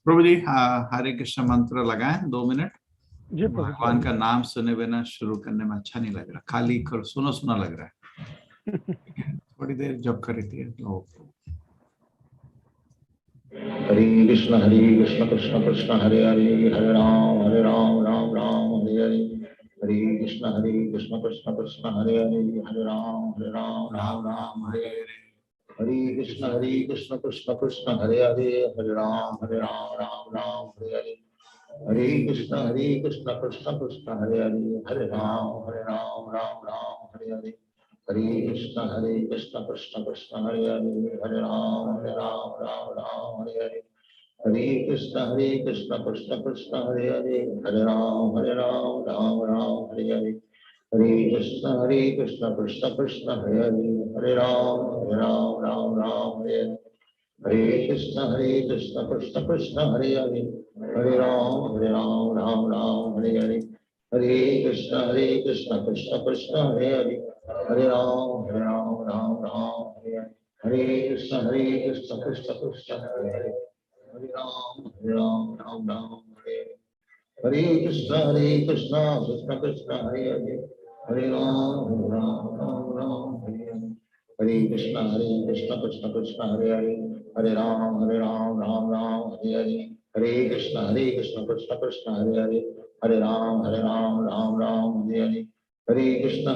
प्रभु जी, हरे कृष्ण मंत्र लगाएं 2 मिनट। जी प्रभु जी। भगवान का नाम सुने बिना शुरू करने में अच्छा नहीं लग रहा, खाली सुना सुना लग रहा है। थोड़ी देर जब करी थी तो हरे कृष्ण कृष्ण कृष्ण हरे हरे, हरे राम राम राम हरे हरे। हरे कृष्ण कृष्ण कृष्ण हरे हरे, हरे राम राम हरे हरे। हरे कृष्ण कृष्ण कृष्ण हरे हरे, हरे राम राम हरे हरे। हरे कृष्ण कृष्ण कृष्ण हरे हरे, हरे राम राम हरे हरे। हरे कृष्ण कृष्ण कृष्ण हरे हरे, हरे राम हरे हरे। हरे कृष्ण कृष्ण कृष्ण हरे हरे, हरे राम राम हरे हरे। हरे कृष्ण कृष्ण कृष्ण हरे हरे, हरे राम राम हरे हरे। हरे कृष्ण कृष्ण कृष्ण हरे हरे, हरे राम हरे हरे। हरे कृष्ण कृष्ण कृष्ण हरे हरे, हरे राम हरे हरे। हरे कृष्ण कृष्ण कृष्ण हरे हरे, हरे राम हरे हरे। हरे कृष्ण कृष्ण कृष्ण हरे हरे, हरे राम हरे हरे। हरे कृष्ण कृष्ण कृष्ण हरे हरे, हरे राम राम हरे हरे। हरे कृष्ण कृष्ण कृष्ण हरे हरे, हरे राम राम हरे हरे। हरे कृष्ण कृष्ण कृष्ण हरे हरे, हरे राम हरे हरे। हरे कृष्ण कृष्ण कृष्ण हरे हरे, हरे राम राम हरे हरे। हरे कृष्ण कृष्ण कृष्ण हरे हरे, हरे राम राम हरे हरे। हरे कृष्ण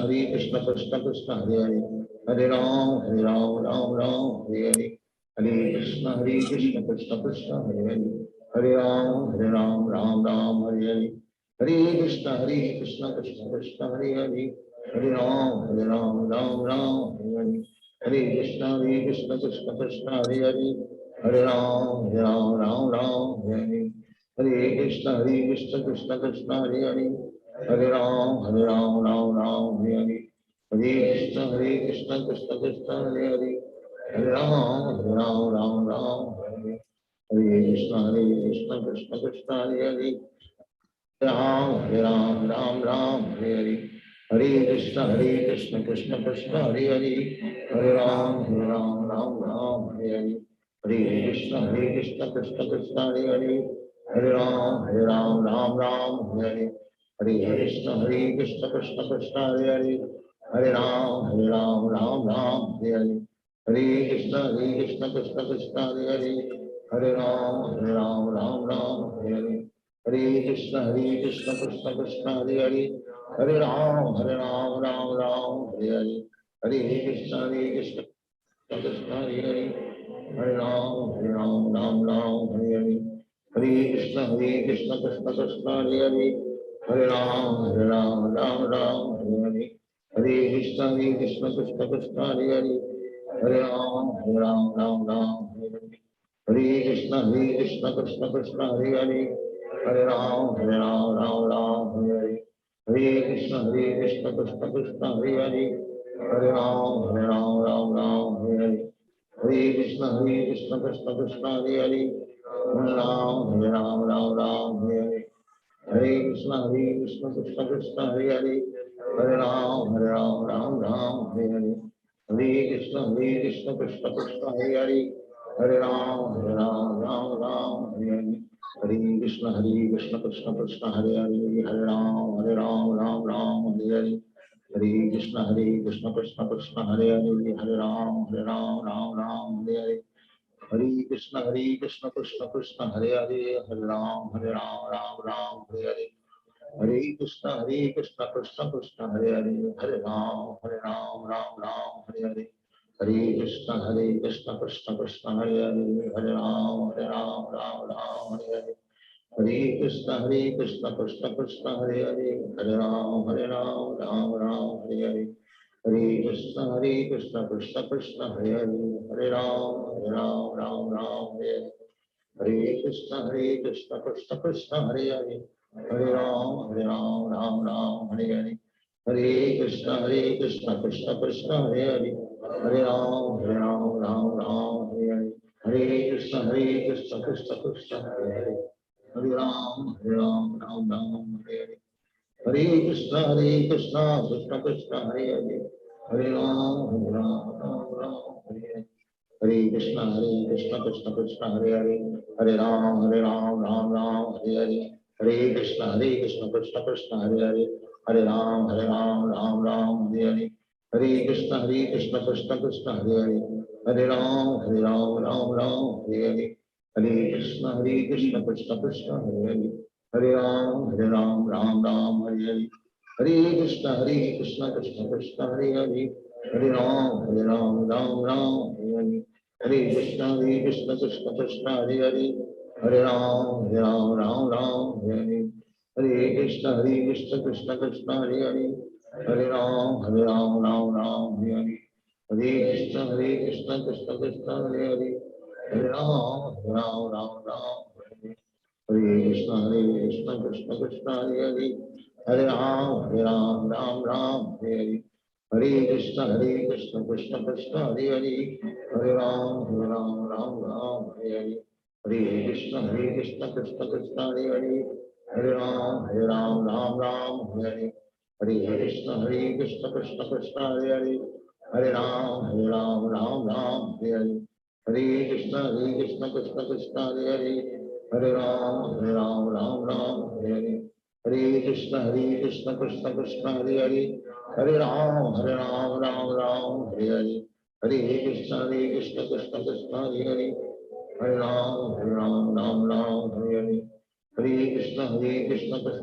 कृष्ण कृष्ण हरे हरे, हरे राम राम हरे हरे। हरे कृष्ण कृष्ण कृष्ण हरे हरे, हरे राम राम हरे हरे। हरे कृष्ण कृष्ण कृष्ण हरे हरे, हरे राम हरे हरे। हरे कृष्ण कृष्ण कृष्ण हरे हरे, हरे राम हरे हरे। हरे कृष्ण कृष्ण कृष्ण हरे हरे, हरे राम हरे हरे। हरे कृष्ण कृष्ण कृष्ण हरे हरे, हरे राम हरे हरे। हरे कृष्ण कृष्ण कृष्ण हरे हरे, हरे राम हरे हरे। हरे कृष्ण कृष्ण कृष्ण हरे हरे, हरे राम हरे हरे। हरे कृष्ण कृष्ण कृष्ण हरे हरे, हरे राम राम हरे हरे। हरे कृष्ण कृष्ण हरे हरे, हरे राम हरे हरे। हरे कृष्ण कृष्ण कृष्ण हरे हरे, हरे राम हरे हरे। हरे कृष्ण कृष्ण कृष्ण हरे हरे, हरे राम हरे हरे। हरे कृष्ण कृष्ण कृष्ण हरे हरे, हरे राम राम हरे हरे। हरे कृष्ण कृष्ण कृष्ण हरे हरे, हरे राम राम हरे हरे। हरे कृष्ण कृष्ण कृष्ण हरे हरे, हरे राम राम हरे हरे। हरे कृष्ण कृष्ण कृष्ण हरे हरे, हरे राम राम हरे हरे। हरे कृष्ण कृष्ण कृष्ण हरे हरे, हरे राम राम हरे हरे। हरे कृष्ण कृष्ण कृष्ण हरे हरे, हरे राम राम हरे हरे। हरे कृष्ण कृष्ण कृष्ण हरे हरे, हरे राम राम हरे हरे। हरे कृष्ण कृष्ण कृष्ण हरे हरे, हरे राम राम हरे हरे। हरे कृष्ण कृष्ण कृष्ण हरे हरे, हरे राम राम हरे हरे। हरे कृष्ण कृष्ण कृष्ण हरे हरे, हरे राम राम हरे हरे। हरे कृष्ण कृष्ण कृष्ण हरे हरे, हरे राम राम हरे हरे। हरे कृष्ण कृष्ण कृष्ण हरे हरे, हरे राम राम हरे हरे। हरे कृष्ण कृष्ण कृष्ण हरे हरे, हरे राम हरे हरे। हरे कृष्ण कृष्ण कृष्ण हरे हरे, हरे राम हरे हरे। हरे कृष्ण कृष्ण कृष्ण हरे हरे, हरे राम हरे हरे। हरे कृष्ण कृष्ण कृष्ण हरे हरे, हरे राम हरे हरे। हरे कृष्ण कृष्ण कृष्ण हरे हरे, हरे राम राम राम हरे हरे, हरे कृष्ण कृष्ण कृष्ण हरे हरे, हरे राम राम राम हरे हरे, हरे कृष्ण कृष्ण कृष्ण हरे हरे, हरे राम राम राम हरे हरे, हरे कृष्ण कृष्ण कृष्ण हरे हरे, हरे राम राम हरे हरे, हरे कृष्ण कृष्ण कृष्ण हरे हरे, हरे राम राम हरे हरे, हरे कृष्ण कृष्ण कृष्ण हरे हरे, हरे राम राम हरे हरे, हरे कृष्ण कृष्ण कृष्ण हरे हरे, हरे राम राम हरे हरे, हरे कृष्ण कृष्ण कृष्ण हरे हरे, हरे राम राम हरे हरे, हरे कृष्ण कृष्ण कृष्ण हरे हरे, हरे राम राम हरे हरे, हरे कृष्ण कृष्ण कृष्ण हरे हरे, हरे राम राम हरे हरे, हरे कृष्ण कृष्ण कृष्ण हरे हरे, हरे राम राम हरे हरे, हरे कृष्ण कृष्ण कृष्ण हरे हरे, हरे राम राम हरे हरे, हरे कृष्ण कृष्ण कृष्ण हरे हरे, हरे राम राम हरे हरे, हरे कृष्ण कृष्ण कृष्ण हरे हरे, हरे राम राम हरे हरे, हरे कृष्ण कृष्ण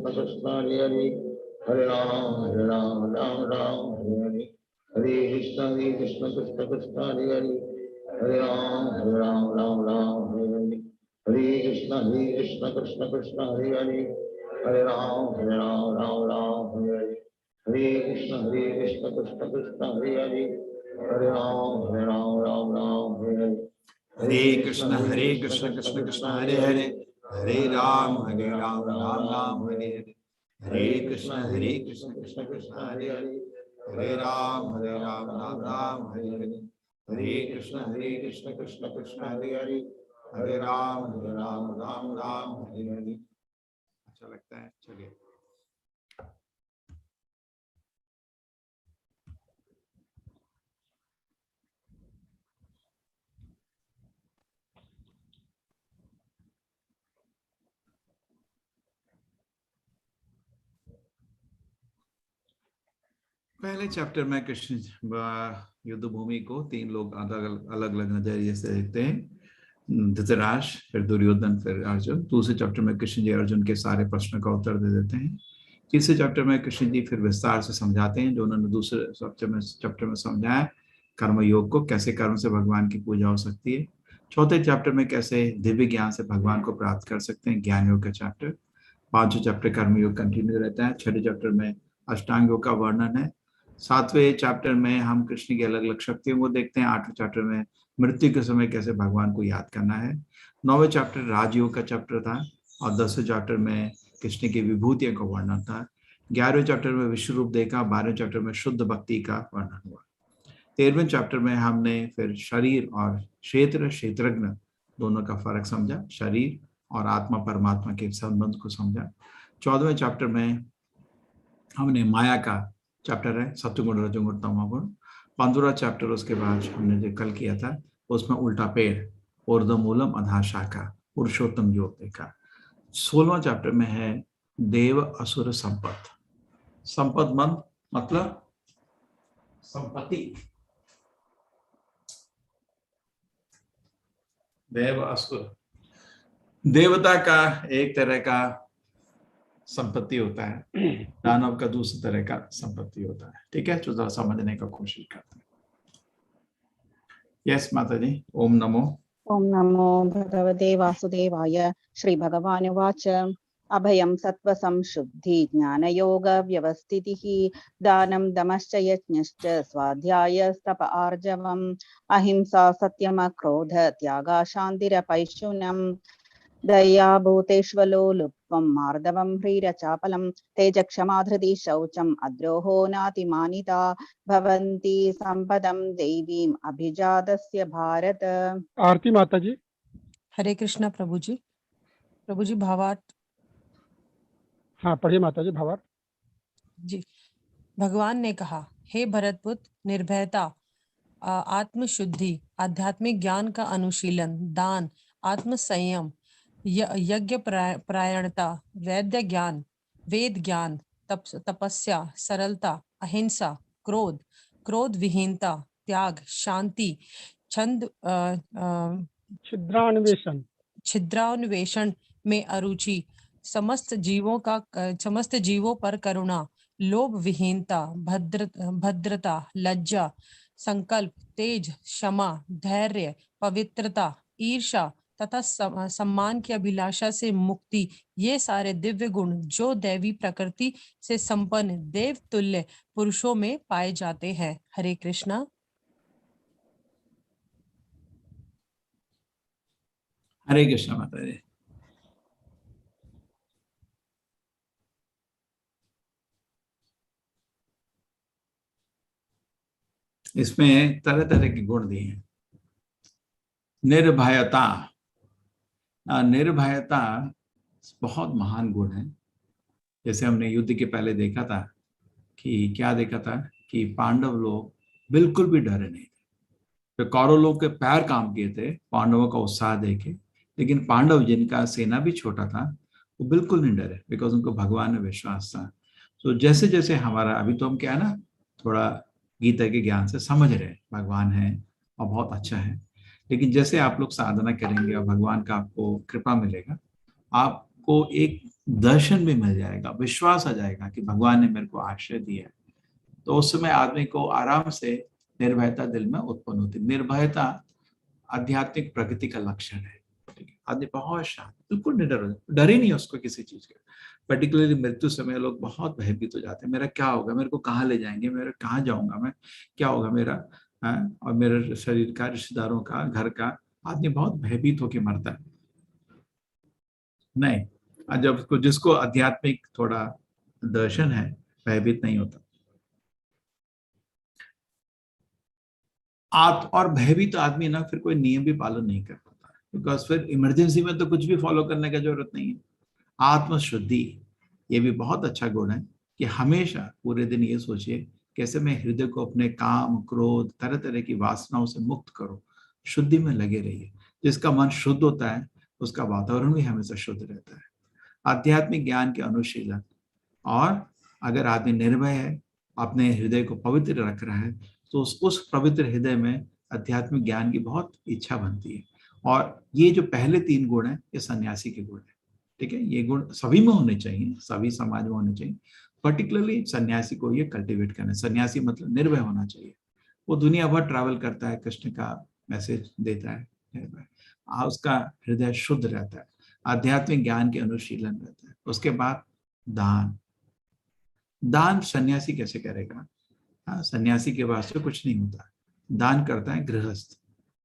कृष्ण हरे हरे, हरे राम राम हरे हरे, हरे कृष्ण कृष्ण कृष्ण हरे हरे, हरे राम राम हरे हरे, हरे कृष्ण कृष्ण कृष्ण हरे हरे, हरे राम राम हरे हरे, हरे कृष्ण कृष्ण कृष्ण हरे हरे, हरे राम राम हरे हरे, हरे कृष्ण कृष्ण कृष्ण हरे हरे, हरे राम हरे हरे, हरे कृष्ण कृष्ण कृष्ण हरे हरे, हरे राम राम राम हरे हरे, हरे कृष्ण कृष्ण कृष्ण हरे हरे, हरे राम राम राम हरे हरे, हरे कृष्ण कृष्ण कृष्ण हरे हरे, हरे राम राम राम हरे हरे। अच्छा लगता है, चलिए। पहले चैप्टर में कृष्ण युद्ध भूमि को तीन लोग अलग अलग नजरिए से देखते हैं, धृतराष्ट्र, फिर दुर्योधन, फिर अर्जुन। दूसरे चैप्टर में कृष्ण जी अर्जुन के सारे प्रश्न का उत्तर दे देते हैं। तीसरे चैप्टर में कृष्ण जी फिर विस्तार से समझाते हैं जो उन्होंने दूसरे चैप्टर में समझाया, कर्म योग को, कैसे कर्म से भगवान की पूजा हो सकती है। चौथे चैप्टर में कैसे दिव्य ज्ञान से भगवान को प्राप्त कर सकते हैं, ज्ञान योग का चैप्टर। पांचवें चैप्टर कर्म योग कंटिन्यू रहता है। छठे चैप्टर में अष्टांग योग का वर्णन है। सातवें चैप्टर में हम कृष्ण की अलग अलग शक्तियों को देखते हैं। आठवें चैप्टर में मृत्यु के समय कैसे भगवान को याद करना है। नौवें चैप्टर राजयोग का चैप्टर था और 10वें चैप्टर में कृष्ण की विभूतियों का वर्णन था। 11वें चैप्टर में विश्व रूप देखा। 12वें चैप्टर में शुद्ध भक्ति का वर्णन हुआ। 13वें चैप्टर में हमने फिर शरीर और क्षेत्रज्ञ दोनों का फर्क समझा, शरीर और आत्मा परमात्मा के संबंध को समझा। 14वें चैप्टर में हमने माया का चैप्टर है, सत्वगुण रजोगुण तमोगुण। 15वां चैप्टर उसके बाद हमने जो कल किया था उसमें उल्टा पेड़, ऊर्ध्वमूलम अधः शाखा, पुरुषोत्तम योग देखा। 16वां चैप्टर में है देव असुर संपत। संपत मतलब संपत्ति, देव असुर, देवता का एक तरह का संपत्ति होता है, दानव का दूसरे तरह का संपत्ति होता है। ठीक है, तो समझने का कोशिश करते हैं। यस माता जी, ओम नमो। ओम नमो भगवते वासुदेवाय। श्री भगवान उवाच अभयं सत्व संशुद्धि ज्ञानयोग व्यवस्थितिः दानं दमश्च यज्ञश्च स्वाध्यायस्तप आर्जवम् अहिंसा सत्यमक्रोध त्यागा शान्तिरपैशुनम् दया भूतेष्वलोलुप्त्वं मार्दवं ह्रीरचापलं तेजक्षमा धृतिः शौचम् अद्रोहो नातिमानिता भवन्ति संपदं देवीम् अभिजातस्य भारत। आरती माता जी। हरे कृष्णा प्रभु जी भावार्थ। हाँ पढ़िए माता जी भावार्थ। जी, भगवान ने कहा, हे भरतपुत्र, निर्भयता आत्म शुद्धि, आध्यात्मिक ज्ञान का अनुशीलन, दान, आत्म संयम, यज्ञ परायणता, वेद ज्ञान, तपस्या, सरलता, अहिंसा, क्रोध विहीनता, त्याग, शांति, छंद छिद्रान्वेषण, छिद्रान्वेषण में अरुचि, समस्त जीवों पर करुणा, लोभ विहीनता, भद्रता, लज्जा, संकल्प, तेज, क्षमा, धैर्य, पवित्रता, ईर्षा तथा सम्मान की अभिलाषा से मुक्ति, ये सारे दिव्य गुण जो दैवी प्रकृति से संपन्न देव तुल्य पुरुषों में पाए जाते हैं। हरे कृष्णा। हरे कृष्ण माता जी। इसमें तरह तरह के गुण दिए हैं। निर्भयता, निर्भयता बहुत महान गुण है। जैसे हमने युद्ध के पहले देखा था कि क्या देखा था कि पांडव लोग बिल्कुल भी डरे नहीं थे। तो कौरव लोग के पैर काम किए थे पांडवों का उत्साह देखे, लेकिन पांडव जिनका सेना भी छोटा था वो बिल्कुल नहीं डरे, बिकॉज उनको भगवान में विश्वास था। तो जैसे जैसे हमारा अभी तो हम क्या है ना, थोड़ा गीता के ज्ञान से समझ रहे हैं भगवान है और बहुत अच्छा है, लेकिन जैसे आप लोग साधना करेंगे और भगवान का आपको कृपा मिलेगा, आपको एक दर्शन भी मिल जाएगा, विश्वास आ जाएगा कि भगवान ने मेरे को आश्रय दिया है। तो उस समय आदमी को आराम से निर्भयता दिल में उत्पन्न होती है। निर्भयता आध्यात्मिक प्रगति का लक्षण है। आदमी बहुत शांत, बिल्कुल निडर, डर ही नहीं उसको किसी चीज का। पर्टिकुलरली मृत्यु समय लोग बहुत भयभीत हो जाते हैं, मेरा क्या होगा, मेरे को कहाँ ले जाएंगे, मेरा कहाँ जाऊंगा मैं, क्या होगा मेरा, और मेरे शरीर का, रिश्तेदारों का, घर का। आदमी बहुत भयभीत होकर मरता है। नहीं, जब जिसको आध्यात्मिक थोड़ा दर्शन है, भयभीत नहीं होता। और भयभीत आदमी ना फिर कोई नियम भी पालन नहीं कर पाता, बिकॉज फिर इमरजेंसी में तो कुछ भी फॉलो करने की जरूरत नहीं है। आत्मशुद्धि, ये भी बहुत अच्छा गुण है कि हमेशा पूरे दिन ये सोचिए कैसे मैं हृदय को अपने काम, क्रोध, तरह तरह की वासनाओं से मुक्त करूं। शुद्धि में लगे रहिए। जिसका मन शुद्ध होता है उसका वातावरण भी हमेशा शुद्ध रहता है। आध्यात्मिक ज्ञान के अनुशीलन, और अगर आदमी निर्भय है, अपने हृदय को पवित्र रख रहा है, तो उस पवित्र हृदय में आध्यात्मिक ज्ञान की बहुत इच्छा बनती है। और ये जो पहले 3 गुण हैं, ये सन्यासी के गुण हैं। ठीक है, ये गुण सभी में होने चाहिए, सभी समाज में होने चाहिए। पर्टिकुलरली सन्यासी को ये कल्टीवेट करना है। सन्यासी मतलब निर्भय होना चाहिए। वो दुनिया भर ट्रैवल करता है, कृष्ण का मैसेज देता है, निर्भय, उसका हृदय शुद्ध रहता है, आध्यात्मिक ज्ञान के अनुशीलन रहता है। उसके बाद दान। दान सन्यासी कैसे करेगा? सन्यासी के वास्ते कुछ नहीं होता। दान करता है गृहस्थ।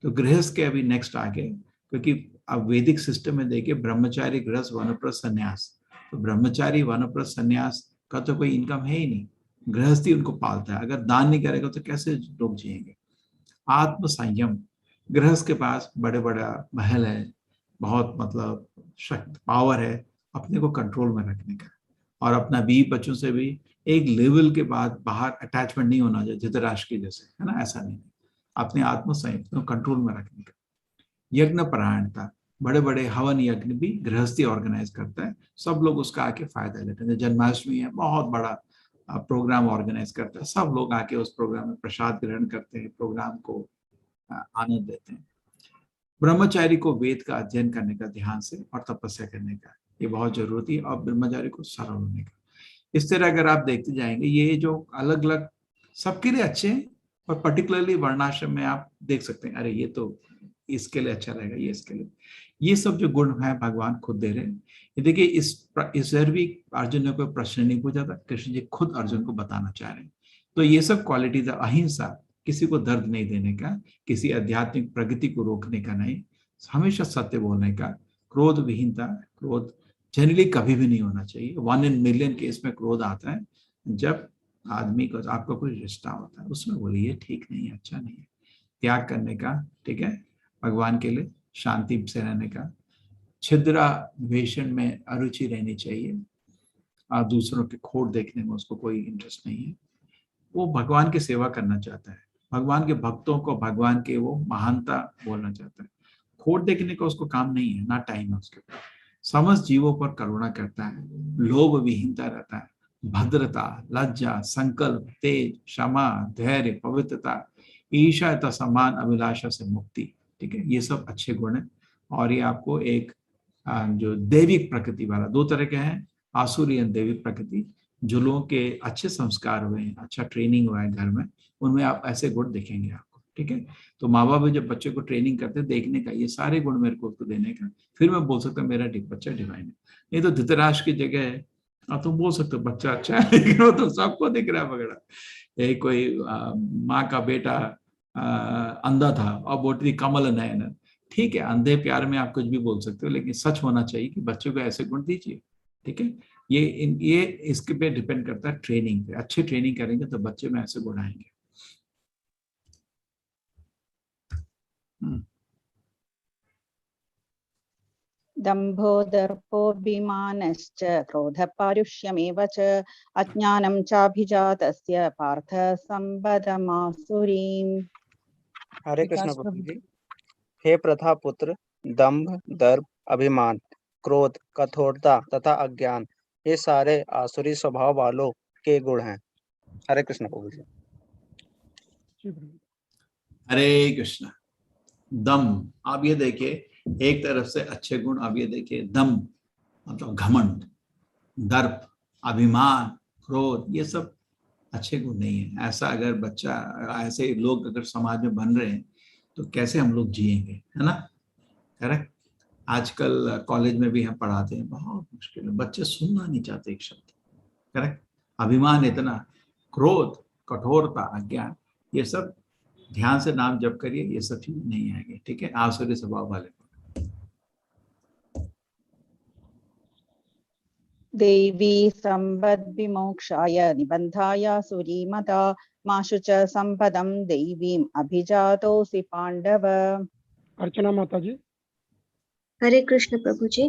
तो गृहस्थ के अभी नेक्स्ट आगे, क्योंकि अब वैदिक सिस्टम में देखिए ब्रह्मचारी, गृहस्थ, वानप्रस्थ, सन्यास। तो ब्रह्मचारी, वानप्रस्थ, सन्यास का तो कोई इनकम है ही नहीं, गृहस्थी उनको पालता है। अगर दान नहीं करेगा तो कैसे लोग जिएंगे? आत्म संयम, गृहस्थ के पास बड़े बड़ा महल है, बहुत मतलब शक्ति, पावर है अपने को कंट्रोल में रखने का, और अपना बीवी बच्चों से भी एक लेवल के बाद बाहर अटैचमेंट नहीं होना चाहिए धृतराष्ट्र के जैसे, है ना, ऐसा नहीं। अपने आत्म संयम को कंट्रोल में रखने का। यज्ञ परायणता, बड़े बड़े हवन यज्ञ भी गृहस्थी ऑर्गेनाइज करता है, सब लोग उसका आके फायदा लेते हैं। जन्माष्टमी है, बहुत बड़ा प्रोग्राम ऑर्गेनाइज करता है, सब लोग आके उस प्रोग्राम में प्रसाद ग्रहण करते हैं, प्रोग्राम को आनंद देते हैं। ब्रह्मचारी को वेद का अध्ययन करने का ध्यान से और तपस्या करने का, ये बहुत जरूरी है, और ब्रह्मचारी को सरल होने का। इस तरह अगर आप देखते जाएंगे, ये जो अलग अलग सबके लिए अच्छे हैं, और पर्टिकुलरली वर्णाश्रम में आप देख सकते हैं, अरे ये तो इसके लिए अच्छा रहेगा, ये इसके लिए, ये सब जो गुण है भगवान खुद दे रहे हैं। ये देखिए, इस भी अर्जुन ने कोई प्रश्न नहीं पूछा था, कृष्ण जी खुद अर्जुन को बताना चाह रहे हैं। तो ये सब क्वालिटीज, अहिंसा, किसी को दर्द नहीं देने का, किसी आध्यात्मिक प्रगति को रोकने का नहीं, हमेशा सत्य बोलने का, क्रोध विहीनता, क्रोध जनरली कभी भी नहीं होना चाहिए। 1 in million केस में क्रोध आता है जब आदमी को, आपका कोई रिश्ता होता है, उसमें बोलिए ठीक नहीं है, अच्छा नहीं है, त्याग करने का, ठीक है, भगवान के लिए शांति से रहने का। छिद्रान्वेषण में अरुचि रहनी चाहिए, और दूसरों के खोट देखने में उसको कोई इंटरेस्ट नहीं है। वो भगवान की सेवा करना चाहता है, भगवान के भक्तों को भगवान के वो महानता बोलना चाहता है। खोट देखने का उसको काम नहीं है, ना टाइम है उसके पास। समस्त जीवों पर करुणा करता है, लोभ विहीनता रहता है, भद्रता, लज्जा, संकल्प, तेज, क्षमा, धैर्य, पवित्रता, ईर्ष्या तथा सम्मान, अभिलाषा से मुक्ति। ठीक है, ये सब अच्छे गुण है। और ये आपको एक जो दैविक प्रकृति वाला, दो तरह के हैं, आसुरी और दैविक प्रकृति। जो लोगों के अच्छे संस्कार हुए हैं, अच्छा ट्रेनिंग हुआ है घर में, उनमें आप ऐसे गुण देखेंगे आपको। ठीक है, तो माँ बाप भी जब बच्चे को ट्रेनिंग करते हैं देखने का, ये सारे गुण मेरे को उसको देने का, फिर मैं बोल सकता हूँ मेरा बच्चा डिवाइन है। नहीं तो धृतराष्ट्र की जगह है, अब तुम बोल सकते हो बच्चा अच्छा है, लेकिन वो तो सबको दिख रहा है पकड़ा। एक कोई माँ का बेटा अंधा था और बोलती थी कमल नयन। ठीक है, अंधे प्यार में आप कुछ भी बोल सकते हो, लेकिन सच होना चाहिए कि बच्चों को ऐसे गुण दीजिए। ठीक है, ये इसके पे डिपेंड करता है ट्रेनिंग पे। अच्छी ट्रेनिंग करेंगे तो बच्चे में ऐसे गुण आएंगे। दम्भो दर्पोऽभिमानश्च क्रोधपारुष्यमेव च अज्ञानं चाभिजातस्य पार्थ संवदमासुरीम्। हरे कृष्ण विकास प्रभु प्रभु जी। हे प्रथा पुत्र, दंभ, दर्प, अभिमान, क्रोध, कठोरता तथा अज्ञान, ये सारे आसुरी स्वभाव वालों के गुण हैं। हरे कृष्ण प्रभु जी। जी प्रभु। हरे कृष्ण। दम, आप ये देखिए, एक तरफ से अच्छे गुण, आप ये देखिए, दम मतलब घमंड, दर्प, अभिमान, क्रोध, ये सब अच्छे गुण नहीं है। ऐसा अगर बच्चा, ऐसे लोग अगर समाज में बन रहे हैं तो कैसे हम लोग जिएंगे, है ना? करेक्ट। आजकल कॉलेज में भी हम पढ़ाते हैं, बहुत मुश्किल है, बच्चे सुनना नहीं चाहते एक शब्द। करेक्ट। अभिमान इतना, क्रोध, कठोरता, अज्ञान, ये सब ध्यान से नाम जप करिए, ये सब चीज नहीं आएंगे। ठीक है, आसुरी स्वभाव वाले। देवी संबद्विमोक्षाय निबन्धाय सुरीमता माशु च संपदं देवीम् अभिजातोऽसि पांडव। अर्चना माता जी। हरे कृष्ण प्रभु जी।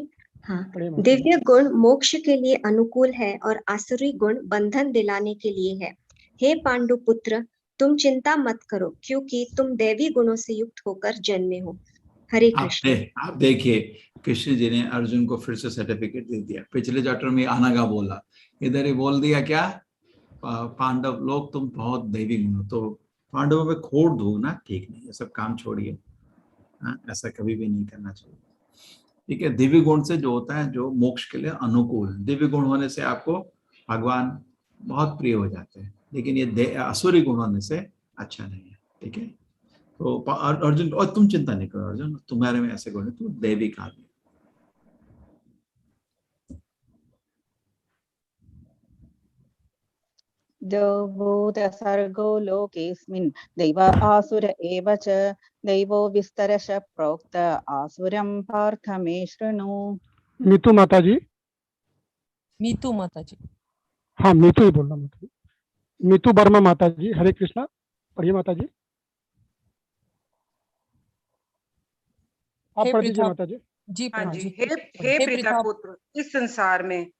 हाँ, पढ़िए माता जी। दिव्य गुण मोक्ष के लिए अनुकूल है और आसुरी गुण बंधन दिलाने के लिए है। हे पांडु पुत्र, तुम चिंता मत करो, क्योंकि तुम दैवी गुणों से युक्त होकर जन्मे हो। हरे कृष्ण। आप देखिए, कृष्ण जी ने अर्जुन को फिर से सर्टिफिकेट दे दिया। पिछले चैप्टर में अनगा बोला, इधर ही बोल दिया क्या, पांडव लोग तुम बहुत दैवी गुण हो। तो पांडवों में खोट ढूंढना ठीक नहीं, ये सब काम छोड़िए। ऐसा कभी भी नहीं करना चाहिए। ठीक है, दिव्य गुण से जो होता है, जो मोक्ष के लिए अनुकूल, दिव्य गुण होने से आपको भगवान बहुत प्रिय हो जाते हैं, लेकिन ये असुरी गुण होने से अच्छा नहीं है। ठीक है, तो अर्जुन, और तुम चिंता नहीं करो अर्जुन, तुम्हारे में ऐसे गुण है, तुम दैविक आदमी। देवभूत सर्गो लोकेऽस्मिन् दैव आसुर एव च दैवो विस्तरश प्रोक्त आसुरं पार्थ मे शृणु। मीतू माता जी। मीतू माता जी। हाँ, मीतू ही बोलना माता जी। मीतू वर्मा माता जी। हरे कृष्णा। पढ़िए माता जी। आप हे पढ़ दीजिए प्रथा, माता जी। जी हाँ प्रभु जी। जी। हे हे प्रीता प्रथा, पुत्र, इस संसार में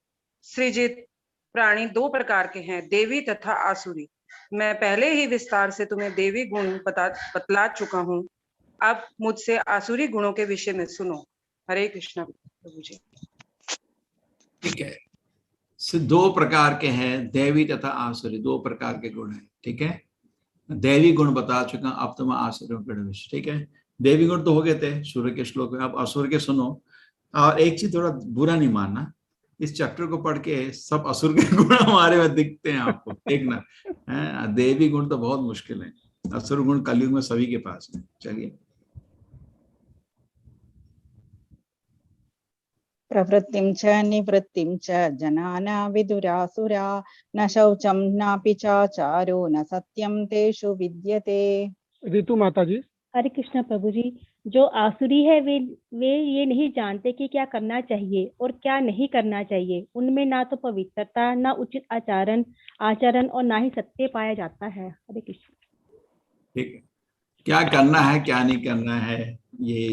सृजित प्राणी दो प्रकार के हैं, देवी तथा आसुरी। मैं पहले ही विस्तार से तुम्हें देवी गुण बतला चुका हूँ। अब मुझसे आसुरी गुणों के विषय में सुनो। हरे कृष्णा प्रभु जी। ठीक है, दो प्रकार के हैं, देवी तथा आसुरी, दो प्रकार के गुण हैं। ठीक है, देवी गुण बता चुका, अब तो मैं आसुरियों के विषय। ठीक है, देवी गुण तो हो गए थे सूर्य के श्लोक में, अब असुर के सुनो। और एक चीज थोड़ा बुरा नहीं मानना, इस चैप्टर को पढ़ के सब असुर के गुण हमारे में दिखते हैं आपको, देखना है। देवी गुण तो बहुत मुश्किल है, असुर गुण कलयुग में सभी के पास है। चलिए, प्रवृत्तिं च निवृत्तिं च जनाना विदुरासुरा न शौचं नापि चाचारो न सत्यं तेषु विद्यते। ऋतु माता जी। हरे कृष्णा प्रभु जी। जो आसुरी है वे ये नहीं जानते कि क्या करना चाहिए और क्या नहीं करना चाहिए। उनमें ना तो पवित्रता, ना उचित आचरण और ना ही सत्य पाया जाता है। हरे कृष्ण। ठीक है, क्या करना है क्या नहीं करना है, ये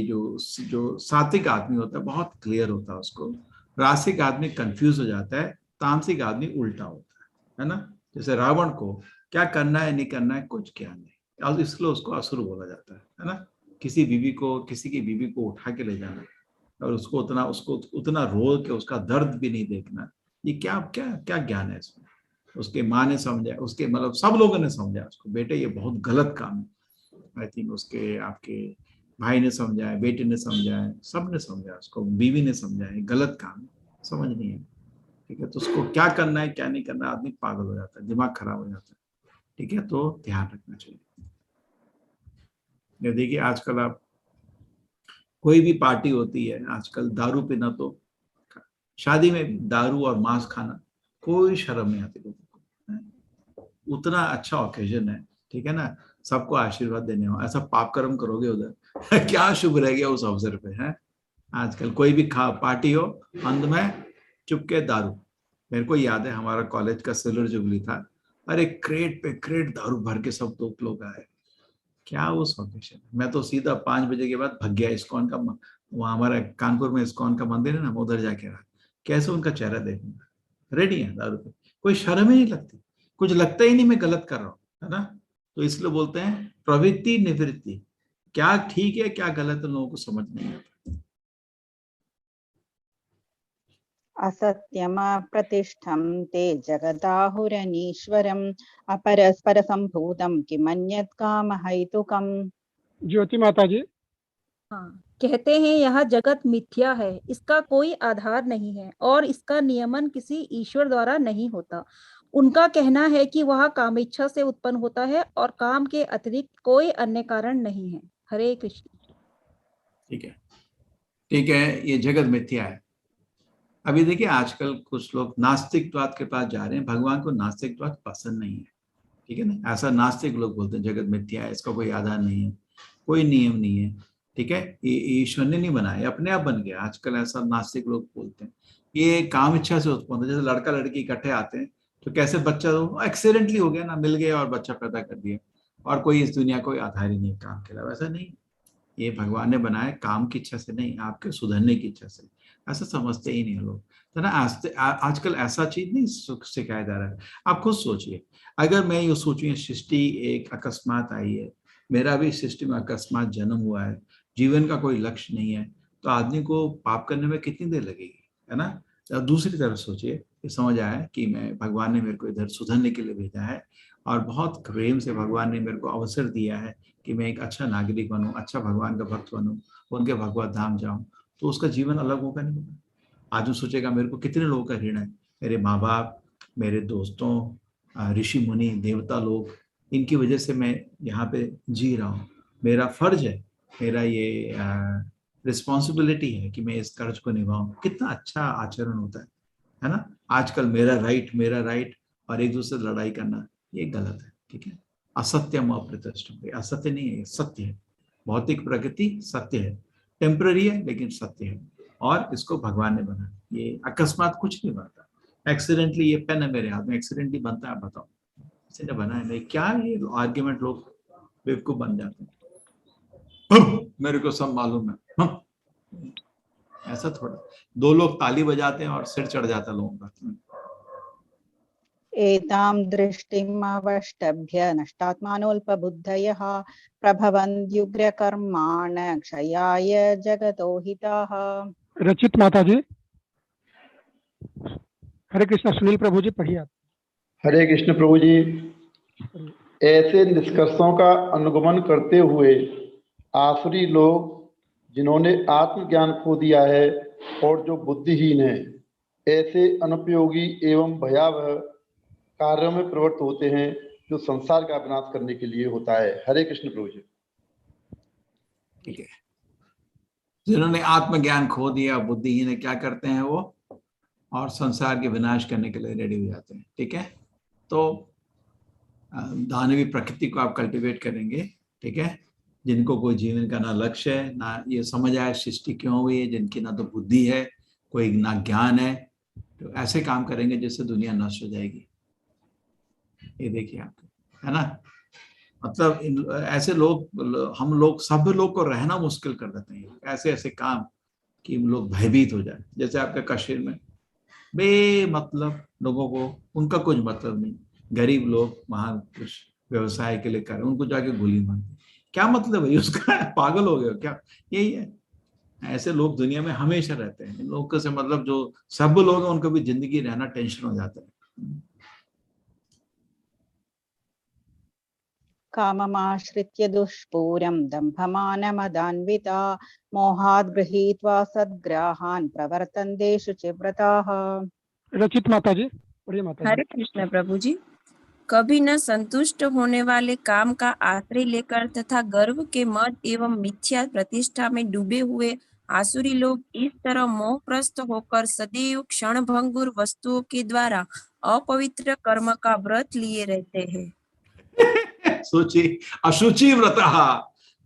जो सात्विक आदमी होता है बहुत क्लियर होता है उसको। रासिक आदमी कंफ्यूज हो जाता है, तामसिक आदमी उल्टा होता है ना? जैसे रावण को क्या करना है नहीं करना है कुछ ज्ञान नहीं, और इसलिए उसको असुर बोला जाता है ना। किसी की बीवी को उठा के ले जाना और उसको उतना रो के उसका दर्द भी नहीं देखना, ये क्या क्या क्या ज्ञान है इसमें। उसके माँ ने समझा, उसके मतलब सब लोगों ने समझा उसको, बेटे ये बहुत गलत काम है। आई थिंक उसके आपके भाई ने समझा है, बेटे ने समझा है, सब ने समझा उसको, बीवी ने समझा है गलत काम है, समझ नहीं है। ठीक है, तो उसको क्या करना है क्या नहीं करना, आदमी पागल हो जाता है, दिमाग खराब हो जाता है। ठीक है, तो ध्यान रखना चाहिए। ये देखिए आजकल आप कोई भी पार्टी होती है, आजकल दारू पीना, तो शादी में दारू और मांस खाना कोई शर्म नहीं आती लोगों को। उतना अच्छा ओकेजन है, ठीक है ना, सबको आशीर्वाद देने हो, ऐसा पाप कर्म करोगे उधर क्या शुभ रह गया उस अवसर पे है। आजकल कोई भी पार्टी हो, अंत में चुपके दारू। मेरे को याद है हमारा कॉलेज का सिल्वर जुबली था, अरे क्रेट पे क्रेट दारू भर के सब लोग आए। क्या उस ओकेजन, मैं तो सीधा 5 बजे के बाद भग गया इस्कॉन का, वहाँ हमारा कानपुर में इस्कॉन का मंदिर है ना, उधर जाके रहा। कैसे उनका चेहरा देखूंगा, रेडी है दारू पे, कोई शर्म ही नहीं लगती, कुछ लगता ही नहीं मैं गलत कर रहा हूँ, है ना। तो इसलिए बोलते हैं प्रवृत्ति निवृत्ति, क्या ठीक है क्या गलत है लोगों को समझ नहीं आता। असत्यम प्रतिष्ठं ते जगदाहुरनीश्वरम् अपरस्पर संभूतम किमन्यत् कामहैतुकम्। ज्योति माता जी। हाँ, कहते हैं यह जगत मिथ्या है, इसका कोई आधार नहीं है और इसका नियमन किसी ईश्वर द्वारा नहीं होता। उनका कहना है कि वह कामेच्छा से उत्पन्न होता है और काम के अतिरिक्त कोई अन्य कारण नहीं है। हरे कृष्ण। ठीक है, ये जगत मिथ्या है। अभी देखिए आजकल कुछ लोग नास्तिकवाद के पास जा रहे हैं, भगवान को नास्तिकवाद पसंद नहीं है, ठीक है ना। ऐसा नास्तिक लोग बोलते हैं जगत मिथ्या है, इसका कोई आधार नहीं है, कोई नियम नहीं है, ठीक है, ये ईश्वर ने नहीं बनाया, अपने आप बन गया। आजकल ऐसा नास्तिक लोग बोलते हैं, ये काम इच्छा से उत्पन्न होता है। जैसे लड़का लड़की इकट्ठे आते हैं तो कैसे बच्चा एक्सीडेंटली हो गया ना, मिल गया और बच्चा पैदा कर दिया, और कोई इस दुनिया कोई आधार ही नहीं काम के अलावा, ऐसा नहीं। ये भगवान ने बनाया काम की इच्छा से नहीं, आपके सुधरने की इच्छा से। ऐसा समझते ही नहीं लोग, तो ना आजकल ऐसा चीज नहीं सिखाया जा रहा है। आप खुद सोचिए, अगर मैं ये सोचूं सृष्टि एक अकस्मात आई है, मेरा भी सृष्टि में अकस्मात जन्म हुआ है, जीवन का कोई लक्ष्य नहीं है, तो आदमी को पाप करने में कितनी देर लगेगी, है ना। तो दूसरी तरफ सोचिए, ये समझ आया कि मैं भगवान ने मेरे को इधर सुधरने के लिए भेजा है, और बहुत प्रेम से भगवान ने मेरे को अवसर दिया है कि मैं एक अच्छा नागरिक बनूं, अच्छा भगवान का भक्त बनूं, उनके भगवत धाम जाऊं, तो उसका जीवन अलग होगा नहीं होगा। आज वो सोचेगा मेरे को कितने लोगों का ऋण है, मेरे माँ बाप, मेरे दोस्तों, ऋषि मुनि देवता लोग, इनकी वजह से मैं यहाँ पे जी रहा हूँ, मेरा फर्ज है, मेरा ये रिस्पॉन्सिबिलिटी है कि मैं इस कर्ज को निभाऊं। कितना अच्छा आचरण होता है ना। आजकल मेरा राइट और एक दूसरे से लड़ाई करना, ये गलत है, ठीक है। असत्यम अप्रतिष्ठम, असत्य नहीं है, ये सत्य है। भौतिक प्रकृति सत्य है, टेम्पररी है लेकिन सत्य है, और इसको भगवान ने बनाया। ये अकस्मात कुछ नहीं बनता, एक्सीडेंटली ये पेन है मेरे हाथ में, एक्सीडेंटली बनता है, बताओ किसी ने बनाया नहीं। क्या ये आर्ग्यूमेंट लोग बेवकूफ बन जाते हैं, मेरे को सब मालूम है, ऐसा थोड़ा। 2 लोग ताली बजाते हैं और सिर चढ़ जाता है लोगों का। एतां दृष्टिम् अवष्टभ्य नष्टात्मानोऽल्पबुद्धयः प्रभवन्त्युग्रकर्माण क्षयाय जगतो हिताः। रचित माता जी। हरे कृष्णा। सुनील प्रभु जी पढ़िए आप। हरे कृष्ण प्रभु जी। ऐसे निष्कर्षों का अनुगमन करते हुए आसुरी लोग जिन्होंने आत्मज्ञान खो दिया है और जो बुद्धिहीन है, ऐसे अनुपयोगी एवं भयावह कार्यों में प्रवृत्त होते हैं जो संसार का विनाश करने के लिए होता है। हरे कृष्ण प्रभु जी। ठीक है, जिन्होंने आत्मज्ञान खो दिया, बुद्धिहीन है, क्या करते हैं वो, और संसार के विनाश करने के लिए रेडी हो जाते हैं। ठीक है, तो दानवी प्रकृति को आप कल्टीवेट करेंगे, ठीक है, जिनको कोई जीवन का ना लक्ष्य है, ना ये समझ आए सृष्टि क्यों हुई है, जिनकी ना तो बुद्धि है, कोई ना ज्ञान है, तो ऐसे काम करेंगे जिससे दुनिया नष्ट हो जाएगी। ये देखिए आप, है ना, मतलब ऐसे लोग, हम लोग सब लोग को रहना मुश्किल कर देते हैं, ऐसे ऐसे काम कि लोग भयभीत हो जाए। जैसे आपके कश्मीर में बेमतलब लोगों को, उनका कुछ मतलब नहीं, गरीब लोग वहाँ कुछ व्यवसाय के लिए कर, उनको जाके गोली मार दी। क्या मतलब है उसका? पागल हो गए हो क्या? यही है, ऐसे लोग दुनिया में हमेशा रहते हैं। इन लोगों से मतलब जो सब लोग हैं उनको भी जिंदगी रहना टेंशन हो जाता है। काममाश्रित्य दुष्पूरं दम्भमानमदान्विता मोहाद् गृहीत्वा सद्ग्राहान् प्रवर्तन्ते शुचिव्रताः। रचित माता जी, पढ़िए माता जी। हरे कृष्ण प्रभु जी। कभी न संतुष्ट होने वाले काम का आश्रय लेकर तथा गर्व के मद एवं मिथ्या प्रतिष्ठा में डूबे हुए आसुरी लोग इस तरह मोहप्रस्त होकर सदैव क्षणभंगुर वस्तुओं के द्वारा अपवित्र कर्म का व्रत लिए रहते हैं। सोचिए, अशुचि व्रतः।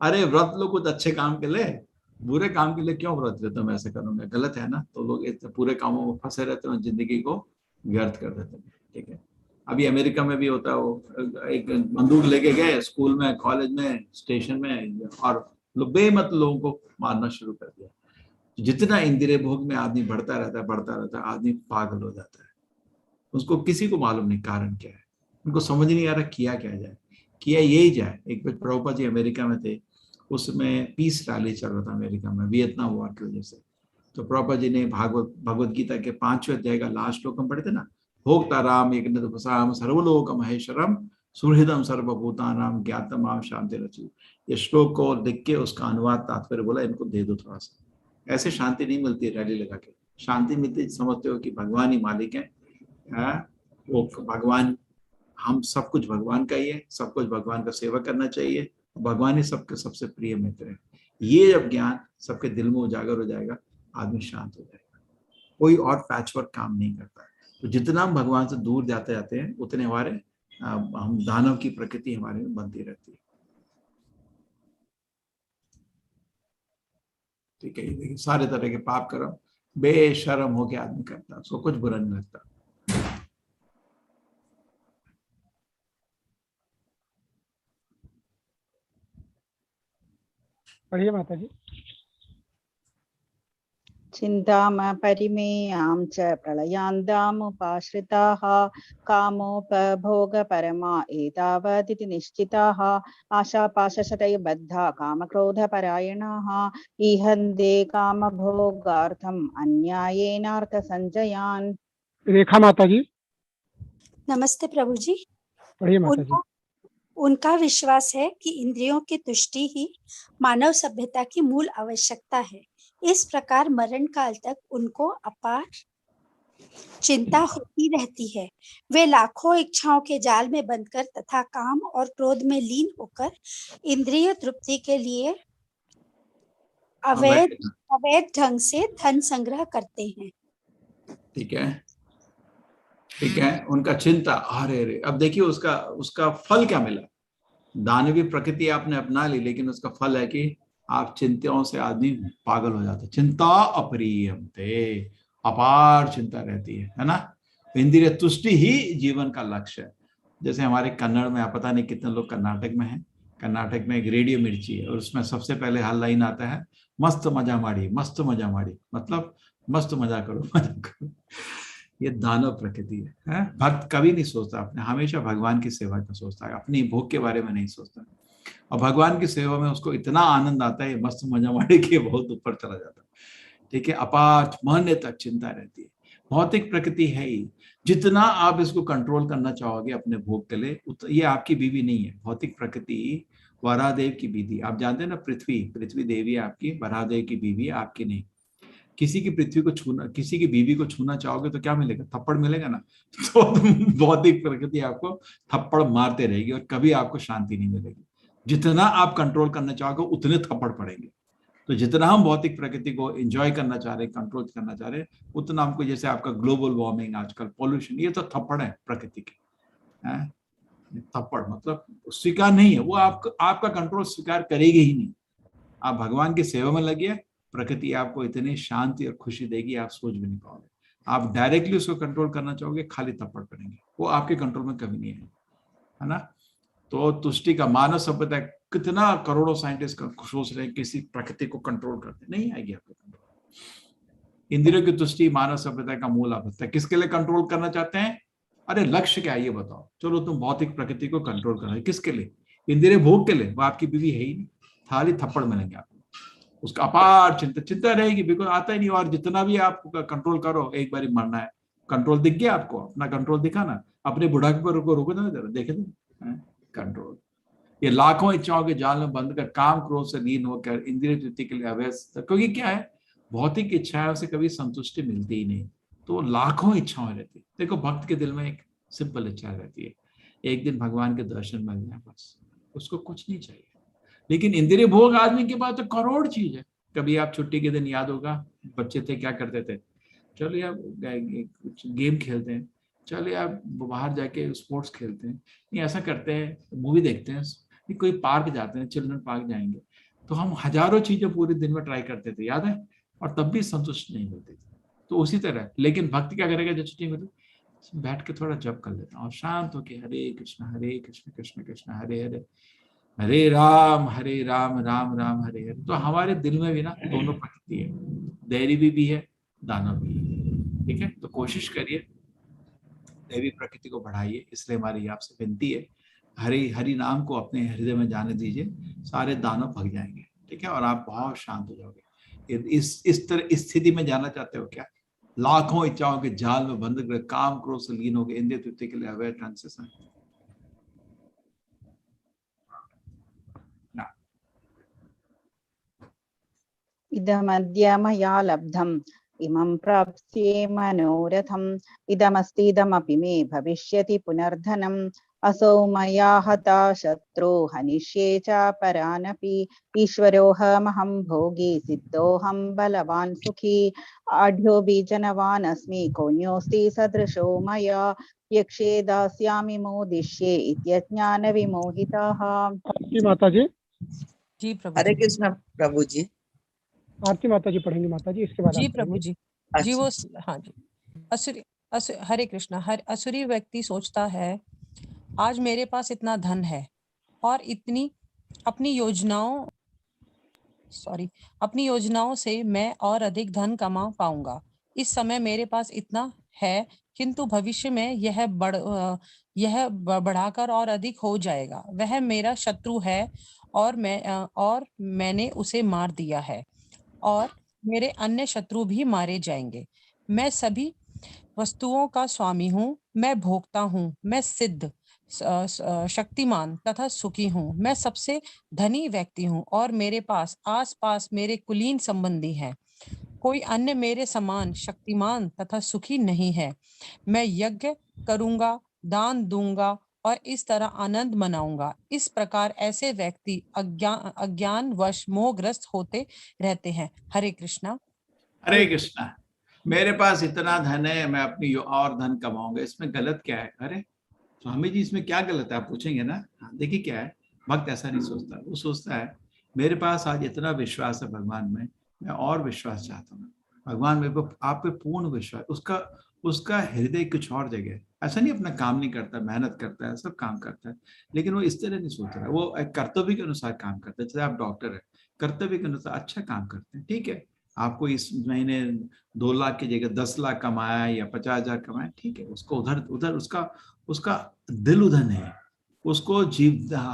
अरे व्रत लो कुछ अच्छे काम के लिए, बुरे काम के लिए क्यों व्रत लेते? मैं ऐसे करूंगा, गलत है ना। तो लोग इस पूरे कामों में फंसे रहते हैं, जिंदगी को व्यर्थ कर देते हैं। ठीक है, अभी अमेरिका में भी होता है, वो एक बंदूक लेके गए स्कूल में, कॉलेज में, स्टेशन में, और बेमत लोगों को मारना शुरू कर दिया। जितना इंद्रिय भोग में आदमी बढ़ता रहता है, आदमी पागल हो जाता है। उसको किसी को मालूम नहीं कारण क्या है, उनको समझ नहीं आ रहा किया क्या जाए, किया यही जाए। एक बार प्रभुपाद जी अमेरिका में थे, उसमें पीस रैली चल रहा था अमेरिका में वियतनाम वॉर की वजह से। तो प्रभुपाद जी ने भगवत गीता के 5वें अध्याय का लास्ट श्लोक हम पढ़े थे ना, भोक्ताराम एकनाम सर्वलोक महेश्वरम सुहृदम सर्वभूतानाम ज्ञातमाम शांति रचि। ये श्लोक को लिख के उसका अनुवाद तात्पर्य बोला, इनको दे दो थोड़ा सा। ऐसे शांति नहीं मिलती रैली लगा के। शांति मिलती, समझते हो कि भगवान ही मालिक है, वो भगवान, हम सब कुछ भगवान का ही है, सब कुछ भगवान का सेवा करना चाहिए, भगवान ही सबके सबसे प्रिय मित्र है। ये जब ज्ञान सबके दिल में उजागर हो जाएगा, आदमी शांत हो जाएगा, कोई और पैचवर्क काम नहीं करता। तो जितना हम भगवान से दूर जाते जाते हैं, उतने हमारे हम दानव की प्रकृति हमारे में बनती रहती है। ठीक है, देखिए सारे तरह के पाप कर्म बेशर्म होके आदमी करता है, उसको कुछ बुरा नहीं लगता। पढ़िए माता जी। चिन्ताम परिमेयां च प्रलयान्तामुपाश्रिताः कामोपभोगपरमा एतावदिति निश्चिताः आशापाशशतैर्बद्धा कामक्रोधपरायणाः ईहन्ते कामभोगार्थम् अन्यायेनार्थसञ्चयान्। रेखा माता जी। नमस्ते प्रभु जी। पढ़िए माता जी। उनका विश्वास है कि इंद्रियों की तुष्टि ही मानव सभ्यता की मूल आवश्यकता है। इस प्रकार मरण काल तक उनको अपार चिंता होती रहती है। वे लाखों इच्छाओं के जाल में बंधकर तथा काम और क्रोध में लीन होकर इंद्रिय तृप्ति के लिए अवैध ढंग से धन संग्रह करते हैं। ठीक है, ठीक है, उनका चिंता। अरे अब देखिए उसका फल क्या मिला। दानवी प्रकृति आपने अपना ली, लेकिन उसका फल है कि आप चिंताओं से आदमी पागल हो जाता है। चिंता अपरियमते, अपार चिंता रहती है ना। इंद्रिय तुष्टि ही जीवन का लक्ष्य है। जैसे हमारे कन्नड़ में, आप पता नहीं कितने लोग कर्नाटक में हैं, कर्नाटक में एक रेडियो मिर्ची है, और उसमें सबसे पहले हर लाइन आता है मस्त मजा माड़ी, मस्त मजा माड़ी, मतलब मस्त मजा करो, मजा करो। ये दानव प्रकृति है। भक्त कभी नहीं सोचता अपने, हमेशा भगवान की सेवा का सोचता है, अपनी भोग के बारे में नहीं सोचता। और भगवान की सेवा में उसको इतना आनंद आता है, मस्त मजा मारे के बहुत ऊपर चला जाता है। ठीक है, अपार मरने तक चिंता रहती है। भौतिक प्रकृति है ही, जितना आप इसको कंट्रोल करना चाहोगे अपने भोग के लिए, ये आपकी बीवी नहीं है। भौतिक प्रकृति वरादेव की बीवी, आप जानते हैं ना, पृथ्वी देवी आपकी, वरादेव की बीवी आपकी नहीं। किसी की पृथ्वी को छूना, किसी की बीवी को छूना चाहोगे तो क्या मिलेगा? थप्पड़ मिलेगा ना। तो भौतिक प्रकृति आपको थप्पड़ मारते रहेगी और कभी आपको शांति नहीं मिलेगी। जितना आप कंट्रोल करना चाहोगे उतने थप्पड़ पड़ेंगे। तो जितना हम भौतिक प्रकृति को एंजॉय करना चाह रहे हैं, कंट्रोल करना चाह रहे हैं, उतना हमको, जैसे आपका ग्लोबल वार्मिंग, आजकल पॉल्यूशन, ये तो थप्पड़ है प्रकृति के। थप्पड़ मतलब स्वीकार नहीं है, वो आपका कंट्रोल स्वीकार करेगी ही नहीं। आप भगवान की सेवा में लगिए, प्रकृति आपको इतनी शांति और खुशी देगी, आप सोच भी नहीं पाओगे। आप डायरेक्टली उसको कंट्रोल करना चाहोगे, खाली थप्पड़ पड़ेंगे, वो आपके कंट्रोल में कभी नहीं है ना। तो तुष्टि का मानव सभ्यता, कितना करोड़ों साइंटिस्ट सोच रहे हैं किसी प्रकृति को कंट्रोल करते, नहीं आएगी आपके कंट्रोल। इंद्रियों की तुष्टि मानव सभ्यता का मूल अवस्था है। किसके लिए कंट्रोल करना चाहते हैं? अरे लक्ष्य क्या है ये बताओ। चलो तुम भौतिक प्रकृति को कंट्रोल करना है, किसके लिए? इंद्रिय भोग के लिए। वो आपकी बीवी है ही नहीं, थाली थप्पड़ मिलेंगे आपको। उसका अपार चिंता रहेगी, बिल्कुल आता ही नहीं। और जितना भी आप कंट्रोल करो, एक बार मरना है। कंट्रोल दिख गया आपको? अपना कंट्रोल दिखा ना, अपने बुढ़ापे पर रुको ना जरा, देखे तो कंट्रोल। ये लाखों इच्छाओं के जाल में बंद कर काम क्रोध से लीन होकर इंद्रिय तृप्ति के लिए अव्यस्त, क्योंकि क्या है, भौतिक इच्छाओं से कभी संतुष्टि मिलती ही नहीं, तो लाखों इच्छाएं रहती। देखो भक्त के दिल में एक सिंपल इच्छा रहती है, एक दिन भगवान के दर्शन मिल जाए, बस उसको कुछ नहीं चाहिए। लेकिन इंद्रिय भोग आदमी के पास तो करोड़ चीज है। कभी आप छुट्टी के दिन याद होगा, बच्चे थे क्या करते थे, चलो यार कुछ गेम खेलते हैं, चलो यार बाहर जाके स्पोर्ट्स खेलते हैं, नहीं ऐसा करते हैं मूवी देखते हैं, कोई पार्क जाते हैं, चिल्ड्रन पार्क जाएंगे। तो हम हजारों चीजें पूरे दिन में ट्राई करते थे, याद है, और तब भी संतुष्ट नहीं होते थे। तो उसी तरह लेकिन भक्ति क्या करेगा, जब छुट्टी मिले बैठ के थोड़ा जप कर लेता हूँ, शांत होके हरे कृष्ण कृष्ण कृष्ण हरे हरे, हरे राम राम राम हरे हरे। तो हमारे दिल में भी ना दोनों प्रकृति है, दैवी भी है, दानव भी है। ठीक है, तो कोशिश करिए दैवी प्रकृति को बढ़ाइए। इसलिए हमारी आपसे विनती है, हरि नाम को अपने हृदय में जाने दीजिए, सारे दानव भग जाएंगे। ठीक है, और आप बहुत शांत हो जाओगे। इस तरह स्थिति में जाना चाहते हो क्या? लाखों इच्छाओं के जाल में बंद कर काम क्रोध से लीन हो गए, इंद्रिय तृप्ति के लिए अवैध ढंग से इदमद्य मया लब्धम् इमं प्राप्स्ये मनोरथम् इदमस्तीदमपि मे भविष्यति पुनर्धनम् असौ मया हता शत्रु हनिष्ये च परानपि ईश्वरोऽहमहं भोगी सिद्धोऽहं बलवान् सुखी आढ्यो बीजनवान् अस्मि कोऽन्योऽस्ति सदृशो मया यक्षे दास्यामि मोदिष्ये इत्यज्ञान विमोहिताः। आरती माता जी। जी प्रभु। हरे कृष्ण प्रभु जी। आरती माता जी पढ़ेंगे माता जी, इसके बाद जी आप प्रभु पढ़ेंगे। जी। जी वो हाँ जी। हरे कृष्णा। असुरी व्यक्ति सोचता है आज मेरे पास इतना धन है और इतनी अपनी योजनाओं से मैं और अधिक धन कमा पाऊंगा। इस समय मेरे पास इतना है किंतु भविष्य में यह बढ़ाकर और अधिक हो जाएगा। वह मेरा शत्रु है और मैंने उसे मार दिया है और मेरे अन्य शत्रु भी मारे जाएंगे। मैं सभी वस्तुओं का स्वामी हूँ, मैं भोगता हूँ, मैं सिद्ध शक्तिमान तथा सुखी हूँ, मैं सबसे धनी व्यक्ति हूँ और मेरे पास आसपास मेरे कुलीन संबंधी हैं। कोई अन्य मेरे समान शक्तिमान तथा सुखी नहीं है। मैं यज्ञ करूंगा, दान दूंगा और इस तरह आनंद मनाऊंगा। इस प्रकार ऐसे व्यक्ति अज्ञानवश मोहग्रस्त होते रहते हैं। हरे कृष्णा। हरे कृष्णा। मेरे पास इतना धन है, मैं अपनी और धन कमाऊंगा, इसमें गलत क्या है? अरे स्वामी जी इसमें क्या गलत है, आप पूछेंगे ना। देखिए क्या है, भक्त ऐसा नहीं सोचता। वो सोचता है मेरे पास आज इतना विश्वास है भगवान में, मैं और विश्वास चाहता हूँ भगवान मेरे को, आप पे पूर्ण विश्वास। उसका हृदय कुछ और जगह है। ऐसा नहीं अपना काम नहीं करता, मेहनत करता है, सब काम करता है, लेकिन वो इस तरह नहीं सोच रहा है। वो कर्तव्य के अनुसार काम करता है। जैसे आप डॉक्टर है, कर्तव्य के अनुसार अच्छा काम करते हैं। ठीक है, आपको इस महीने 2 लाख की जगह 10 लाख कमाया या 50,000 कमाया, ठीक है, उसको उधर उसका दिल उधर नहीं है। उसको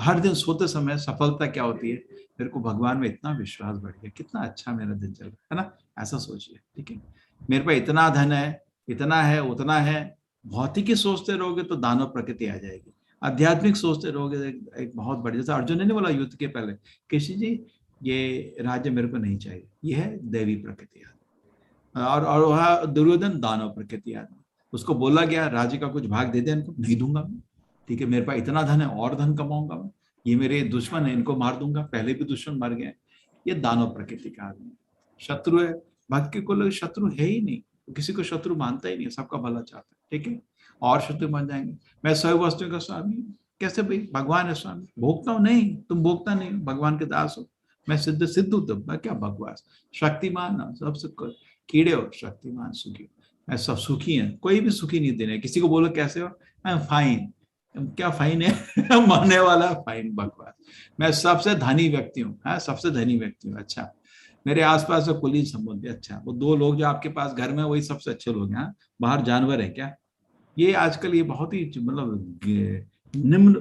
हर दिन सोते समय सफलता क्या होती है, मेरे को भगवान में इतना विश्वास बढ़ गया, कितना अच्छा मेरा दिन चल रहा है ना, ऐसा सोचिए। ठीक है, मेरे पास इतना धन है, इतना है, उतना है। भौतिकी सोचते रहोगे तो दानव प्रकृति आ जाएगी। आध्यात्मिक सोचते रहोगे एक बहुत बड़ी, जैसे अर्जुन ने नहीं बोला युद्ध के पहले, कृष्ण जी ये राज्य मेरे को नहीं चाहिए, ये है दैवी प्रकृति आदमी। और वह दुर्योधन दानव प्रकृति आदमी, उसको बोला गया राज्य का कुछ भाग दे दे इनको, नहीं दूंगा मैं। ठीक है, मेरे पास इतना धन है और धन कमाऊंगा मैं, ये मेरे दुश्मन है इनको मार दूंगा, पहले भी दुश्मन मर गए। ये दानव प्रकृति का आदमी शत्रु है। भक्त को लोग शत्रु है ही नहीं, किसी को शत्रु मानता ही नहीं, सबका भला चाहता है। ठीक है, और शत्रु बन जाएंगे। मैं सब वस्तुओं का स्वामी हूँ, कैसे भाई? भगवान है स्वामी, भोगता हूँ नहीं, तुम भोगता नहीं, भगवान के दास हो। मैं सिद्ध हूँ, तब मैं क्या बकवास। शक्तिमान ना, सबसे कीड़े हो, शक्तिमान सुखी। मैं सब सुखी है, कोई भी सुखी नहीं देने। किसी को बोलो कैसे हो, मैं फाइन, क्या फाइन है मरने वाला फाइन, बकवास। मैं सबसे धनी व्यक्ति हूँ, सबसे धनी व्यक्ति हूँ। अच्छा, मेरे आसपास में कुलीन संबंधी, अच्छा वो 2 लोग जो आपके पास घर में वही सबसे अच्छे लोग हैं, बाहर जानवर है क्या? ये आजकल ये बहुत ही मतलब निम्न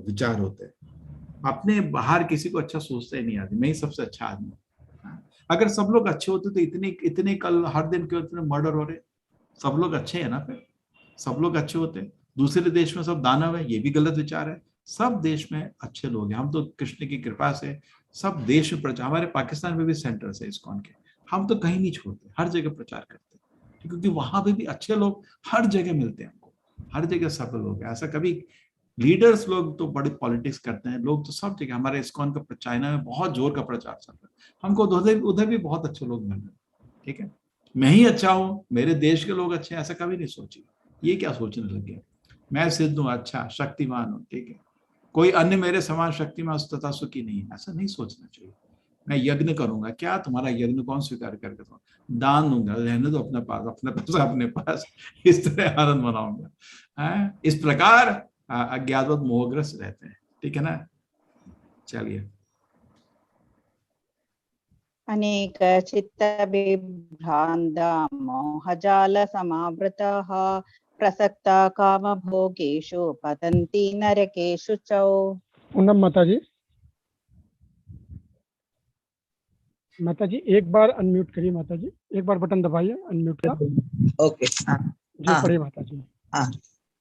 विचार होते हैं। अपने बाहर किसी को अच्छा सोचते ही नहीं आदमी, मैं ही सबसे अच्छा आदमी हूं। अगर सब लोग अच्छे होते तो इतने इतने कल हर दिन क्यों इतने मर्डर हो रहे? सब लोग अच्छे हैं ना, फिर सब लोग अच्छे होते हैं। दूसरे देश में सब दानव है, ये भी गलत विचार है। सब देश में अच्छे लोग हैं। हम तो कृष्ण की कृपा से सब देश में प्रचार, हमारे पाकिस्तान में भी सेंटर्स है इस्कॉन के, हम तो कहीं नहीं छोड़ते, हर जगह प्रचार करते हैं, क्योंकि वहां पे भी अच्छे लोग हर जगह मिलते हैं हमको, हर जगह सब लोग हैं। ऐसा कभी लीडर्स लोग तो बड़े पॉलिटिक्स करते हैं, लोग तो सब जगह, हमारे इस्कॉन का चाइना में बहुत जोर का प्रचार चल रहा है, हमको उधर भी बहुत अच्छे लोग मिल रहे हैं। ठीक है, मैं ही अच्छा हूँ, मेरे देश के लोग अच्छे हैं, ऐसा कभी नहीं सोची। ये क्या सोचने लगे, मैं सिद्ध हूँ, अच्छा शक्तिमान हूँ, ठीक है, कोई अन्य मेरे समान शक्तिमान तथा सुखी नहीं है, ऐसा नहीं सोचना चाहिए। मैं यज्ञ करूंगा, क्या तुम्हारा यज्ञ कौन स्वीकार करके, दान दूंगा, रहने दो अपने पास, अपने पैसा अपने पास, इस तरह आनंद मनाऊंगा। इस प्रकार अज्ञातवत मोहग्रस्त रहते हैं। ठीक है ना, चलिए। अनेक चित्त विभ्रांत मोहजाल समावृताः प्रसक्ता काम भोगेषु पतन्ति नरकेषु च। पूनम माता जी, माता जी एक बार अनम्यूट करिए, माता जी एक बार बटन दबाइए अनम्यूट का। ओके, हाँ जी पढ़िए माता जी। हाँ,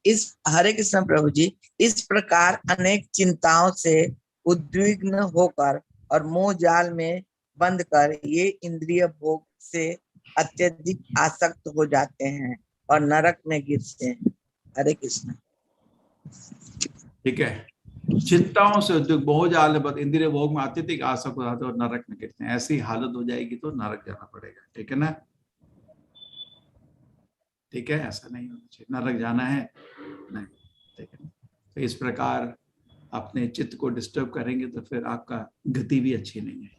इस हरे कृष्ण प्रभु जी, इस प्रकार अनेक चिंताओं से उद्विग्न होकर और मोह जाल में बंद कर ये इंद्रिय भोग से अत्यधिक आसक्त हो जाते हैं और नरक में गिरते हैं। हरे कृष्ण। ठीक है, चिंताओं से उद्योग बहुत जाल बद इंद्रिय भोग में अत्यधिक आसक्त हो जाते हैं और नरक में गिरते हैं। ऐसी हालत हो जाएगी तो नरक जाना पड़ेगा। ठीक है ना, ठीक है, ऐसा नहीं होना चाहिए, नरक जाना है नहीं। ठीक है, तो इस प्रकार अपने चित्त को डिस्टर्ब करेंगे तो फिर आपका गति भी अच्छी नहीं है।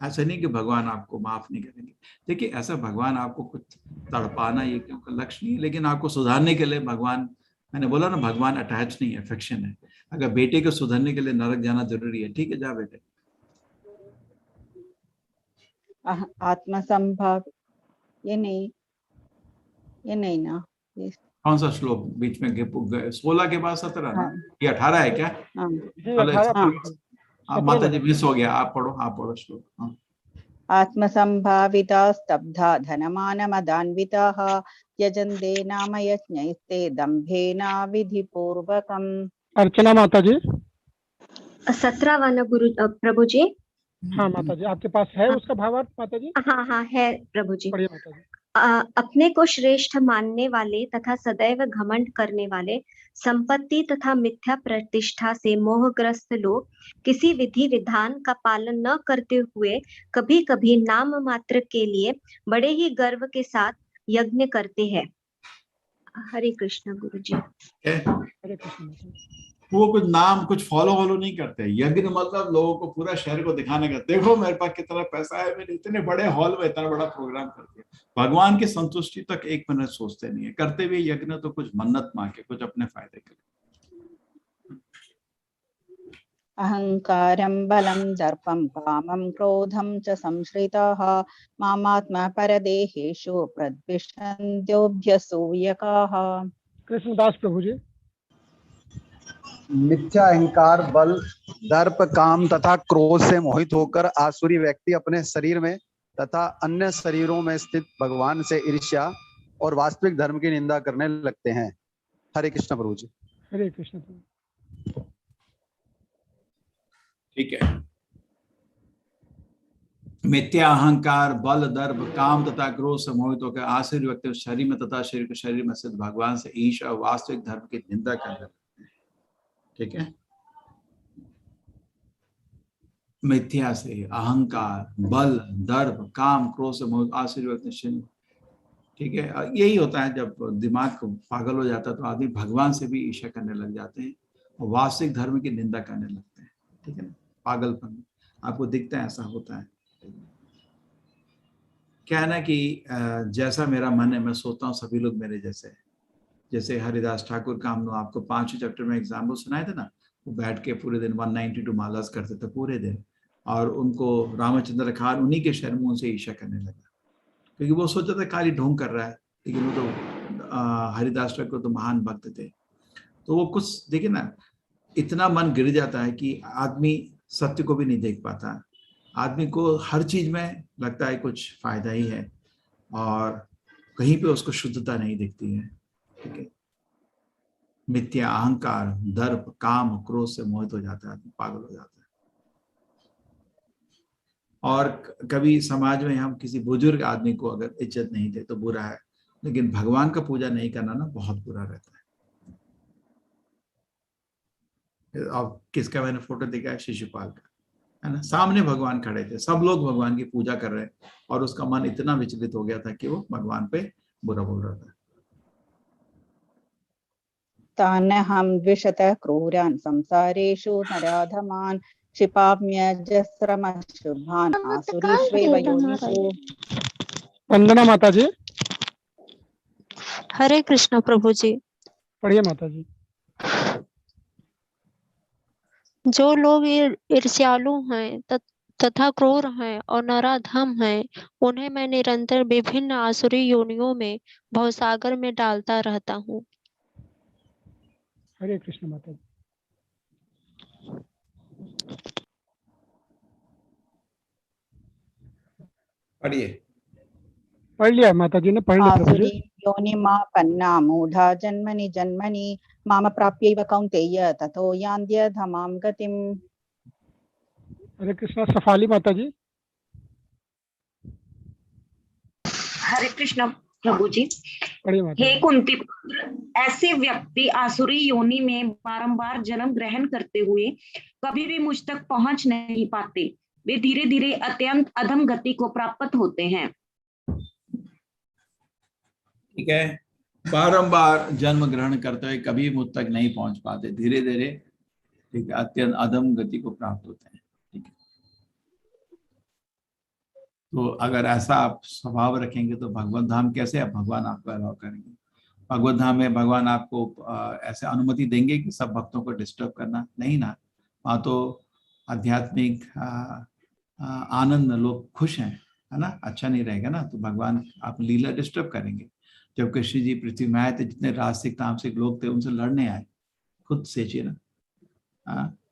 ऐसा नहीं कि भगवान आपको माफ नहीं करेंगे। देखिए, ऐसा भगवान आपको कुछ तड़पाना ये क्यों लक्ष्य नहीं है, लेकिन आपको सुधारने के लिए भगवान, मैंने बोला ना भगवान अटैच नहीं है, अफेक्शन है। अगर बेटे को सुधरने के लिए नरक जाना जरूरी है, ठीक है, जा बेटे। आत्मसंभाव, ये नहीं ना, कौन सा श्लोक बीच में 16 के बाद 17 ना, ये 18 है क्या? माता जी मिस हो गया, आप पढ़ो श्लोक। आत्मसंभाविता स्तब्धा धनमानमदान्विताः यजन्ते नाम यज्ञैस्ते दम्भेन विधिपूर्वकम्। अर्चना माता जी। 17 वाला गुरु प्रभु जी। हाँ माता जी, आपके पास है उसका भावार्थ माता जी? हाँ है प्रभु जी। पढ़िए माता जी। अपने को श्रेष्ठ मानने वाले तथा सदैव घमंड करने वाले, संपत्ति तथा मिथ्या प्रतिष्ठा से मोहग्रस्त लोग किसी विधि विधान का पालन न करते हुए कभी कभी नाम मात्र के लिए बड़े ही गर्व के साथ यज्ञ करते हैं। हरे कृष्ण गुरु जी। हरे कृष्ण। वो कुछ नाम कुछ फॉलो नहीं करते। यज्ञ मतलब लोगों को पूरा शहर को दिखाने का, देखो मेरे पास कितना पैसा है, मैंने इतने बड़े हॉल में इतना बड़ा प्रोग्राम कर दिया। भगवान की संतुष्टि तक एक मिनट सोचते नहीं है। करते भी यज्ञ तो कुछ मन्नत मांग के, कुछ अपने फायदे के लिए। अहंकारं बलं दर्पं कामं क्रोधं च संश्रिताः मामात्मा परदेहेषु प्रद्विषन्त्योऽभ्यसूयकाः। कृष्णदास प्रभु जी। मिथ्या अहंकार, बल, दर्प, काम तथा क्रोध से मोहित होकर आसुरी व्यक्ति अपने शरीर में तथा अन्य शरीरों में स्थित भगवान से ईर्ष्या और वास्तविक धर्म की निंदा करने लगते हैं। हरे कृष्ण प्रभु जी। हरे कृष्ण प्रभु। ठीक है, मिथ्या अहंकार, बल, दर्प, काम तथा क्रोध से मोहित होकर आसुरी व्यक्ति शरीर में तथा शरीर में स्थित भगवान से ईर्ष्या और वास्तविक धर्म की निंदा करने लगते हैं। ठीक है, मिथ्या से, अहंकार, बल, दर्प, काम, क्रोध से मोहित आसुरी व्यक्ति। ठीक है, यही होता है जब दिमाग पागल हो जाता है तो आदमी भगवान से भी ईर्ष्या करने लग जाते हैं और वास्तविक धर्म की निंदा करने लगते हैं। ठीक है ना, पागलपन आपको दिखता है, ऐसा होता है। क्या है ना कि जैसा मेरा मन है मैं सोचता हूँ सभी लोग मेरे जैसे हैं। जैसे हरिदास ठाकुर का हमने आपको 5वें चैप्टर में एग्जाम्पल सुनाए थे ना, वो बैठ के पूरे दिन 192 मालास करते थे पूरे दिन, और उनको रामचंद्र खान उन्हीं के शहर में उनसे ईर्ष्या करने लगा, क्योंकि वो सोचा था खाली ढोंग कर रहा है, लेकिन वो तो हरिदास ठाकुर तो महान भक्त थे, तो वो कुछ देखिए ना, इतना मन गिर जाता है कि आदमी सत्य को भी नहीं देख पाता, आदमी को हर चीज में लगता है कुछ फायदा ही है और कहीं पे उसको शुद्धता नहीं दिखती है। ठीक है, मिथ्या, अहंकार, दर्प, काम, क्रोध से मोहित हो जाता है आदमी, पागल हो जाता है। और कभी समाज में हम किसी बुजुर्ग आदमी को अगर इज्जत नहीं दे तो बुरा है, लेकिन भगवान का पूजा नहीं करना ना बहुत बुरा रहता है। अब किसका मैंने फोटो देखा है, शिशुपाल का, है ना, सामने भगवान खड़े थे, सब लोग भगवान की पूजा कर रहे हैं और उसका मन इतना विचलित हो गया था कि वो भगवान पे बुरा बोल रहा था। तान्नहं द्विषतः क्रूरान् संसारेषु नराधमान् क्षिपाम्यजस्रमशुभान् आसुरीष्वेव योनिषु। वंदना माता जी। हरे कृष्ण प्रभु जी। पढ़िए माता जी। जो लोग ईर्ष्यालु हैं तथा क्रूर हैं और नराधम हैं, उन्हें मैं निरंतर विभिन्न आसुरी योनियों में भवसागर में डालता रहता हूँ। हरे कृष्ण माता जी। पढ़िए। पढ़ लिया माता जी ने, पढ़ लिया प्रभु आसुरी जी। योनिमापन्ना मूढ़ा जन्मनि जन्मनि माम प्राप्यैव कौन्तेय ततो यान्त्यधमां गतिम्। हरे कृष्ण। सफाली माता जी। हरे कृष्ण प्रभु जी। पढ़िए माता हे जी। कुंती पुत्र, ऐसे व्यक्ति आसुरी योनि में बारंबार जन्म ग्रहण करते हुए कभी भी मुझ तक पहुंच नहीं पाते। वे धीरे धीरे अत्यंत अधम गति को प्राप्त होते हैं। ठीक है, बारंबार जन्म ग्रहण करते हुए कभी मुझ तक नहीं पहुंच पाते, धीरे धीरे ठीक है अत्यंत अधम गति को प्राप्त होते हैं। ठीक है, तो अगर ऐसा आप स्वभाव रखेंगे तो भगवत धाम कैसे आप भगवान आपको अलाउ करेंगे? भगवत धाम में भगवान आपको ऐसे अनुमति देंगे कि सब भक्तों को डिस्टर्ब करना? नहीं ना, वहाँ तो आध्यात्मिक आनंद, लोग खुश हैं, है ना, अच्छा नहीं रहेगा ना, तो भगवान आप लीला डिस्टर्ब करेंगे। जब कृष्ण जी पृथ्वी में आए थे, जितने राजसिक तामसिक लोग थे उनसे लड़ने आए, खुद सोचिए ना,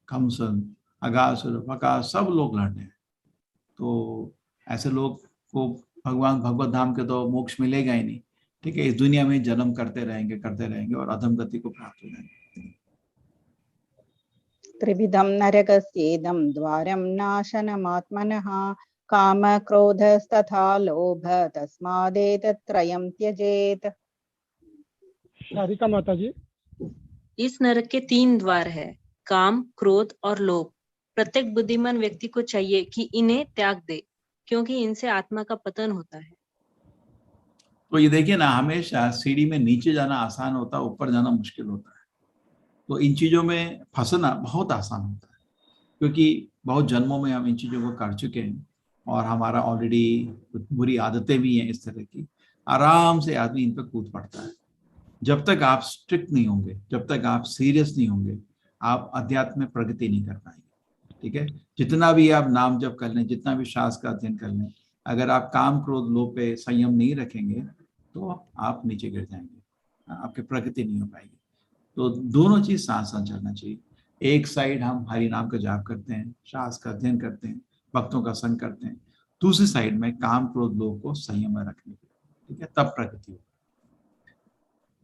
कंसन, अगासुर, बकासुर सब लोग लड़ने आए। तो ऐसे लोग को भगवान भगवत धाम के तो मोक्ष मिलेगा ही नहीं। ठीक है, इस दुनिया में जन्म करते रहेंगे और अधम गति को प्राप्त हो जाएंगे। त्रिविधं नरकस्येदं द्वारं नाशनमात्मनः काम क्रोधस्तथा लोभ तस्मादेतत्त्रयं त्यजेत। शारिका माता जी। इस नरक के 3 द्वार है, काम, क्रोध और लोभ। प्रत्येक बुद्धिमान व्यक्ति को चाहिए कि इन्हें त्याग दे, क्योंकि इनसे आत्मा का पतन होता है। तो ये देखिए ना, हमेशा सीढ़ी में नीचे जाना आसान होता है, ऊपर जाना मुश्किल होता है। तो इन चीजों में फंसना बहुत आसान होता है, क्योंकि बहुत जन्मों में हम इन चीजों को कर चुके हैं और हमारा ऑलरेडी कुछ बुरी आदतें भी हैं इस तरह की। आराम से आदमी इन पर कूद पड़ता है। जब तक आप स्ट्रिक्ट नहीं होंगे, जब तक आप सीरियस नहीं होंगे, आप अध्यात्म में प्रगति नहीं कर पाएंगे। ठीक है, जितना भी आप नाम जप कर लें, जितना भी शास्त्र का अध्ययन कर लें, अगर आप काम क्रोध लोभ पे संयम नहीं रखेंगे तो आप नीचे गिर जाएंगे, आपकी प्रगति नहीं हो पाएगी। तो दोनों चीज साथ साथ चलना चाहिए। एक साइड हम हरि नाम का जाप करते हैं, शास्त्र का अध्ययन करते हैं, भक्तों का संग करते हैं, दूसरी साइड में काम क्रोध लोभ को संयम में रखने के, ठीक है, तब प्रगति होगी।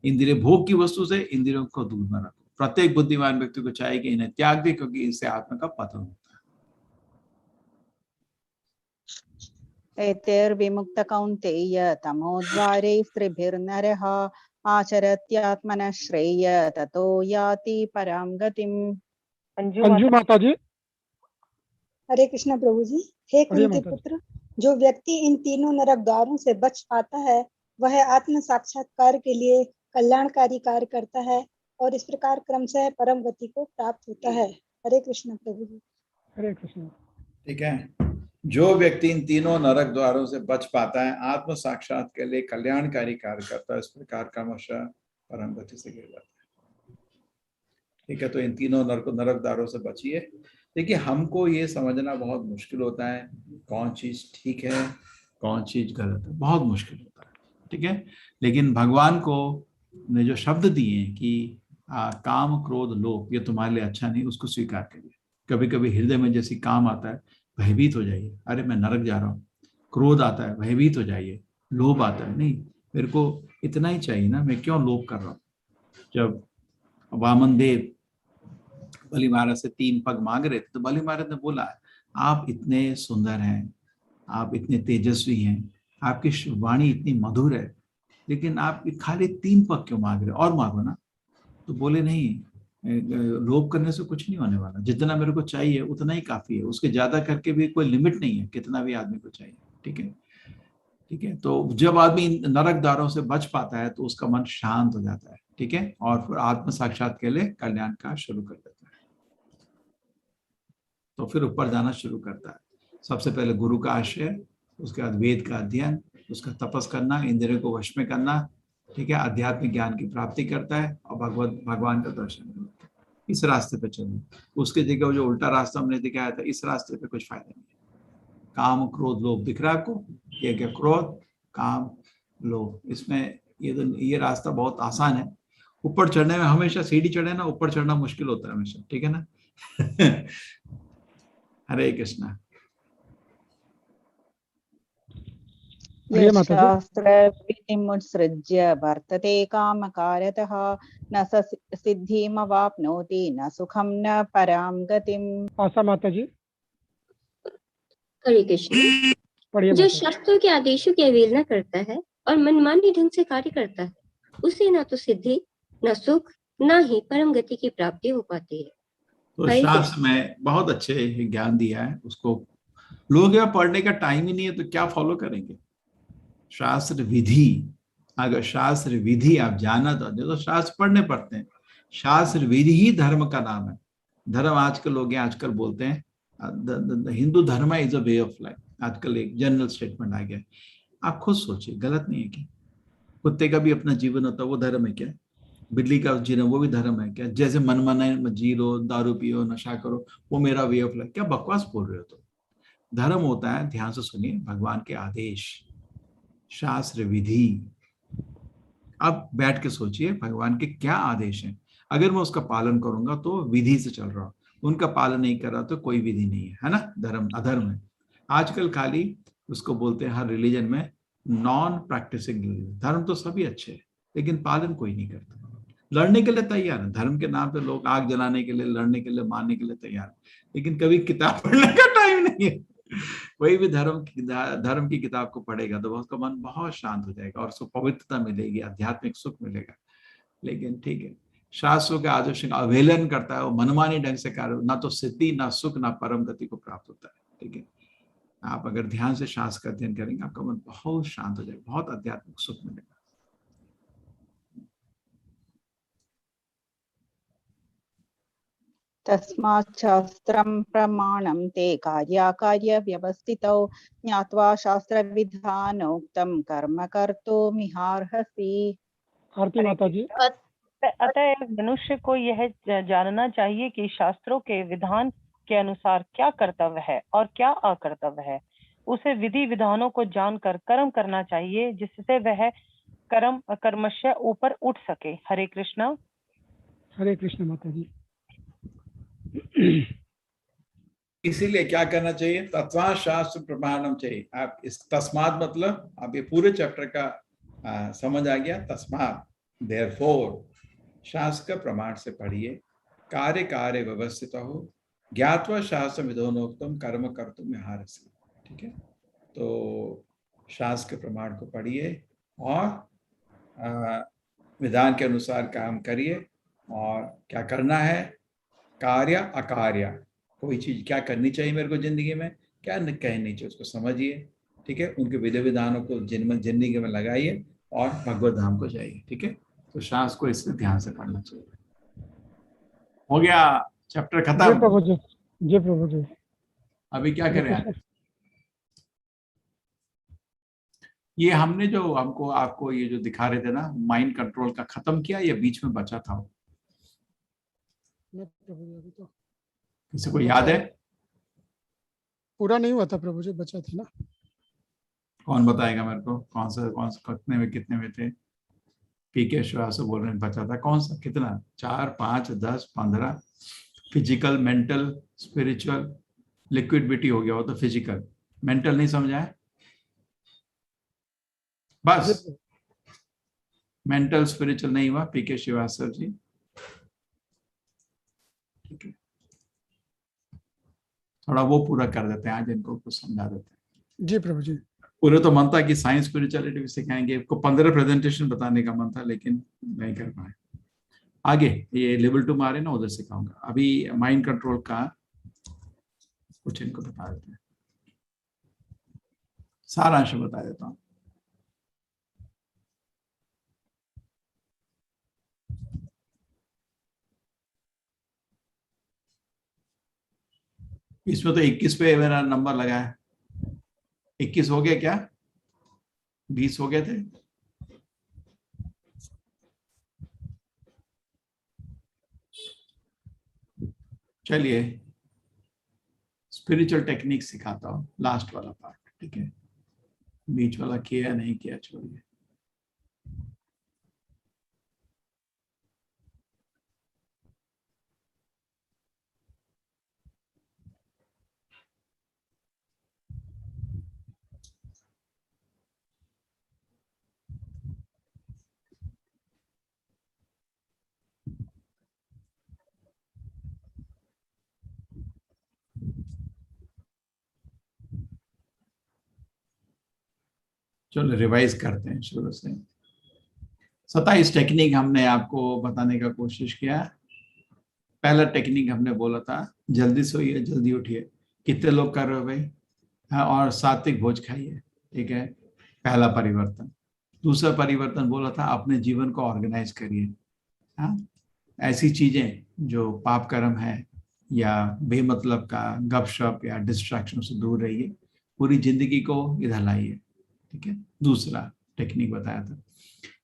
इंद्रिय भोग की वस्तु से इंद्रियों को दूर में रखो। प्रत्येक बुद्धिमान व्यक्ति को चाहिए कि इन्हें त्याग दे, क्योंकि इससे आत्मा का पतन होता है। एतैर्विमुक्त कौन्तेय तमोद्वारे स्त्रिभिर्नरः आचरत्यात्मनः श्रेय ततो याति परां गतिम्। अंजू माता जी। हरे कृष्ण प्रभु जी। हे हरे कुंती माता जी। पुत्र, जो व्यक्ति इन तीनों नरक द्वारों से बच पाता है वह आत्म साक्षात्कार के लिए कल्याणकारी कार्य करता है और इस प्रकार क्रमशः परम गति को प्राप्त होता है। हरे कृष्ण प्रभु जी। हरे कृष्ण। ठीक है, जो व्यक्ति इन तीनों नरक द्वारों से बच पाता है, आत्म साक्षात के लिए कल्याणकारी कार्य करता है, इस प्रकार क्रमशः परम गति से गिर जाता है। ठीक है, तो इन तीनों नरक द्वारों से बचिए। देखिए, हमको ये समझना बहुत मुश्किल होता है कौन चीज ठीक है कौन चीज गलत है, बहुत मुश्किल होता है। ठीक है, लेकिन भगवान को ने जो शब्द दिए हैं कि काम क्रोध लोभ ये तुम्हारे लिए अच्छा नहीं, उसको स्वीकार करिए। कभी कभी हृदय में जैसे काम आता है भयभीत हो जाइए, अरे मैं नरक जा रहा हूँ। क्रोध आता है भयभीत हो जाइए। लोभ आता है, नहीं मेरे को इतना ही चाहिए ना, मैं क्यों लोभ कर रहा हूँ। जब वामन देव बलि महाराज से 3 पग मांग रहे थे तो बलि महाराज ने बोला, आप इतने सुंदर हैं, आप इतने तेजस्वी हैं, आपकी वाणी इतनी मधुर है, लेकिन आप खाली 3 पग क्यों मांग रहे, और मांगो ना। तो बोले नहीं, लोभ करने से कुछ नहीं होने वाला, जितना मेरे को चाहिए उतना ही काफी है, उसके ज्यादा करके भी कोई लिमिट नहीं है, कितना भी आदमी को चाहिए। ठीक है, ठीक है। तो जब आदमी नरक द्वारों से बच पाता है तो उसका मन शांत हो जाता है। ठीक है, और फिर आत्म साक्षात के लिए कल्याण का शुरू कर देता है, तो फिर ऊपर जाना शुरू करता है। सबसे पहले गुरु का आश्रय, उसके बाद वेद का अध्ययन, उसका तपस करना, इंद्रियों को वश में करना। ठीक है, आध्यात्मिक ज्ञान की प्राप्ति करता है और भगवान का दर्शन करता है। इस रास्ते पे चलो, उसके जगह जो उल्टा रास्ता हमने दिखाया था, इस रास्ते पे कुछ फायदा नहीं है। काम क्रोध लोभ दिख रहा है आपको, ये क्या क्रोध काम लोभ, इसमें ये रास्ता बहुत आसान है। ऊपर चढ़ने में हमेशा सीढ़ी चढ़े ना, ऊपर चढ़ना मुश्किल होता है हमेशा। ठीक है ना। हरे कृष्णा। शास्त्रविधिमुत्सृज्य वर्तते कामकारतः न स सिद्धिमवाप्नोति न सुखम न परां गतिम्। आशा माता जी। हरे कृष्ण। पढ़िए जो माता जी। शास्त्रों के आदेशों की अवहेलना करता है और मनमानी ढंग से कार्य करता है, उसे न तो सिद्धि न सुख न ही परम गति की प्राप्ति हो पाती है। तो शास्त्र में बहुत अच्छे ज्ञान दिया है, उसको लोग यहाँ पढ़ने का टाइम ही नहीं है तो क्या फॉलो करेंगे। शास्त्र विधि, अगर शास्त्र विधि आप जाना तो शास्त्र पढ़ने पड़ते हैं। शास्त्र विधि ही धर्म का नाम है। धर्म आजकल लोग आजकल बोलते हैं हिंदू धर्म is a way of life, आजकल एक जनरल स्टेटमेंट आ गया। आप खुद सोचिए, गलत नहीं है क्या? कुत्ते का भी अपना जीवन होता है, वो धर्म है क्या? बिल्ली का जीवन वो भी धर्म है क्या? जैसे मनमाना जी लो, दारू पियो, नशा करो, वो मेरा वे ऑफ लाइफ, क्या बकवास बोल रहे हो? तो धर्म होता है, ध्यान से सुनिए, भगवान के आदेश, शास्त्र विधि। अब बैठ के सोचिए भगवान के क्या आदेश हैं। अगर मैं उसका पालन करूंगा तो विधि से चल रहा हूं, उनका पालन नहीं कर रहा तो कोई विधि नहीं है ना। धर्म अधर्म है। आजकल खाली उसको बोलते हैं हर रिलीजन में नॉन प्रैक्टिसिंग रिलीजन। धर्म तो सभी अच्छे हैं लेकिन पालन कोई नहीं करता। लड़ने के लिए तैयार है, धर्म के नाम पे लोग आग जलाने के लिए, लड़ने के लिए, मारने के लिए तैयार है, लेकिन कभी किताब पढ़ने का टाइम नहीं है। वही भी धर्म की किताब को पढ़ेगा तो उसका मन बहुत शांत हो जाएगा और उसको पवित्रता मिलेगी, आध्यात्मिक सुख मिलेगा। लेकिन ठीक है, शास्त्रों के आदर्श का अवहेलन करता है, वो मनमानी ढंग से कार्य, ना तो सिद्धि ना सुख ना परम गति को प्राप्त होता है। ठीक है, आप अगर ध्यान से शास्त्र का अध्ययन करेंगे आपका मन बहुत शांत हो जाएगा, बहुत आध्यात्मिक सुख मिलेगा। तस्मात् शास्त्रं प्रमाणं ते कार्याकार्य व्यवस्थितौ ज्ञात्वा शास्त्रविधानोक्तं कर्म कर्तुमिहार्हसि। आरती माता जी। अतः मनुष्य को यह जानना चाहिए कि शास्त्रों के विधान के अनुसार क्या कर्तव्य है और क्या अकर्तव्य है। उसे विधि विधानों को जानकर कर्म करना चाहिए जिससे वह कर्मशः ऊपर उठ सके। हरे कृष्णा। हरे कृष्ण माता जी। इसीलिए क्या करना चाहिए? तत्वा शास्त्र प्रमाणम चाहिए। आप इस तस्मात मतलब आप ये पूरे चैप्टर का समझ आ गया। तस्मात देयरफॉर शास्त्र का प्रमाण से पढ़िए, कार्य कार्य व्यवस्थित हो, ज्ञात्वा शास्त्र विधानोक्तम कर्म कर्तुमिहार्हसि। ठीक है, तो शास्त्र के प्रमाण को पढ़िए और विधान के अनुसार काम करिए। और क्या करना है? कार्य अकार्य, कोई चीज क्या करनी चाहिए मेरे को जिंदगी में, क्या कहनी चाहिए, उसको समझिए। ठीक है, उनके विधि विधानों को जिंदगी में लगाइए और भगवत धाम को जाइए। ठीक है, तो शास्त्र को इससे ध्यान से पढ़ना चाहिए। हो गया चैप्टर खत्म। जी प्रभु जी। जी प्रभु जी। अभी क्या करें आप? ये हमने जो आपको ये जो दिखा रहे थे ना माइंड कंट्रोल का, खत्म किया या बीच में बचा था? अभी तो किसी को याद है? पूरा नहीं हुआ था प्रभु जी, बचा था ना। कौन बताएगा मेरे को? कौन सा कितने में थे? पीके श्रीवास्तव बोल रहे हैं बचा था कौन सा, कितना, 4, 5, 10, 15। फिजिकल, मेंटल, स्पिरिचुअल, लिक्विडिटी हो गया, वो तो फिजिकल, मेंटल नहीं समझा है बस, मेंटल स्पिरिचुअल नहीं हुआ पीके श्रीवास्तव जी। ठीक है, थोड़ा वो पूरा कर देते हैं आज, इनको कुछ समझा देते हैं। जी प्रभु जी। पूरे तो मन था कि साइंस स्पिरिचुअलिटी भी सिखाएंगे, आपको 15 प्रेजेंटेशन बताने का मन था लेकिन नहीं कर पाए। आगे ये लेवल 2 मारे ना, उधर सिखाऊंगा। अभी माइंड कंट्रोल का कुछ इनको बता देते हैं, सारांश बता देता हूँ। इसमें तो 21 पे मेरा नंबर लगा है। 21 हो गया क्या? 20 हो गए थे? चलिए स्पिरिचुअल टेक्निक सिखाता हूँ, लास्ट वाला पार्ट। ठीक है, बीच वाला किया नहीं किया छोड़िए। चलो रिवाइज करते हैं शुरू से। 27 टेक्निक हमने आपको बताने का कोशिश किया। पहला टेक्निक हमने बोला था जल्दी सोइए जल्दी उठिए। कितने लोग कर रहे हो भाई? हाँ, और सात्विक भोज खाइए। ठीक है, पहला परिवर्तन। दूसरा परिवर्तन बोला था अपने जीवन को ऑर्गेनाइज करिए। हाँ, ऐसी चीजें जो पाप कर्म है या बेमतलब का गपशप या डिस्ट्रैक्शन से दूर रहिए, पूरी जिंदगी को इधर लाइए। ठीक है, दूसरा टेक्निक बताया था।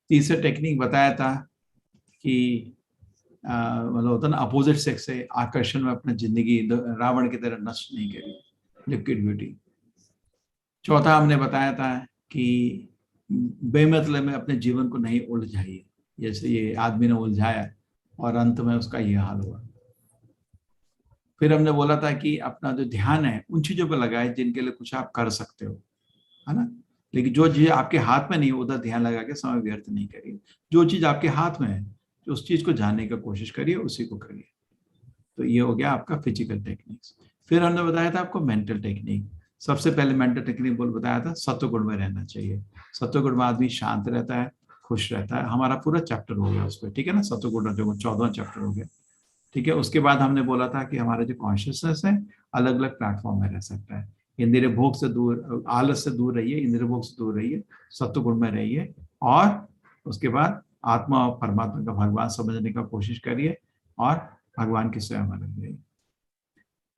तीसरा टेक्निक बताया था कि मतलब होता ना अपोजिट सेक्स से आकर्षण में अपना जिंदगी रावण की तरह नष्ट नहीं करिए, लिक्विड ब्यूटी। चौथा हमने बताया था कि बेमतलब में अपने जीवन को नहीं उलझाइए, जैसे ये आदमी ने उलझाया और अंत में उसका ये हाल हुआ। फिर हमने बोला था कि अपना जो ध्यान है उन चीजों पर लगाए जिनके लिए कुछ आप कर सकते हो, है ना। लेकिन जो चीज आपके हाथ में नहीं है उधर ध्यान लगा के समय व्यर्थ नहीं करिए। जो चीज आपके हाथ में है तो उस चीज को जानने की कोशिश करिए, उसी को करिए। तो ये हो गया आपका फिजिकल टेक्निक्स। फिर हमने बताया था आपको मेंटल टेक्निक। सबसे पहले मेंटल टेक्निक बताया था सत्वगुण में रहना चाहिए। सत्वगुण में आदमी शांत रहता है, खुश रहता है। हमारा पूरा चैप्टर हो गया उस पर, ठीक है ना। सत्वगुण रजोगुण 14वां चैप्टर हो गया। ठीक है, उसके बाद हमने बोला था कि हमारा जो कॉन्शियसनेस है अलग अलग प्लेटफॉर्म में रह सकता है। इंद्रिय भोग से दूर, आलस से दूर रहिए, इंद्रिय भोग से दूर रहिए, सत्वगुण में रहिए। और उसके बाद आत्मा और परमात्मा का भगवान समझने का कोशिश करिए और भगवान की सेवा में लग जाइए।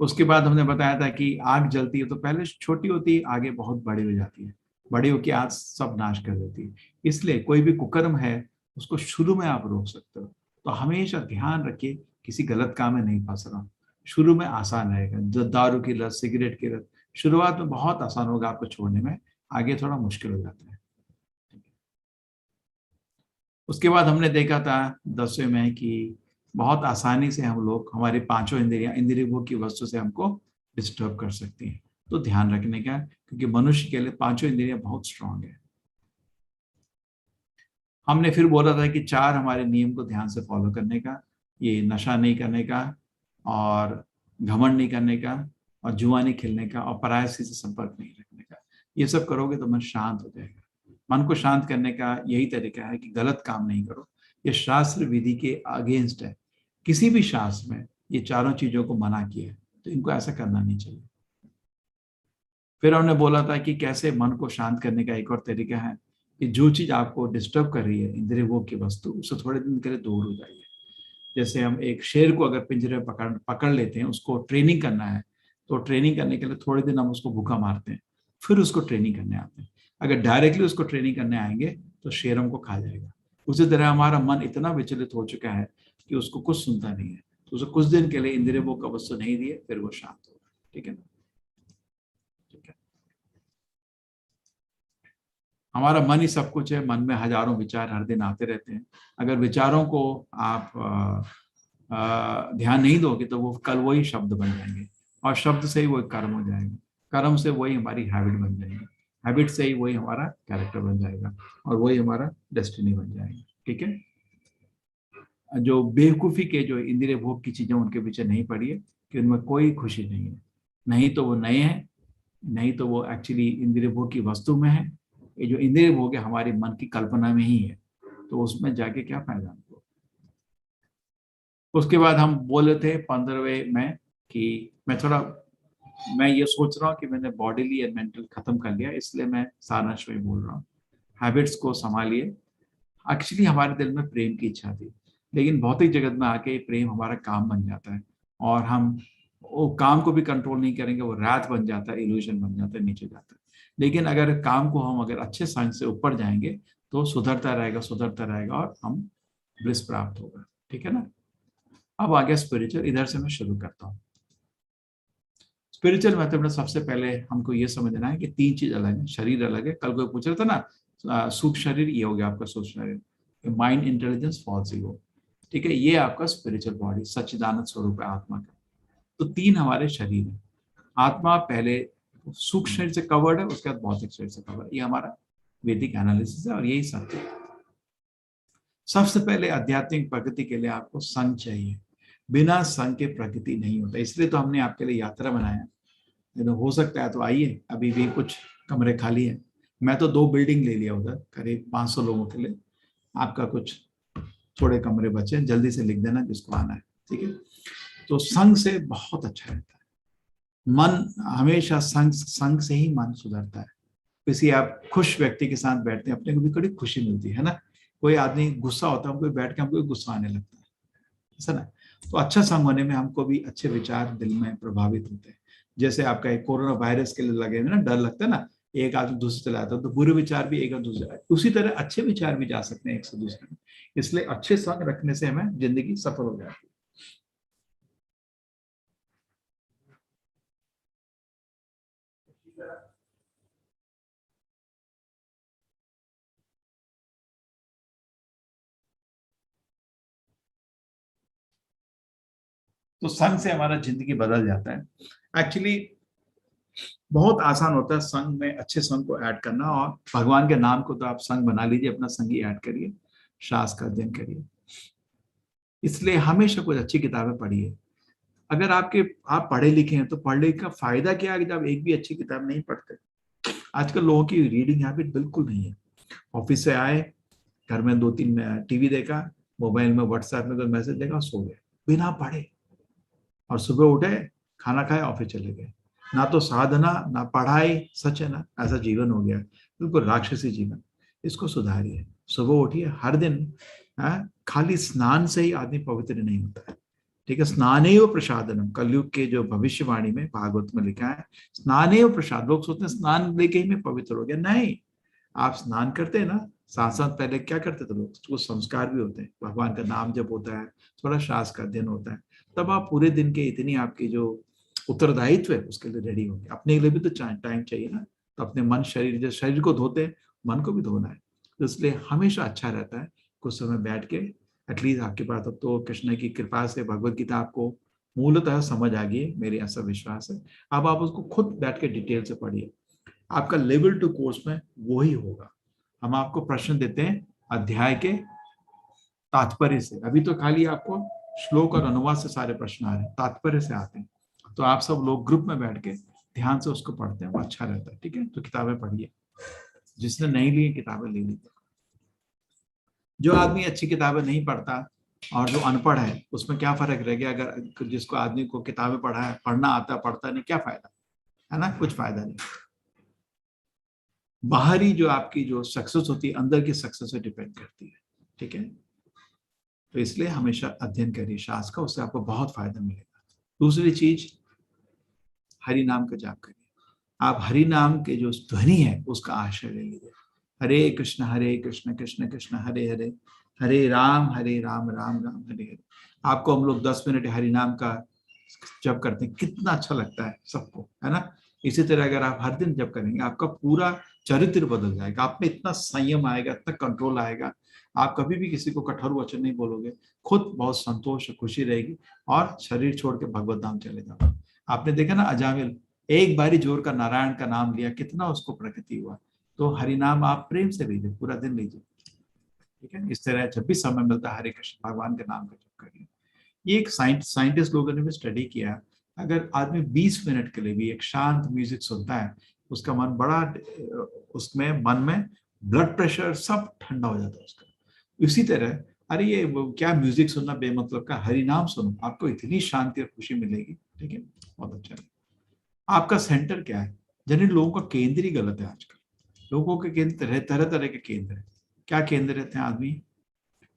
उसके बाद हमने बताया था कि आग जलती है तो पहले छोटी होती है, आगे बहुत बड़ी हो जाती है। बड़ी होकर आग सब नाश कर देती है। इसलिए कोई भी कुकर्म है उसको शुरू में आप रोक सकते हो। तो हमेशा ध्यान रखिए किसी गलत काम में नहीं फंस रहा। शुरू में आसान रहेगा। जो दारू की लत, सिगरेट की लत शुरुआत में बहुत आसान होगा आपको छोड़ने में, आगे थोड़ा मुश्किल हो जाता है। उसके बाद हमने देखा था 10वें में कि बहुत आसानी से हम लोग हमारी पांचों इंद्रियां इंद्रिय भोग की वस्तु से हमको डिस्टर्ब कर सकती हैं। तो ध्यान रखने का, क्योंकि मनुष्य के लिए पांचों इंद्रियां बहुत स्ट्रांग है। हमने फिर बोला था कि 4 हमारे नियम को ध्यान से फॉलो करने का, ये नशा नहीं करने का और घमंड नहीं करने का और जुआ नहीं खेलने का और परायसी से संपर्क नहीं रखने का। ये सब करोगे तो मन शांत हो जाएगा। मन को शांत करने का यही तरीका है कि गलत काम नहीं करो। ये शास्त्र विधि के अगेंस्ट है। किसी भी शास्त्र में ये चारों चीजों को मना किया है, तो इनको ऐसा करना नहीं चाहिए। फिर हमने बोला था कि कैसे मन को शांत करने का एक और तरीका है कि जो चीज आपको डिस्टर्ब कर रही है, इंद्रिय भोग की वस्तु, उससे थोड़े दिन के लिए दूर हो जाइए। जैसे हम एक शेर को अगर पिंजरे में पकड़ लेते हैं, उसको ट्रेनिंग करना है, तो ट्रेनिंग करने के लिए थोड़े दिन हम उसको भूखा मारते हैं, फिर उसको ट्रेनिंग करने आते हैं। अगर डायरेक्टली उसको ट्रेनिंग करने आएंगे तो शेर हमको खा जाएगा। उसी तरह हमारा मन इतना विचलित हो चुका है कि उसको कुछ सुनता नहीं है, तो उसे कुछ दिन के लिए इंद्रिय भोग का वस्तु नहीं दिए, फिर वो शांत होगा। ठीक है ना, ठीक है। हमारा मन ही सब कुछ है। मन में हजारों विचार हर दिन आते रहते हैं। अगर विचारों को आप ध्यान नहीं दोगे तो वो कल वही शब्द बन जाएंगे, और शब्द से ही वही कर्म हो जाएगा, कर्म से वही हमारी हैबिट बन जाएगी, हैबिट से ही वही हमारा कैरेक्टर बन जाएगा, और वही हमारा डेस्टिनी बन जाएगा। ठीक है। जो बेवकूफ़ी के जो इंद्रिय भोग की चीजें उनके पीछे नहीं पड़ी है कि उनमें कोई खुशी नहीं है। नहीं तो वो नए हैं, नहीं तो वो एक्चुअली इंद्रिय भोग की वस्तु में है। ये जो इंद्रिय भोग है हमारे मन की कल्पना में ही है, तो उसमें जाके क्या फायदा हमको। उसके बाद हम बोले थे 15वें में कि मैं ये सोच रहा हूँ कि मैंने बॉडीली और मेंटल खत्म कर लिया, इसलिए मैं सारांश में बोल रहा हूँ, हैबिट्स को संभालिए। एक्चुअली हमारे दिल में प्रेम की इच्छा थी, लेकिन भौतिक जगत में आके प्रेम हमारा काम बन जाता है, और हम वो काम को भी कंट्रोल नहीं करेंगे, वो रात बन जाता है, इल्यूजन बन जाता है, नीचे जाता है। लेकिन अगर काम को हम अगर अच्छे साइंस से ऊपर जाएंगे तो सुधरता रहेगा और हम ब्लिस प्राप्त होगा। ठीक है ना। अब आ गया स्पिरिचुअल। इधर से मैं शुरू करता हूँ। स्पिरिचुअल मेथड में सबसे पहले हमको ये समझना है कि 3 चीज अलग है। शरीर अलग है। कल कोई पूछ रहा था ना, सूक्ष्म शरीर ये हो गया आपका सूक्ष्म शरीर, माइंड, इंटेलिजेंस, फॉल्स ईगो। ठीक है। ये आपका स्पिरिचुअल बॉडी, सच्चिदानंद स्वरूप है आत्मा का। तो 3 हमारे शरीर है। आत्मा पहले सूक्ष्म शरीर से कवर्ड है, उसके बाद भौतिक शरीर से कवर्ड। ये हमारा वैदिक एनालिसिस है और यही सत्य है। सबसे पहले आध्यात्मिक प्रगति के लिए आपको संग चाहिए। बिना संग के प्रगति नहीं होता। इसलिए तो हमने आपके लिए यात्रा बनाया। हो सकता है तो आइए, अभी भी कुछ कमरे खाली है। मैं तो 2 बिल्डिंग ले लिया उधर, करीब 500 लोगों के लिए। आपका कुछ थोड़े कमरे बचे, जल्दी से लिख देना जिसको आना है। ठीक है। तो संग से बहुत अच्छा रहता है। मन हमेशा संग से ही मन सुधरता है। किसी आप खुश व्यक्ति के साथ बैठते हैं, अपने को भी बड़ी खुशी मिलती है ना। कोई आदमी गुस्सा होता है, हमको बैठ के हमको गुस्सा आने लगता है, ऐसा ना। तो अच्छा संग होने में हमको भी अच्छे विचार दिल में प्रभावित होते हैं। जैसे आपका एक कोरोना वायरस के लिए लगे ना, डर लगता है ना, एक आदमी दूसरे चला जाता है, तो बुरे विचार भी एक दूसरे, उसी तरह अच्छे विचार भी जा सकते हैं एक से दूसरे में। इसलिए अच्छे संग रखने से हमें जिंदगी सफल हो जाती है। तो संग से हमारा जिंदगी बदल जाता है। एक्चुअली बहुत आसान होता है संग में अच्छे संग को ऐड करना, और भगवान के नाम को तो आप संग बना लीजिए, अपना संगी ऐड करिए, शास्त्र का अध्ययन करिए। इसलिए हमेशा कुछ अच्छी किताबें पढ़िए। अगर आप पढ़े लिखे हैं तो पढ़ने का फायदा क्या है जब एक भी अच्छी किताब नहीं पढ़ते। आजकल लोगों की रीडिंग हैबिट बिल्कुल नहीं है। ऑफिस से आए, घर में 2-3 टीवी देखा, मोबाइल में व्हाट्सएप में कोई मैसेज देखा, सो गए बिना पढ़े, और सुबह उठे, खाना खाए, ऑफिस चले गए। ना तो साधना ना पढ़ाई, सच है ना, ऐसा जीवन हो गया, बिल्कुल राक्षसी जीवन। इसको सुधारिए। सुबह उठिए हर दिन। खाली स्नान से ही आदमी पवित्र नहीं होता है। ठीक है। स्नानेव प्रसादनम, कलयुग के जो भविष्यवाणी में भागवत में लिखा है, स्नानेव प्रसाद। लोग सोचते हैं स्नान लेके ही मैं पवित्र हो गया। नहीं, आप स्नान करते हैं ना, साथ साथ पहले क्या करते थे लोग, कुछ संस्कार भी होते हैं। भगवान का नाम जब होता है, थोड़ा शास्त्र का अध्ययन होता है, तब आप पूरे दिन के इतनी आपकी जो उत्तरदायित्व है उसके लिए रेडी होंगे। अपने लिए भी तो टाइम चाहिए ना। तो अपने मन शरीर, जैसे शरीर को धोते हैं, मन को भी धोना है। तो इसलिए हमेशा अच्छा रहता है कुछ समय बैठ के, एटलीस्ट आपके पास अब तो कृष्ण की कृपा से भगवत गीता आपको मूलतः समझ आ गई, मेरी ऐसा विश्वास है। अब आप उसको खुद बैठ के डिटेल से पढ़िए। आपका लेवल 2 कोर्स में वो ही होगा। हम आपको प्रश्न देते हैं अध्याय के तात्पर्य से। अभी तो खाली आपको श्लोक और अनुवाद से सारे प्रश्न आ रहे हैं, तात्पर्य से आते हैं। तो आप सब लोग ग्रुप में बैठ के ध्यान से उसको पढ़ते हैं, वो अच्छा रहता है। ठीक है। तो किताबें पढ़िए। जिसने नहीं ली किताबें ले लीजिए। जो आदमी अच्छी किताबें नहीं पढ़ता और जो अनपढ़ है, उसमें क्या फर्क रह गया। अगर जिसको आदमी को किताबें पढ़ना आता, पढ़ता नहीं, क्या फायदा है ना, कुछ फायदा नहीं। बाहरी जो आपकी जो सक्सेस होती है, अंदर की सक्सेस से डिपेंड करती है। ठीक है। तो इसलिए हमेशा अध्ययन करिए शास्त्र का, उससे आपको बहुत फायदा मिलेगा। दूसरी चीज, हरि नाम का जाप करिए। आप हरि नाम के जो ध्वनि है उसका आश्रय ले लीजिए। हरे कृष्ण कृष्ण कृष्ण हरे हरे, हरे राम राम राम हरे हरे। आपको हम लोग 10 मिनट हरि नाम का जप करते हैं, कितना अच्छा लगता है सबको, है ना। इसी तरह अगर आप हर दिन जप करेंगे, आपका पूरा चरित्र बदल जाएगा, आप में इतना संयम आएगा, इतना कंट्रोल आएगा, आप कभी भी किसी को कठोर वचन नहीं बोलोगे, खुद बहुत संतोष खुशी रहेगी और शरीर छोड़ के भगवत धाम चले जाओ। आपने देखा ना, अजामिल एक बारी जोर का नारायण का नाम लिया, कितना उसको प्रगति हुआ। तो हरि नाम आप प्रेम से लीजिए, पूरा दिन लीजिए, ठीक है। इस तरह जब भी समय मिलता है हरे कृष्ण भगवान के नाम का जप करिए। ये एक साइंटिस्ट लोगों ने भी स्टडी किया, अगर आदमी 20 मिनट के लिए भी एक शांत म्यूजिक सुनता है, उसका मन बड़ा, उसमें मन में ब्लड प्रेशर सब ठंडा हो जाता है उसका। इसी तरह अरे ये क्या म्यूजिक सुनना बेमतलब का, हरि नाम सुनो, आपको इतनी शांति और खुशी मिलेगी, ठीक है। बहुत अच्छा है। आपका सेंटर क्या है? जनरली लोगों का केंद्र ही गलत है आजकल। लोगों के केंद्र तरह तरह के केंद्र है। क्या केंद्र रहते हैं आदमी?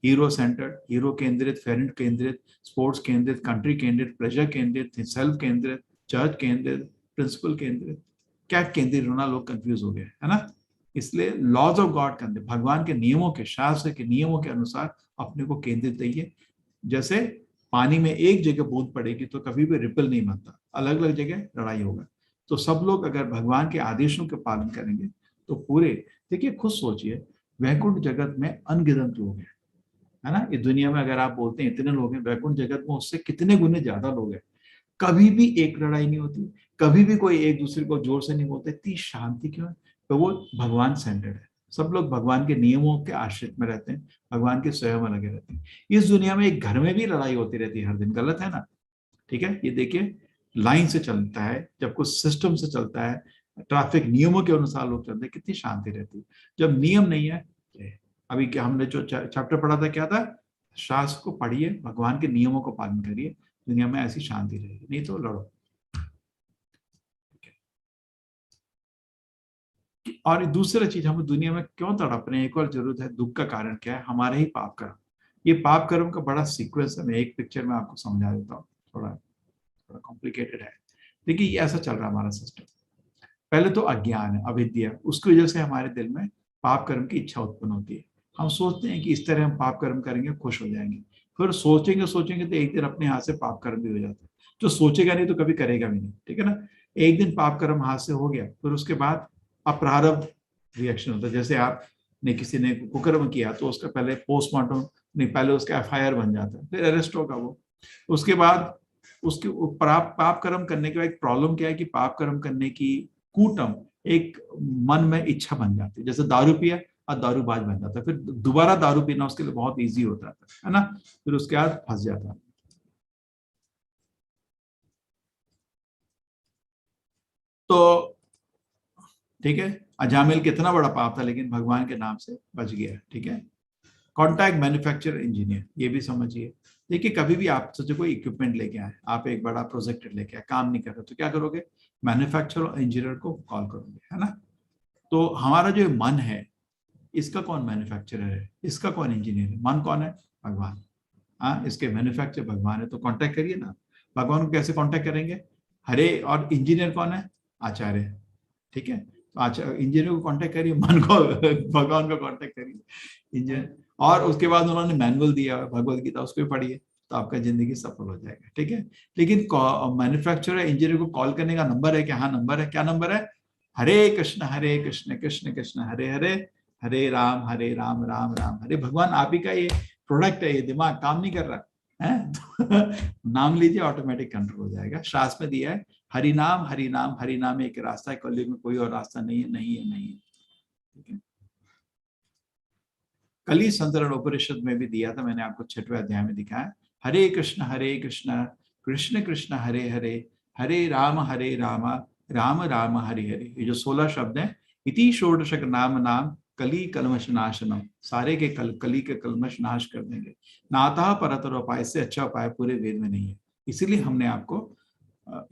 हीरो सेंटर्ड, हीरो केंद्रित, पेरेंट केंद्रित, स्पोर्ट्स केंद्रित, कंट्री केंद्रित, प्लेजर केंद्रित, सेल्फ केंद्रित, चर्च केंद्रित, प्रिंसिपल केंद्रित। क्या केंद्रित होना, लोग कंफ्यूज हो गए, है ना। इसलिए लॉज ऑफ गॉड के अंदर, भगवान के नियमों के, शास्त्र के नियमों के अनुसार अपने को केंद्रित रहिए। जैसे पानी में एक जगह बूंद पड़ेगी तो कभी भी रिपल नहीं बनता, अलग अलग जगह लड़ाई होगा। तो सब लोग अगर भगवान के आदेशों के पालन करेंगे तो पूरे, देखिए खुद सोचिए, वैकुंठ जगत में अनगिनत लोग हैं, है ना। इस दुनिया में अगर आप बोलते हैं इतने लोग हैं, वैकुंठ जगत में उससे कितने गुने ज्यादा लोग हैं। कभी भी एक लड़ाई नहीं होती, कभी भी कोई एक दूसरे को जोर से नहीं बोलते। इतनी शांति क्यों है? तो वो भगवान सेंटर्ड है। सब लोग भगवान के नियमों के आश्रित में रहते हैं, भगवान के स्वयं लगे रहते हैं। इस दुनिया में एक घर में भी लड़ाई होती रहती है हर दिन, गलत है ना, ठीक है। ये देखिए लाइन से चलता है, जब कुछ सिस्टम से चलता है, ट्रैफिक नियमों के अनुसार लोग चलते हैं, कितनी शांति रहती है। जब नियम नहीं है, अभी क्या हमने जो चैप्टर पढ़ा था, क्या था? शास्त्र को पढ़िए, भगवान के नियमों को पालन करिए, दुनिया में ऐसी शांति रहेगी, नहीं तो लड़ो। और दूसरा चीज, हम दुनिया में क्यों तड़प रहे हैं, एक और जरूरत है, दुख का कारण क्या है? हमारे ही पाप कर्म। ये पाप कर्म का बड़ा सीक्वेंस है, मैं एक पिक्चर में आपको समझा देता हूँ, थोड़ा कॉम्प्लिकेटेड है। देखिए ये ऐसा चल रहा है हमारा सिस्टम। पहले तो अज्ञान है, अविद्या, उसकी वजह से हमारे दिल में पाप कर्म की इच्छा उत्पन्न होती है। हम सोचते हैं कि इस तरह हम पाप कर्म करेंगे, खुश हो जाएंगे। फिर सोचेंगे तो एक दिन अपने हाथ से पाप कर्म भी हो जाता है। जो सोचेगा नहीं तो कभी करेगा भी नहीं, ठीक है ना। एक दिन पाप कर्म हाथ से हो गया, फिर उसके बाद अप्रारब्ध रिएक्शन होता है। जैसे आपने किसी ने कुकर्म किया तो उसका पहले पोस्टमार्टम नहीं, पहले उसका FIR बन जाता है, फिर अरेस्ट होगा वो। उसके बाद उसके पाप कर्म करने के बाद एक प्रॉब्लम क्या है कि पाप कर्म करने की कूटम एक मन में इच्छा बन जाती है। जैसे दारू पिया और दारूबाज बन जाता है, फिर दोबारा दारू पीना उसके लिए बहुत इजी होता है ना। फिर उसके बाद फंस जाता है। तो ठीक है, अजामिल कितना बड़ा पाप था, लेकिन भगवान के नाम से बच गया, ठीक है। कॉन्ट्रैक्ट मैन्युफैक्चर इंजीनियर, ये भी समझिए। देखिए कभी भी आप सोचो कोई इक्विपमेंट लेके आए, आप एक बड़ा प्रोजेक्टर लेके आए, काम नहीं कर रहे तो क्या करोगे? मैन्युफैक्चरर इंजीनियर को कॉल करोगे, है ना। तो हमारा जो मन है, इसका कौन मैन्युफैक्चरर है, इसका कौन इंजीनियर है? मन कौन है? भगवान। हाँ, इसके मैन्युफैक्चर भगवान है, तो कॉन्टेक्ट करिए ना। भगवान को कैसे कॉन्टेक्ट करेंगे? हरे, और इंजीनियर कौन है? आचार्य, ठीक है। तो इंजीनियर को कांटेक्ट करिए, मन को भगवान को कांटेक्ट करिए, इंजीनियर। और उसके बाद उन्होंने मैनुअल दिया भगवद गीता, उसको भी पढ़िए, तो आपका जिंदगी सफल हो जाएगा, ठीक है। लेकिन मैन्युफैक्चरर इंजीनियर को कॉल करने का नंबर है क्या? हाँ नंबर है। क्या नंबर है? हरे कृष्ण कृष्ण कृष्ण हरे हरे, हरे राम राम राम हरे। भगवान आप ही का ये प्रोडक्ट है, ये दिमाग काम नहीं कर रहा है तो नाम लीजिए, ऑटोमेटिक कंट्रोल हो जाएगा। शास्त्र में दिया है हरि नाम हरि नाम एक रास्ता है, कलयुग में कोई और रास्ता नहीं है, नहीं है, ठीक है। कली संतरण उपनिषद में भी दिया था, मैंने आपको 6वें अध्याय में दिखाया। हरे कृष्ण कृष्ण कृष्ण हरे हरे, हरे राम राम राम हरे हरे। ये जो 16 शब्द हैं, इति षोडशक नाम कली कलमश नाशनम, सारे के कली के कलमश नाश कर देंगे। नाता परतर उपाय, से अच्छा उपाय पूरे वेद में नहीं है। इसीलिए हमने आपको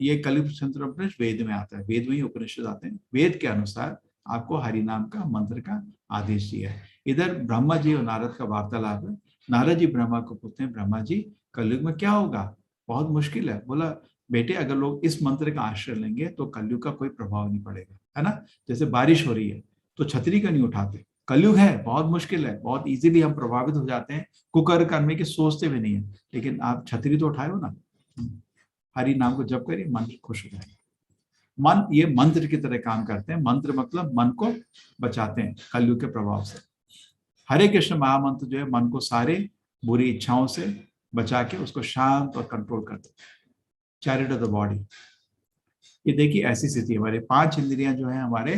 ये कली संतरण उपनिषद वेद में आता है, वेद में ही उपनिषद आते हैं। वेद के अनुसार आपको हरि नाम का मंत्र का आदेश दिया है। इधर ब्रह्मा जी और नारद का वार्तालाप है। नारद जी ब्रह्मा को पूछते हैं, ब्रह्मा जी कलयुग में क्या होगा? बहुत मुश्किल है। बोला बेटे, अगर लोग इस मंत्र का आश्रय लेंगे तो कलयुग का कोई प्रभाव नहीं पड़ेगा, है ना। जैसे बारिश हो रही है तो छतरी का नहीं उठाते, कलयुग है, बहुत मुश्किल है, बहुत इजीली हम प्रभावित हो जाते हैं, कुकर करने की सोचते भी नहीं है, लेकिन आप छतरी तो उठाए हो ना। हरि नाम को जप करिए, मन खुश हो जाएगा। मन ये मंत्र की तरह काम करते हैं। मंत्र मतलब मन को बचाते हैं कलयुग के प्रभाव से। हरे कृष्ण महामंत्र जो है मन को सारे बुरी इच्छाओं से बचा के उसको शांत और कंट्रोल करते हैं। चैरिट ऑफ द बॉडी, ये देखिए ऐसी स्थिति, हमारे 5 इंद्रियां जो है हमारे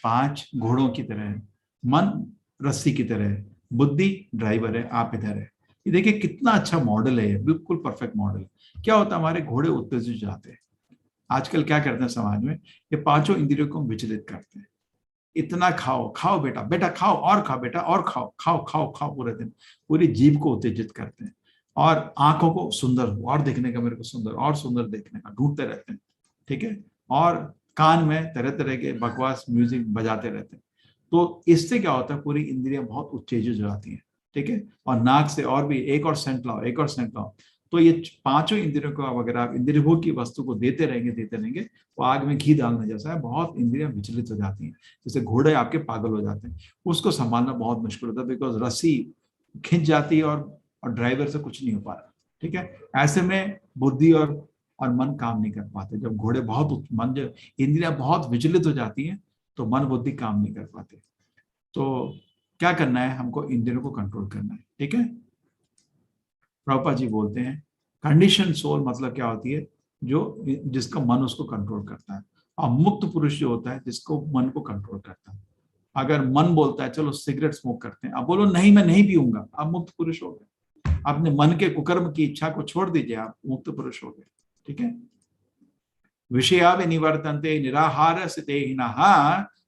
5 घोड़ों की तरह है। मन रस्सी की तरह है, बुद्धि ड्राइवर है, आप इधर है। ये देखिए कितना अच्छा मॉडल है, बिल्कुल परफेक्ट मॉडल। क्या होता है, हमारे घोड़े उत्तेजित जाते हैं। आजकल क्या करते हैं समाज में, ये 5 इंद्रियों को विचलित करते हैं। इतना खाओ, खाओ बेटा, बेटा खाओ, और खाओ बेटा, और खाओ, खाओ खाओ खाओ, पूरे दिन पूरी जीभ को उत्तेजित करते हैं। और आंखों को सुंदर और देखने का, मेरे को सुंदर और सुंदर देखने का ढूंढते रहते हैं, ठीक है। और कान में तरह तरह के बकवास म्यूजिक बजाते रहते हैं। तो इससे क्या होता है, पूरी इंद्रियां बहुत उत्तेजित हो जाती हैं, ठीक है। और नाक से और भी एक और सेंट लाओ, एक और सेंट लाओ। तो ये 5 इंद्रियों को अगर आप इंद्रिय भोग की वस्तु को देते रहेंगे, वो आग में घी डालने जैसा है। बहुत इंद्रियां विचलित हो जाती हैं, जैसे घोड़े आपके पागल हो जाते हैं। उसको संभालना बहुत मुश्किल होता है, बिकॉज रस्सी खिंच जाती है और ड्राइवर से कुछ नहीं हो पा रहा, ठीक है। ऐसे में बुद्धि और मन काम नहीं कर पाते। जब घोड़े बहुत मन, जब इंद्रियां बहुत विचलित हो जाती हैं तो मन बुद्धि काम नहीं कर पाते। तो क्या करना है, हमको इंद्रियों को कंट्रोल करना है, ठीक है। प्रभुपाद जी बोलते हैं कंडीशन सोल मतलब क्या होती है, जो जिसका मन उसको कंट्रोल करता है। और मुक्त पुरुष जो होता है जिसको मन को कंट्रोल करता है। अगर मन बोलता है चलो सिगरेट स्मोक करते हैं, अब बोलो नहीं मैं नहीं पीऊंगा, आप मुक्त पुरुष हो गए। अपने मन के कुकर्म की इच्छा को छोड़ दीजिए, आप मुक्त पुरुष हो गए, ठीक है। विषया निवर्तन्ते निराहार स्थितेहिनः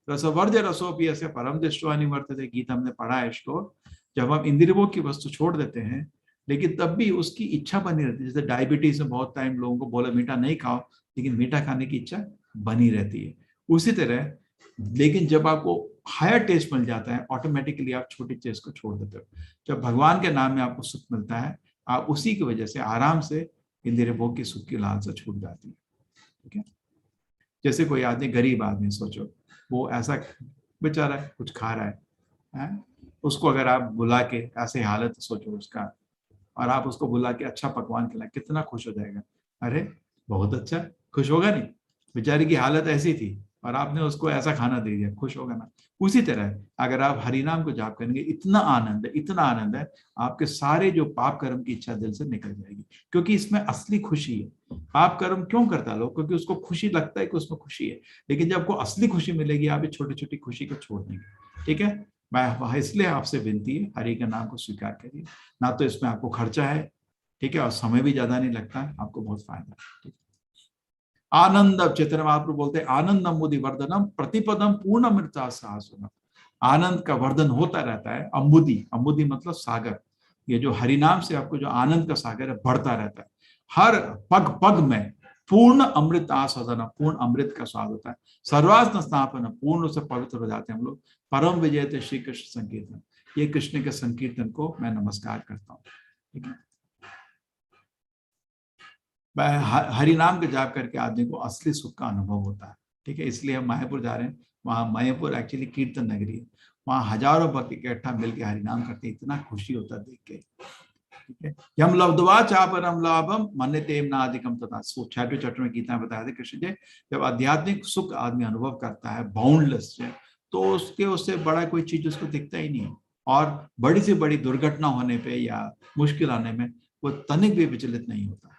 रसवर्ज्य रसोपि से परम दृष्टो निवर्तते। गीता हमने पढ़ा है इसको। जब हम इंद्रियों की वस्तु छोड़ देते हैं, लेकिन तब भी उसकी इच्छा बनी रहती है। जैसे डायबिटीज में बहुत टाइम लोगों को बोला मीठा नहीं खाओ, लेकिन मीठा खाने की इच्छा बनी रहती है। उसी तरह लेकिन जब आपको हायर टेस्ट मिल जाता है, ऑटोमेटिकली आप छोटी चीज को छोड़ देते हो। जब भगवान के नाम में आपको सुख मिलता है, आप उसी की वजह से आराम से इंद्रिय भोग की सुख की लालसा छूट जाती है, ठीक है। जैसे कोई आदमी, गरीब आदमी, सोचो वो ऐसा बेचारा कुछ खा रहा है, उसको अगर आप बुला के, ऐसे हालत सोचो उसका, और आप उसको बुला के अच्छा पकवान खिलाए, कितना खुश हो जाएगा। अरे बहुत अच्छा, खुश होगा नहीं? बेचारी की हालत ऐसी थी और आपने उसको ऐसा खाना दे दिया, खुश होगा ना। उसी तरह अगर आप हरिनाम को जाप करेंगे, इतना आनंद है, इतना आनंद है, आपके सारे जो पाप कर्म की इच्छा दिल से निकल जाएगी। क्योंकि इसमें असली खुशी है। पाप कर्म क्यों करता है लोग? क्योंकि उसको खुशी लगता है कि उसमें खुशी है। लेकिन जब आपको असली खुशी मिलेगी, आप ये छोटी छोटी खुशी को छोड़ देंगे, ठीक है। मैं इसलिए आपसे विनती है, हरि के नाम को स्वीकार करिए। ना तो इसमें आपको खर्चा है, ठीक है, और समय भी ज्यादा नहीं लगता है, आपको बहुत फायदा है। आनंद, चैतन्य महाप्रभु बोलते हैं आनंदम मुदि वर्धनम प्रतिपदम पूर्ण अमृता साहसनम। आनंद का वर्धन होता रहता है। अम्बुदी, अम्बुदी मतलब सागर। ये जो हरिनाम से आपको जो आनंद का सागर है बढ़ता रहता है। हर पग पग में पूर्ण अमृत आस्वादन, पूर्ण अमृत का स्वाद होता है। सर्वास्न स्थापन, पूर्ण से पवित्र हो जाते हैं हम लोग। परम विजय थे श्री कृष्ण संकीर्तन, ये कृष्ण के संकीर्तन को मैं नमस्कार करता हूँ, ठीक है। हरि नाम के जाप करके आदमी को असली सुख का अनुभव होता है, ठीक है। इसलिए हम मायापुर जा रहे हैं। वहाँ मायापुर एक्चुअली कीर्तन नगरी है। वहाँ हजारों भक्त इकट्ठा मिलकर हरि नाम करते हैं, इतना खुशी होता है देख के, ठीक है। यम लब्ध्वा चापरम लाभम मन्यते नाधिकम तथा। 6वें चैप्टर में गीता में बताया था कृष्ण जी, जब आध्यात्मिक सुख आदमी अनुभव करता है बाउंडलेस से, तो उससे बड़ा कोई चीज उसको दिखता ही नहीं है। और बड़ी से बड़ी दुर्घटना होने पे या मुश्किल आने में वो तनिक भी विचलित नहीं होता,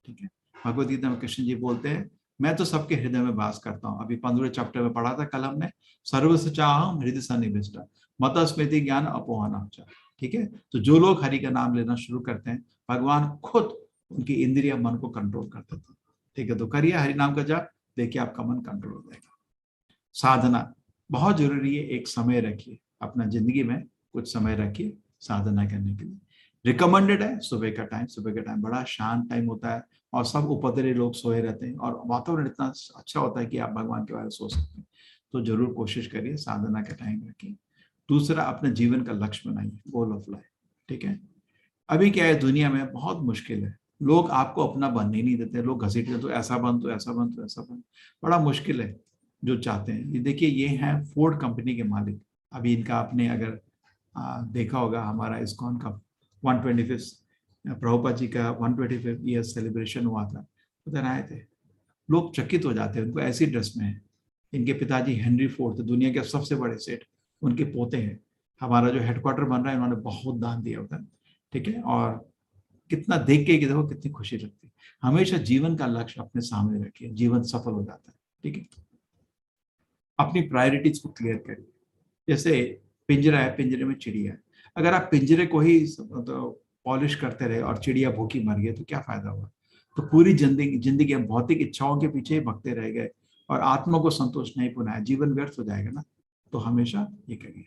ठीक है। भगवद गीता में कृष्ण जी बोलते हैं मैं तो सबके हृदय में वास करता हूँ। अभी 15वें चैप्टर में पढ़ा था कल हमने, सर्वस्य चाहम हृदय सन्निविष्ट मत स्मृति ज्ञान अपोहना, ठीक है। तो जो लोग हरि का नाम लेना शुरू करते हैं, भगवान खुद उनकी इंद्रिय मन को कंट्रोल करते थे, ठीक है। तो करिए हरि नाम का जाप, देखिए आपका मन कंट्रोल हो जाएगा। साधना बहुत जरूरी है। एक समय रखिए अपना जिंदगी में, कुछ समय रखिए साधना करने के लिए। रिकमेंडेड है सुबह का टाइम। सुबह का टाइम बड़ा शांत टाइम होता है और सब उपद्रवी लोग सोए रहते हैं और वातावरण इतना अच्छा होता है कि आप भगवान के बारे में सोच सकते हैं। तो जरूर कोशिश करिए, साधना का टाइम रखिए। दूसरा, अपने जीवन का लक्ष्य बनाइए, गोल ऑफ लाइफ, ठीक है। अभी क्या है, दुनिया में बहुत मुश्किल है, लोग आपको अपना बनने नहीं देते। लोग घसीटते तो ऐसा बन, तो ऐसा बन, तो ऐसा बन, बड़ा मुश्किल है जो चाहते हैं। ये देखिए, ये हैं फोर्ड कंपनी के मालिक। अभी इनका आपने अगर देखा होगा, हमारा इस्कॉन का 125 प्रभुपाद जी का 125 ईयर सेलिब्रेशन हुआ था, उधर आए थे। लोग चकित हो जाते हैं, उनको ऐसी ड्रेस में है। इनके पिताजी हेनरी फोर्थ, दुनिया के सबसे बड़े सेठ, उनके पोते हैं। हमारा जो हेडक्वार्टर बन रहा है, इन्होंने बहुत दान दिया उधर, ठीक है। और कितना देख के देखो कितनी खुशी लगती है। हमेशा जीवन का लक्ष्य अपने सामने रखिए, जीवन सफल हो जाता है, ठीक है। अपनी प्रायोरिटीज को क्लियर करिए। जैसे पिंजरा है, पिंजरे में चिड़िया है, अगर आप पिंजरे को ही पॉलिश करते रहे और चिड़िया भूखी मर गई तो क्या फायदा हुआ। तो पूरी जिंदगी हम भौतिक इच्छाओं के पीछे ही भगते रह गए और आत्मा को संतोष नहीं पुनाया, जीवन व्यर्थ हो जाएगा ना। तो हमेशा ये करिए।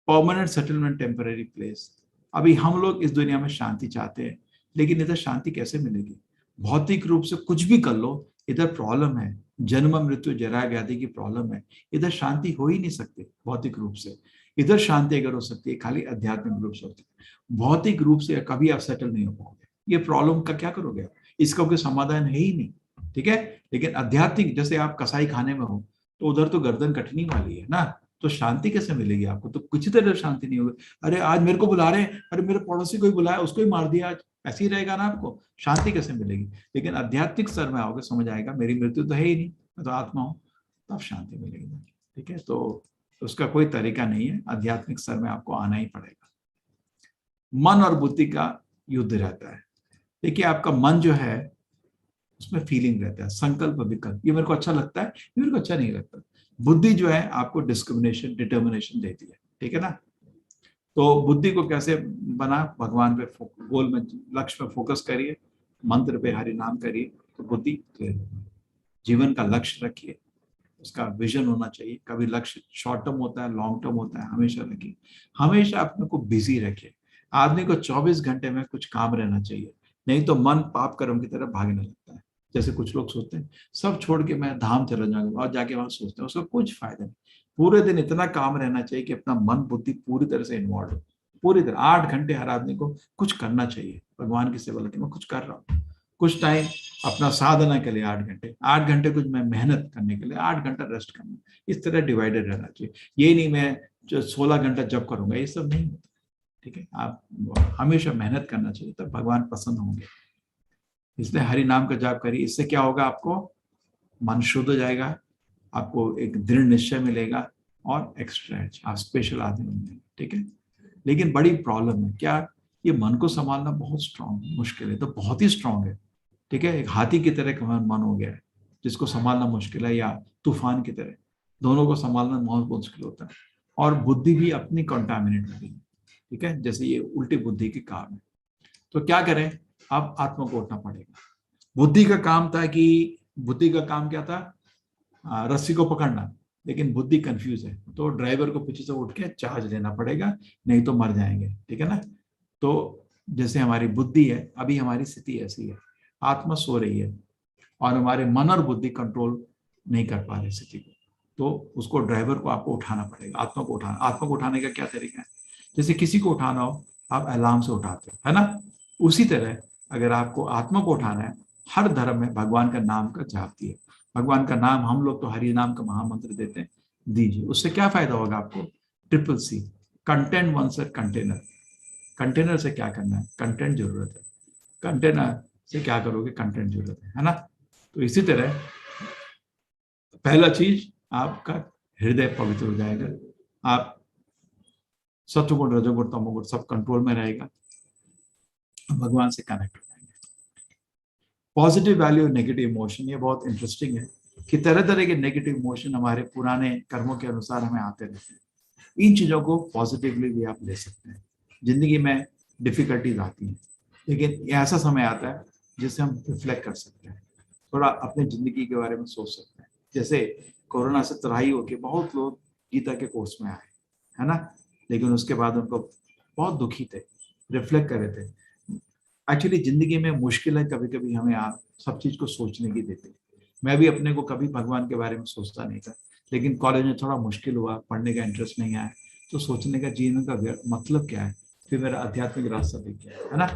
Permanent settlement, temporary place. अभी हम लोग इस दुनिया में शांति चाहते हैं, लेकिन इधर शांति कैसे मिलेगी? भौतिक रूप से कुछ भी कर लो, इधर प्रॉब्लम है, जन्म मृत्यु जरा व्याधि की प्रॉब्लम है। इधर शांति हो ही नहीं सकती भौतिक रूप से। इधर शांति अगर हो सकती है खाली आध्यात्मिक रूप से होती है, भौतिक रूप से कभी आप सेटल नहीं हो पाओगे। ये प्रॉब्लम का क्या करोगे? इसका कोई समाधान है ही नहीं, ठीक है। लेकिन आध्यात्मिक, जैसे आप कसाई खाने में हो तो उधर तो गर्दन कटनी वाली है ना, तो शांति कैसे मिलेगी आपको? तो कुछ तरह शांति नहीं होगी। अरे आज मेरे को बुला रहे हैं, अरे मेरे पड़ोसी को ही बुलाया, उसको ही मार दिया आज, ऐसे ही रहेगा ना आपको, शांति कैसे मिलेगी? लेकिन आध्यात्मिक स्तर में आओगे, समझ आएगा मेरी मृत्यु तो है ही नहीं, मैं तो आत्मा हूँ, तब शांति मिलेगी, ठीक है। तो उसका कोई तरीका नहीं है, आध्यात्मिक स्तर में आपको आना ही पड़ेगा। मन और बुद्धि का युद्ध रहता है। देखिए आपका मन जो है उसमें फीलिंग रहता है, संकल्प विकल्प, ये मेरे को अच्छा लगता है, ये मेरे को अच्छा नहीं लगता। बुद्धि जो है आपको डिस्क्रिमिनेशन, डिटर्मिनेशन देती है, ठीक है ना। तो बुद्धि को कैसे बना? भगवान पे गोल में, लक्ष्य पे फोकस करिए, मंत्र पे हरि नाम करिए, तो बुद्धि क्लियर होगी। जीवन का लक्ष्य रखिए, उसका विजन होना चाहिए। कभी लक्ष्य शॉर्ट टर्म होता है, लॉन्ग टर्म होता है, हमेशा रखिए। हमेशा अपने को बिजी रखिए। आदमी को 24 घंटे में कुछ काम रहना चाहिए, नहीं तो मन पाप कर्म की तरफ भागने लगता है। जैसे कुछ लोग सोचते हैं सब छोड़ के मैं धाम चला जाऊंगा और जाके वहां सोचते हैं, उसका कुछ फायदा नहीं। पूरे दिन इतना काम रहना चाहिए कि अपना मन बुद्धि पूरी तरह से इन्वॉल्व हो, पूरी तरह। 8 घंटे हर आदमी को कुछ करना चाहिए, भगवान की सेवा लगे, मैं कुछ कर रहा हूँ, कुछ टाइम अपना साधना के लिए 8 घंटे कुछ मैं मेहनत करने के लिए, 8 घंटा रेस्ट करना, इस तरह डिवाइडेड रहना चाहिए। ये नहीं मैं जो 16 घंटा जब करूंगा, ये सब नहीं होता, ठीक है। आप हमेशा मेहनत करना चाहिए, तब भगवान पसंद होंगे। इसलिए हरि नाम का जाप करिए। इससे क्या होगा? आपको मन शुद्ध हो जाएगा, आपको एक दृढ़ निश्चय मिलेगा और एक्स्ट्रा आप स्पेशल आदमी बनेंगे, ठीक है। लेकिन बड़ी प्रॉब्लम है क्या? ये मन को संभालना बहुत स्ट्रांग मुश्किल है, तो बहुत ही स्ट्रांग है, ठीक है। एक हाथी की तरह का मन हो गया है जिसको संभालना मुश्किल है, या तूफान की तरह, दोनों को संभालना बहुत मुश्किल होता है। और बुद्धि भी अपनी कंटामिनेट हो गई, ठीक है, जैसे ये उल्टी बुद्धि के काम है। तो क्या करें? अब आत्मा को उठना पड़ेगा। बुद्धि का काम था कि, बुद्धि का काम क्या था? रस्सी को पकड़ना, लेकिन बुद्धि कंफ्यूज है, तो ड्राइवर को पीछे से उठ के चार्ज लेना पड़ेगा, नहीं तो मर जाएंगे, ठीक है ना। तो जैसे हमारी बुद्धि है, अभी हमारी स्थिति ऐसी है, आत्मा सो रही है और हमारे मन और बुद्धि कंट्रोल नहीं कर पा रहे स्थिति को, तो उसको ड्राइवर को आपको उठाना पड़ेगा, आत्मा को उठाना। आत्मा को उठाने का क्या तरीका है? जैसे किसी को उठाना हो, आप अलार्म से उठाते हो, है ना। उसी तरह अगर आपको आत्मा को उठाना है, हर धर्म में भगवान का नाम का जाप दिए। भगवान का नाम, हम लोग तो हरि नाम का महामंत्र देते हैं, दीजिए। उससे क्या फायदा होगा आपको? ट्रिपल सी, कंटेंट वन से कंटेनर। कंटेनर से क्या करना है? कंटेंट जरूरत है। कंटेनर से क्या करोगे? कंटेंट जरूरत है ना। तो इसी तरह पहला चीज, आपका हृदय पवित्र हो जाएगा, आप सत्वगुण, रजोगुण, तमोगुण सब कंट्रोल में रहेगा, भगवान से कनेक्ट हो जाएंगे। पॉजिटिव वैल्यू, नेगेटिव इमोशन, ये बहुत इंटरेस्टिंग है कि तरह तरह के नेगेटिव इमोशन हमारे पुराने कर्मों के अनुसार हमें आते रहते हैं। इन चीजों को पॉजिटिवली भी आप ले सकते हैं। जिंदगी में डिफिकल्टीज आती हैं, लेकिन ऐसा समय आता है जिससे हम रिफ्लेक्ट कर सकते हैं, थोड़ा अपने जिंदगी के बारे में सोच सकते हैं। जैसे कोरोना से तराई होके बहुत लोग गीता के कोर्स में आए, है ना, लेकिन उसके बाद उनको बहुत दुखी थे, रिफ्लेक्ट कर रहे थे। एक्चुअली जिंदगी में मुश्किलें कभी कभी हमें सब चीज को सोचने की देती। मैं भी अपने को कभी भगवान के बारे में सोचता नहीं था, लेकिन कॉलेज में थोड़ा मुश्किल हुआ, पढ़ने का इंटरेस्ट नहीं आया, तो सोचने का जीवन का मतलब क्या है, फिर मेरा आध्यात्मिक रास्ता भी क्या है ना।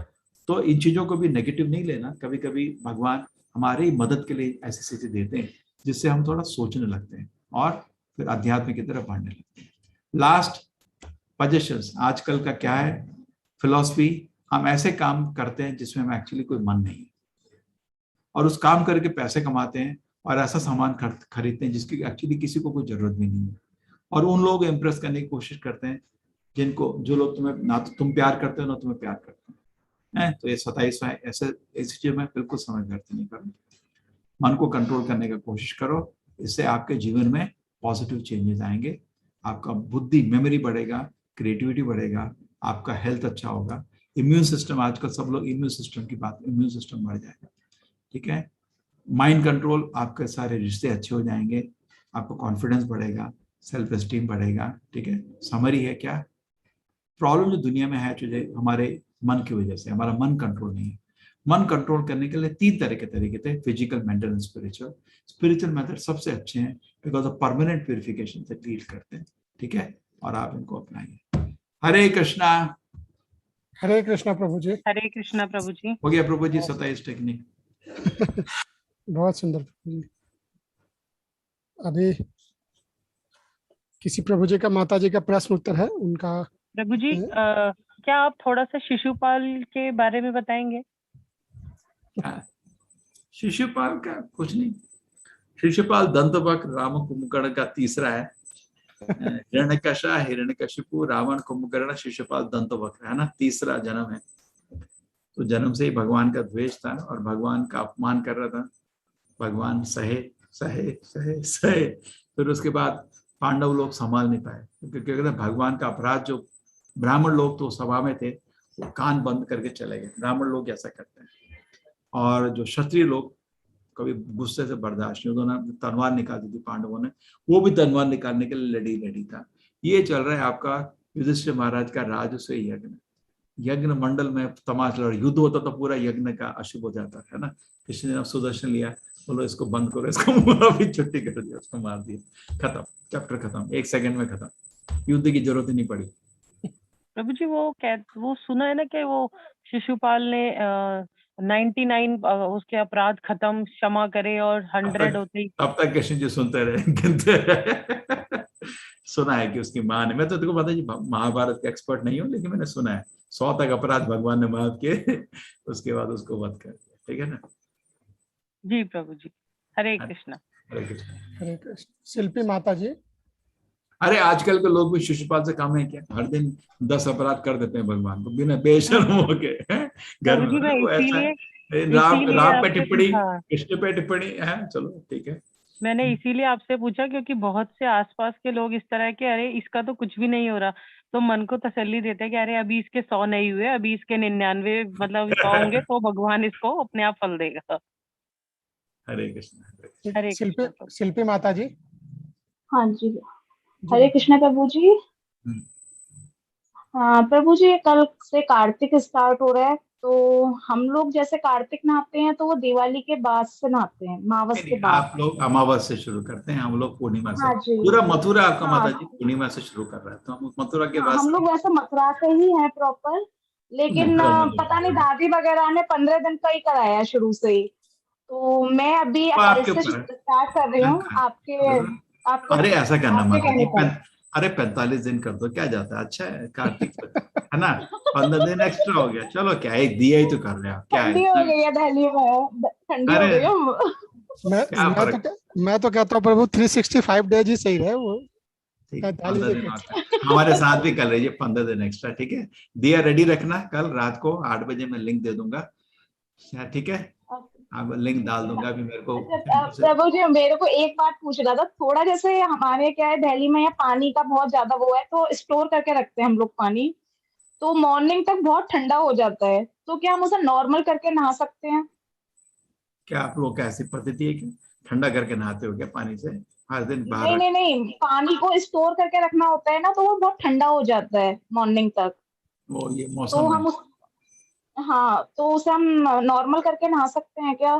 तो इन चीजों को भी नेगेटिव नहीं लेना। कभी कभी भगवान हमारी मदद के लिए ऐसी स्थिति देते हैं जिससे हम थोड़ा सोचने लगते हैं और फिर अध्यात्म की तरफ बढ़ने लगते हैं। Last, positions. आजकल का क्या है फिलॉसफी, हम ऐसे काम करते हैं जिसमें हमें एक्चुअली कोई मन नहीं है, और उस काम करके पैसे कमाते हैं और ऐसा सामान खरीदते हैं जिसकी एक्चुअली किसी को कोई जरूरत भी नहीं है, और उन लोग इम्प्रेस करने की कोशिश करते हैं जो लोग तुम्हें ना तो तुम प्यार करते हो ना तुम्हें प्यार करते हैं। तो ये 27वां ऐसे ऐसी चीज में बिल्कुल समझ व्यर्थ नहीं करना, मन को कंट्रोल करने की कोशिश करो, इससे आपके जीवन में पॉजिटिव चेंजेस आएंगे, आपका बुद्धि मेमोरी बढ़ेगा, क्रिएटिविटी बढ़ेगा, आपका हेल्थ अच्छा होगा, इम्यून सिस्टम, आजकल सब लोग इम्यून सिस्टम की बात, इम्यून सिस्टम बढ़ जाएगा, ठीक है। माइंड कंट्रोल, आपके सारे रिश्ते अच्छे हो जाएंगे, आपको कॉन्फिडेंस बढ़ेगा, सेल्फ एस्टीम बढ़ेगा, ठीक है। समरी है क्या प्रॉब्लम जो दुनिया में है तुझे हमारे मन की वजह से, हमारा मन कंट्रोल नहीं है। मन कंट्रोल करने के लिए 3 तरह के तरीके थे, physical, mental and spiritual. Spiritual method सबसे अच्छे हैं बिकॉज ऑफ परमानेंट प्यूरिफिकेशन से डील करते हैं, ठीक है, और आप इनको अपनाइए। हरे कृष्णा। हरे कृष्णा प्रभु जी। हरे कृष्णा प्रभु जी। हो गया प्रभु जी 27 टेक्निक। बहुत सुंदर प्रभु जी। अभी किसी प्रभु जी का माता जी का प्रश्न उत्तर है उनका। प्रभु जी क्या आप थोड़ा सा शिशुपाल के बारे में बताएंगे? शिशुपाल का कुछ नहीं, शिशुपाल दंतवक्र राम कुंभकर्ण का तीसरा है। हिरण्यकशा, हिरण्यकशिपु, रावण, कुंभकर्ण, शिशुपाल, दंतवक्र, है ना, तीसरा जन्म है। तो जन्म से ही भगवान का द्वेष था और भगवान का अपमान कर रहा था, भगवान सहे सहे सहे सहे, फिर उसके बाद पांडव लोग संभाल नहीं पाए क्योंकि भगवान का अपराध, जो ब्राह्मण लोग तो सभा में थे वो कान बंद करके चले गए, ब्राह्मण लोग ऐसा करते हैं, और जो क्षत्रिय लोग कभी गुस्से से बर्दाश्त नहीं, उन्होंने तलवार निकाल दी थी पांडवों ने, वो भी तलवार निकालने के लिए लड़ी था। ये चल रहा है आपका युधिष्ठिर महाराज का राजस्व यज्ञ, यज्ञ मंडल में तमाशा लड़, युद्ध होता तो पूरा यज्ञ का अशुभ हो जाता है ना। कृष्ण ने सुदर्शन लिया, बोलो इसको बंद करो, इसको अभी छुट्टी कर दिया, उसको मार दिया, खत्म, चैप्टर खत्म, 1 सेकंड में खत्म, युद्ध की जरूरत ही नहीं पड़ी। प्रभु जी वो सुना है ना कि वो शिशुपाल ने 99 उसके अपराध खत्म, क्षमा करे, और 100 होते ही। अब तक कृष्ण जी सुनते रहे, गिनते रहे। सुना है कि उसकी मां ने, मैं तो तुमको पता जी महाभारत का एक्सपर्ट नहीं हूँ, लेकिन मैंने सुना है 100 तक अपराध भगवान ने माफ किए, उसके बाद उसको वध कर दिया, ठीक है ना। जी प्रभु जी, हरे कृष्णा। हरे कृष्ण। हरे कृष्ण। शिल्पी माता जी। अरे आजकल के लोग भी शिशुपाल से कम है क्या? हर दिन 10 अपराध कर देते हैं भगवान को बिना बेशर्म होके, घर में। वो ऐसा राम पे टिप्पणी, कृष्ण पे टिप्पणी है, चलो ठीक है। मैंने इसीलिए आपसे पूछा क्योंकि बहुत से आसपास के लोग इस तरह के, अरे इसका तो कुछ भी नहीं हो रहा, तो मन को तसल्ली देते हैं कि अरे अभी इसके 100 नहीं हुए, अभी इसके 99 मतलब 100 होंगे तो भगवान इसको अपने आप फल देगा। हरे कृष्ण। हरे कृष्ण। शिल्पी माता जी। हाँ जी, हरे कृष्ण प्रभु जी। हाँ प्रभु जी, कल से कार्तिक स्टार्ट हो रहा है, तो हम लोग जैसे कार्तिक नहाते हैं तो वो दिवाली के बाद से नहाते हैं, अमावस के बाद। आप लोग अमावस से शुरू करते हैं, हम लोग पूर्णिमा से। हाँ जी। पूरा मथुरा आपका हाँ। माता जी पूर्णिमा से शुरू कर रहा है, तो हम मथुरा के बाद हम लोग वैसे मथुरा से ही हैं प्रॉपर, लेकिन पता नहीं दादी वगैरह ने 15 दिन का ही कराया शुरू से ही, तो मैं अभी कल से स्टार्ट कर रही हूँ। आपके अरे ऐसा करना माता जी, अरे 45 दिन कर दो, क्या जाता है, अच्छा है कार्तिक है ना, 15 दिन एक्स्ट्रा हो गया, चलो क्या है, दिया ही तो कर रहे हो, क्या है, ठंडी हो गई है दिल्ली में, ठंडी हो गई है। मैं तो कहता हूँ प्रभु 365 डेज ही सही रहे वो। हमारे साथ भी कर लीजिए 15 दिन एक्स्ट्रा, ठीक है। दिया रेडी रखना, कल रात को 8 बजे मैं लिंक दे दूंगा, ठीक है, आप लिंक डाल दूंगा अभी मेरे को। प्रभु जी मेरे को एक बात पूछना था, थोड़ा जैसे हमारे क्या है दिल्ली में, यहाँ पानी का बहुत ज्यादा वो है, तो स्टोर करके रखते हैं हम लोग पानी, तो मॉर्निंग तक बहुत ठंडा हो जाता है, तो क्या हम उसे नॉर्मल करके नहा सकते हैं? क्या आप लोग कैसी पद्धति है कि ठंडा करके नहाते हो क्या पानी से हर दिन बाहर? नहीं, पानी को स्टोर करके रखना होता है ना, तो वो बहुत ठंडा हो जाता है मॉर्निंग तक, वो ये तो मौसम हम हाँ, तो उसे हम नॉर्मल करके नहा सकते हैं क्या?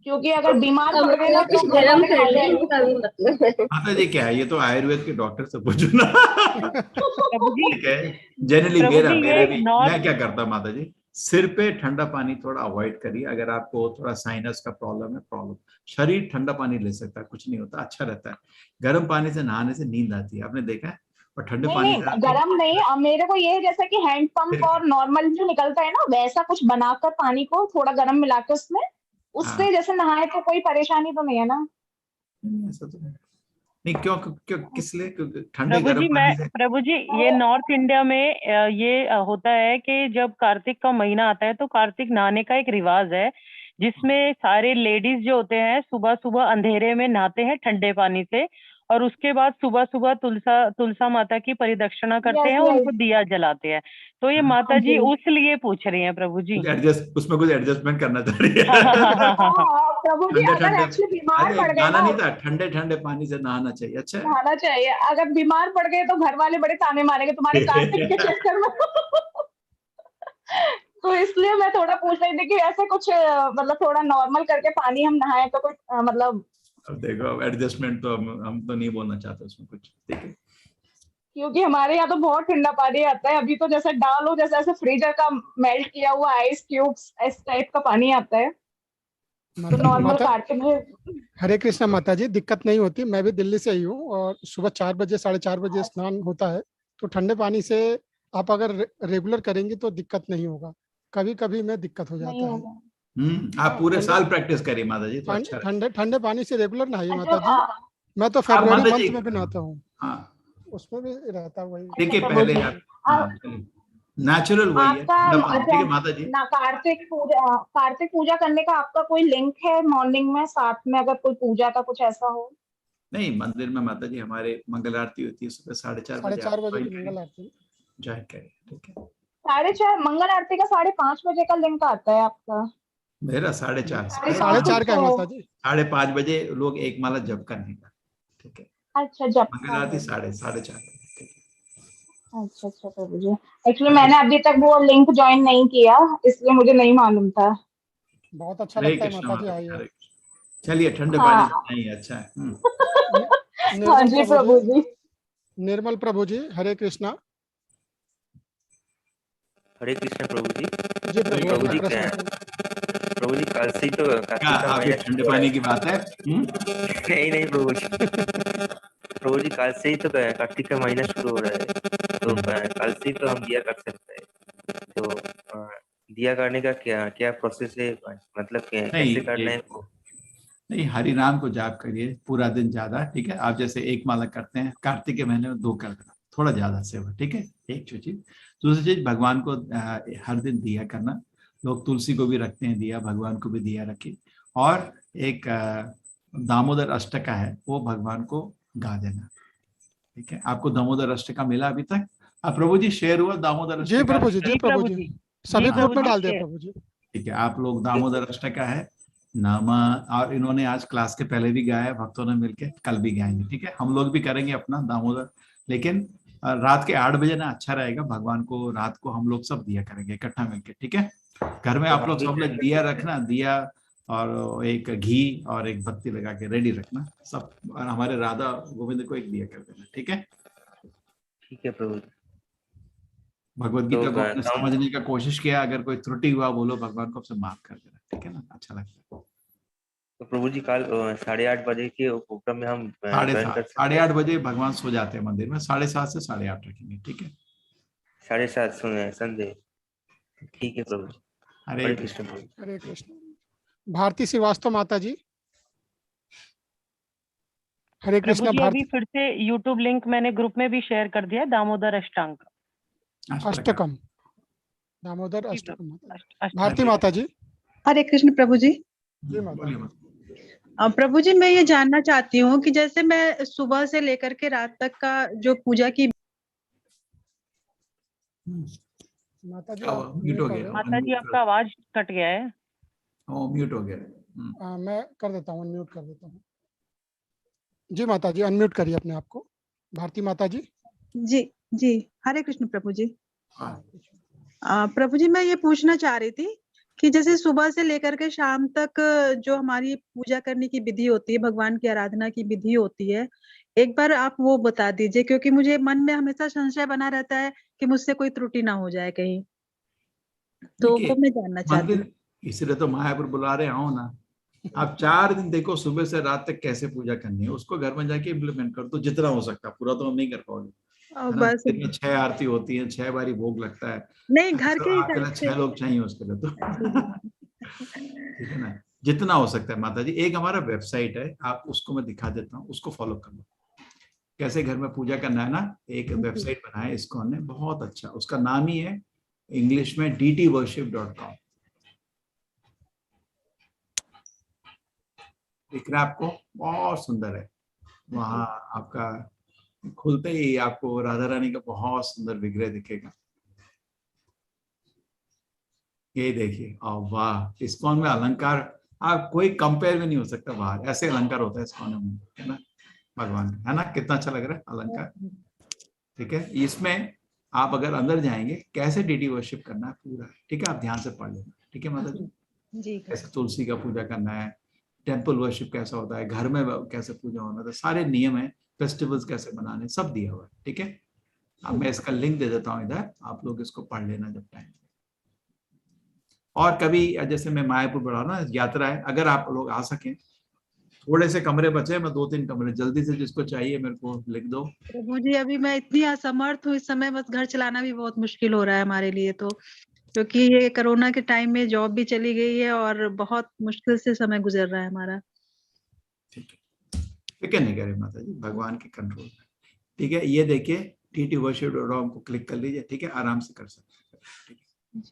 क्योंकि अगर बीमार पड़ गए ना तो गरम कर ले, इसका भी मतलब है। माता जी क्या है, ये तो आयुर्वेद के डॉक्टर से पूछो ना। ठीक है, जनरली मेरा भी, मैं क्या करता हूँ माता जी, सिर पे ठंडा पानी थोड़ा अवॉइड करिए, अगर आपको थोड़ा साइनस का प्रॉब्लम, शरीर ठंडा पानी ले सकता है, कुछ नहीं होता, अच्छा रहता है। गर्म पानी से नहाने से नींद आती है, आपने देखा है, और ठंडे पानी से गरम नहीं, मेरे को ये जैसा कि हैंड पंप और नॉर्मल जो निकलता है ना, वैसा कुछ बनाकर पानी को थोड़ा गरम मिला के उसमें उससे जैसे नहाए तो कोई परेशानी तो नहीं है ना? ऐसा तो नहीं, क्यों क्यों किस लिए? ठंडे प्रभु गर्म जी पानी से? प्रभु जी ये नॉर्थ इंडिया में ये होता है कि जब कार्तिक का महीना आता है तो कार्तिक नहाने का एक रिवाज है, जिसमें सारे लेडीज जो होते हैं सुबह सुबह अंधेरे में नहाते हैं ठंडे पानी से, और उसके बाद सुबह सुबह तुलसा माता की परिदक्षिणा करते हैं, उनको दिया जलाते हैं। तो ये माता जी उस लिए पूछ रही हैं प्रभु जी। उसमें कुछ एडजस्टमेंट करना चाह रही है। प्रभु जी ठंडे अगर ठंडे, एक्चुअली बीमार अरे पड़ गए गाना ना, नहीं था, ठंडे ठंडे पानी से नहाना चाहिए। अच्छा है। नहाना चाहिए। अगर बीमार पड़ गए तो घर वाले बड़े ताने मारेंगे तुम्हारे कार्तिक के चक्कर में। तो इसलिए मैं थोड़ा पूछ रही थी कि ऐसे कुछ मतलब थोड़ा नॉर्मल करके पानी हम नहाए तो कुछ मतलब। अब देखो, अब एडजस्टमेंट तो हम तो नहीं बोलना चाहते उसमें कुछ, ठीक है? क्योंकि हमारे यहाँ तो बहुत ठंडा पानी आता है। अभी तो जैसे डालो, जैसे ऐसे फ्रीजर का मेल्ट किया हुआ आइस क्यूब्स इस टाइप का पानी आता है। तो नॉर्मल कार्तिक में। हरे कृष्णा माता जी, दिक्कत नहीं होती। मैं भी दिल्ली से ही हूँ और सुबह 4 बजे 4:30 बजे स्नान होता है। तो ठंडे पानी से आप अगर रेगुलर करेंगे तो दिक्कत नहीं होगा। कभी कभी में दिक्कत हो जाता है। आप पूरे साल प्रैक्टिस करिए माता जी, तो अच्छा है। ठंडे पानी से रेगुलर नहाइए माता अच्छा, जी। मैं तो फरवरी मंथ में भी नहाता हूँ। हाँ, उसमें भी रहता वही। देखिए पहले नेचुरल वही है, ठीक है माता जी। ना कार्तिक पूजा करने का आपका कोई लिंक है मॉर्निंग में साथ में, अगर कोई पूजा का कुछ ऐसा हो? नहीं, मंदिर में माता जी हमारे मंगल आरती होती है सुबह 4:30 बजे। 4:30 बजे की मंगल आरती ज्वाइन करिए, ठीक है? 4:30 मंगल आरती का 5:30 बजे का लिंक आता है आपका? मेरा 4:30 का है माता जी। 5:30 बजे लोग एक माला जप करने का, ठीक है? अच्छा, जप मंगल आरती 4:30। अच्छा प्रभु जी, एक्चुअली मैंने अभी तक वो लिंक ज्वाइन नहीं किया, इसलिए मुझे नहीं मालूम था। बहुत अच्छा लगता है माता जी, आइए। चलिए, ठंडे पानी से नहीं, अच्छा है। हाँ जी प्रभु जी। निर्मल प्रभु जी, हरे कृष्णा। हरे कृष्ण प्रभु जी। जी प्रभु जी क्या है? प्रभु जी कल से ही तो कार्तिक का महीना ठंडे पानी की बात है। नहीं प्रभु जी, प्रभु जी कल से ही तो कार्तिक का महीना शुरू हो रहा है, तो कल से ही तो हम दिया कर सकते हैं। तो दिया करने का क्या प्रोसेस है, मतलब कैसे करना है? नहीं, हरि नाम को जाप करिए पूरा दिन ज्यादा, ठीक है? आप जैसे एक माला करते हैं, कार्तिक के महीने में 2 कर देना, थोड़ा ज्यादा सेवा, ठीक है? एक चीज। दूसरी चीज, भगवान को हर दिन दिया करना। लोग तुलसी को भी रखते हैं दिया, भगवान को भी दिया रखिए। और एक दामोदर अष्टका है, वो भगवान को गा देना, ठीक है? आपको दामोदर अष्टका मिला अभी तक? प्रभु जी शेयर हुआ दामोदर अष्टका? जी प्रभु जी, जी प्रभु जी, सभी ग्रुप में डाल दिया प्रभु जी। ठीक है, आप लोग दामोदर अष्टका है नमः, और इन्होंने आज क्लास के पहले भी गाया, भक्तों ने मिलके, कल भी गाएंगे, ठीक है? हम लोग भी करेंगे अपना दामोदर, लेकिन रात के 8 बजे ना अच्छा रहेगा। भगवान को रात को हम लोग सब दिया करेंगे इकट्ठा मिलके, ठीक है? घर में आप लोग सब लोग दिया रखना, दिया और एक घी और एक बत्ती लगा के रेडी रखना सब, और हमारे राधा गोविंद को एक दिया कर देना, ठीक है? ठीक है प्रभु। भगवत गीता को आपने समझने का कोशिश किया, अगर कोई त्रुटि हुआ बोलो, भगवान को आपसे माफ कर देना, ठीक है ना? अच्छा लगता है। तो प्रभु जी कल 8:30 बजे के प्रोग्राम में हम 8:30 बजे भगवान सो जाते हैं मंदिर में, 7:30 से 8:30 रखेंगे, ठीक है? 7:30 संडे, ठीक है प्रभु। हरे कृष्ण। हरे कृष्ण। भारती श्रीवास्तव माता जी, हरे कृष्णा। अभी फिर से YouTube लिंक मैंने ग्रुप में भी शेयर कर दिया, दामोदर अष्टकम, दामोदर अष्टकम। भारती माता जी, हरे कृष्ण प्रभु जी। जी माता। प्रभु जी, मैं ये जानना चाहती हूँ कि जैसे मैं सुबह से लेकर के रात तक का जो पूजा की माता जी, म्यूट हो गया। माता जी आपका आवाज कट गया है। म्यूट हो गया। मैं कर देता हूँ, अनम्यूट कर देता हूँ। जी माता जी, अनम्यूट करिए अपने आप को। भारती माता जी। जी जी, हरे कृष्ण प्रभु जी। प्रभु जी, मैं ये पूछना चाह रही थी कि जैसे सुबह से लेकर के शाम तक जो हमारी पूजा करने की विधि होती है, भगवान की आराधना की विधि होती है, एक बार आप वो बता दीजिए, क्योंकि मुझे मन में हमेशा संशय बना रहता है कि मुझसे कोई त्रुटि ना हो जाए कहीं, तो वो मैं जानना चाहती हूँ। इसलिए तो मायापुर बुला रहे हो ना। आप 4 दिन देखो सुबह से रात तक कैसे पूजा करनी है, उसको घर में जाके इम्प्लीमेंट कर दो जितना हो सकता है। पूरा तो हम नहीं कर पाओगे, बस 6 आरती होती है, 6 बारी भोग लगता है। नहीं, घर के हिसाब से 6 लोग चाहिए उसके लिए, तो ठीक है ना? जितना हो सकता है माता जी। एक हमारा वेबसाइट है, आप उसको मैं दिखा देता हूँ, उसको फॉलो कर लो। कैसे घर में पूजा करना है ना, एक वेबसाइट बनाया है ISKCON ने, बहुत अच्छा, उसका नाम ही है इंग्लिश में dtworship.com। दिख रहा है आपको? बहुत सुंदर है। वहाँ आपका खुलते ही आपको राधा रानी का बहुत सुंदर विग्रह दिखेगा। ये देखिए, और वाह, ISKCON में अलंकार आप कोई कंपेयर भी नहीं हो सकता बाहर, ऐसे अलंकार होता है ISKCON में, है ना भगवान का, है ना? कितना अच्छा लग रहा है अलंकार। ठीक है, इसमें आप अगर अंदर जाएंगे कैसे डीडी वर्शिप करना है पूरा, ठीक है, आप ध्यान से पढ़ लेना। ठीक है माता जी, कैसे तुलसी का पूजा करना है, टेम्पल वर्शिप कैसा होता है, घर में कैसे पूजा होना था, सारे नियम है, फेस्टिवल्स कैसे बनाने, सब दिया हुआ है। ठीक है, अब मैं इसका लिंक दे देता हूँ इधर, आप लोग इसको पढ़ लेना जब टाइम। और कभी जैसे मैं मायापुर बढ़ा ना यात्रा है, अगर आप लोग आ सकें, थोड़े से कमरे बचे, मैं 2-3 कमरे जल्दी से जिसको चाहिए मेरे को लिख दो। प्रभु जी अभी मैं इतनी असमर्थ हूँ इस समय, बस घर चलाना भी बहुत मुश्किल हो रहा है हमारे लिए, तो क्योंकि ये कोरोना के टाइम में जॉब भी चली गई है और बहुत मुश्किल से समय गुजर रहा है हमारा। फिक्र नहीं करे माता जी, भगवान के कंट्रोल में। ठीक है, ये देखिए ttworship.com को क्लिक कर लीजिए। ठीक है, आराम से कर सकते हैं।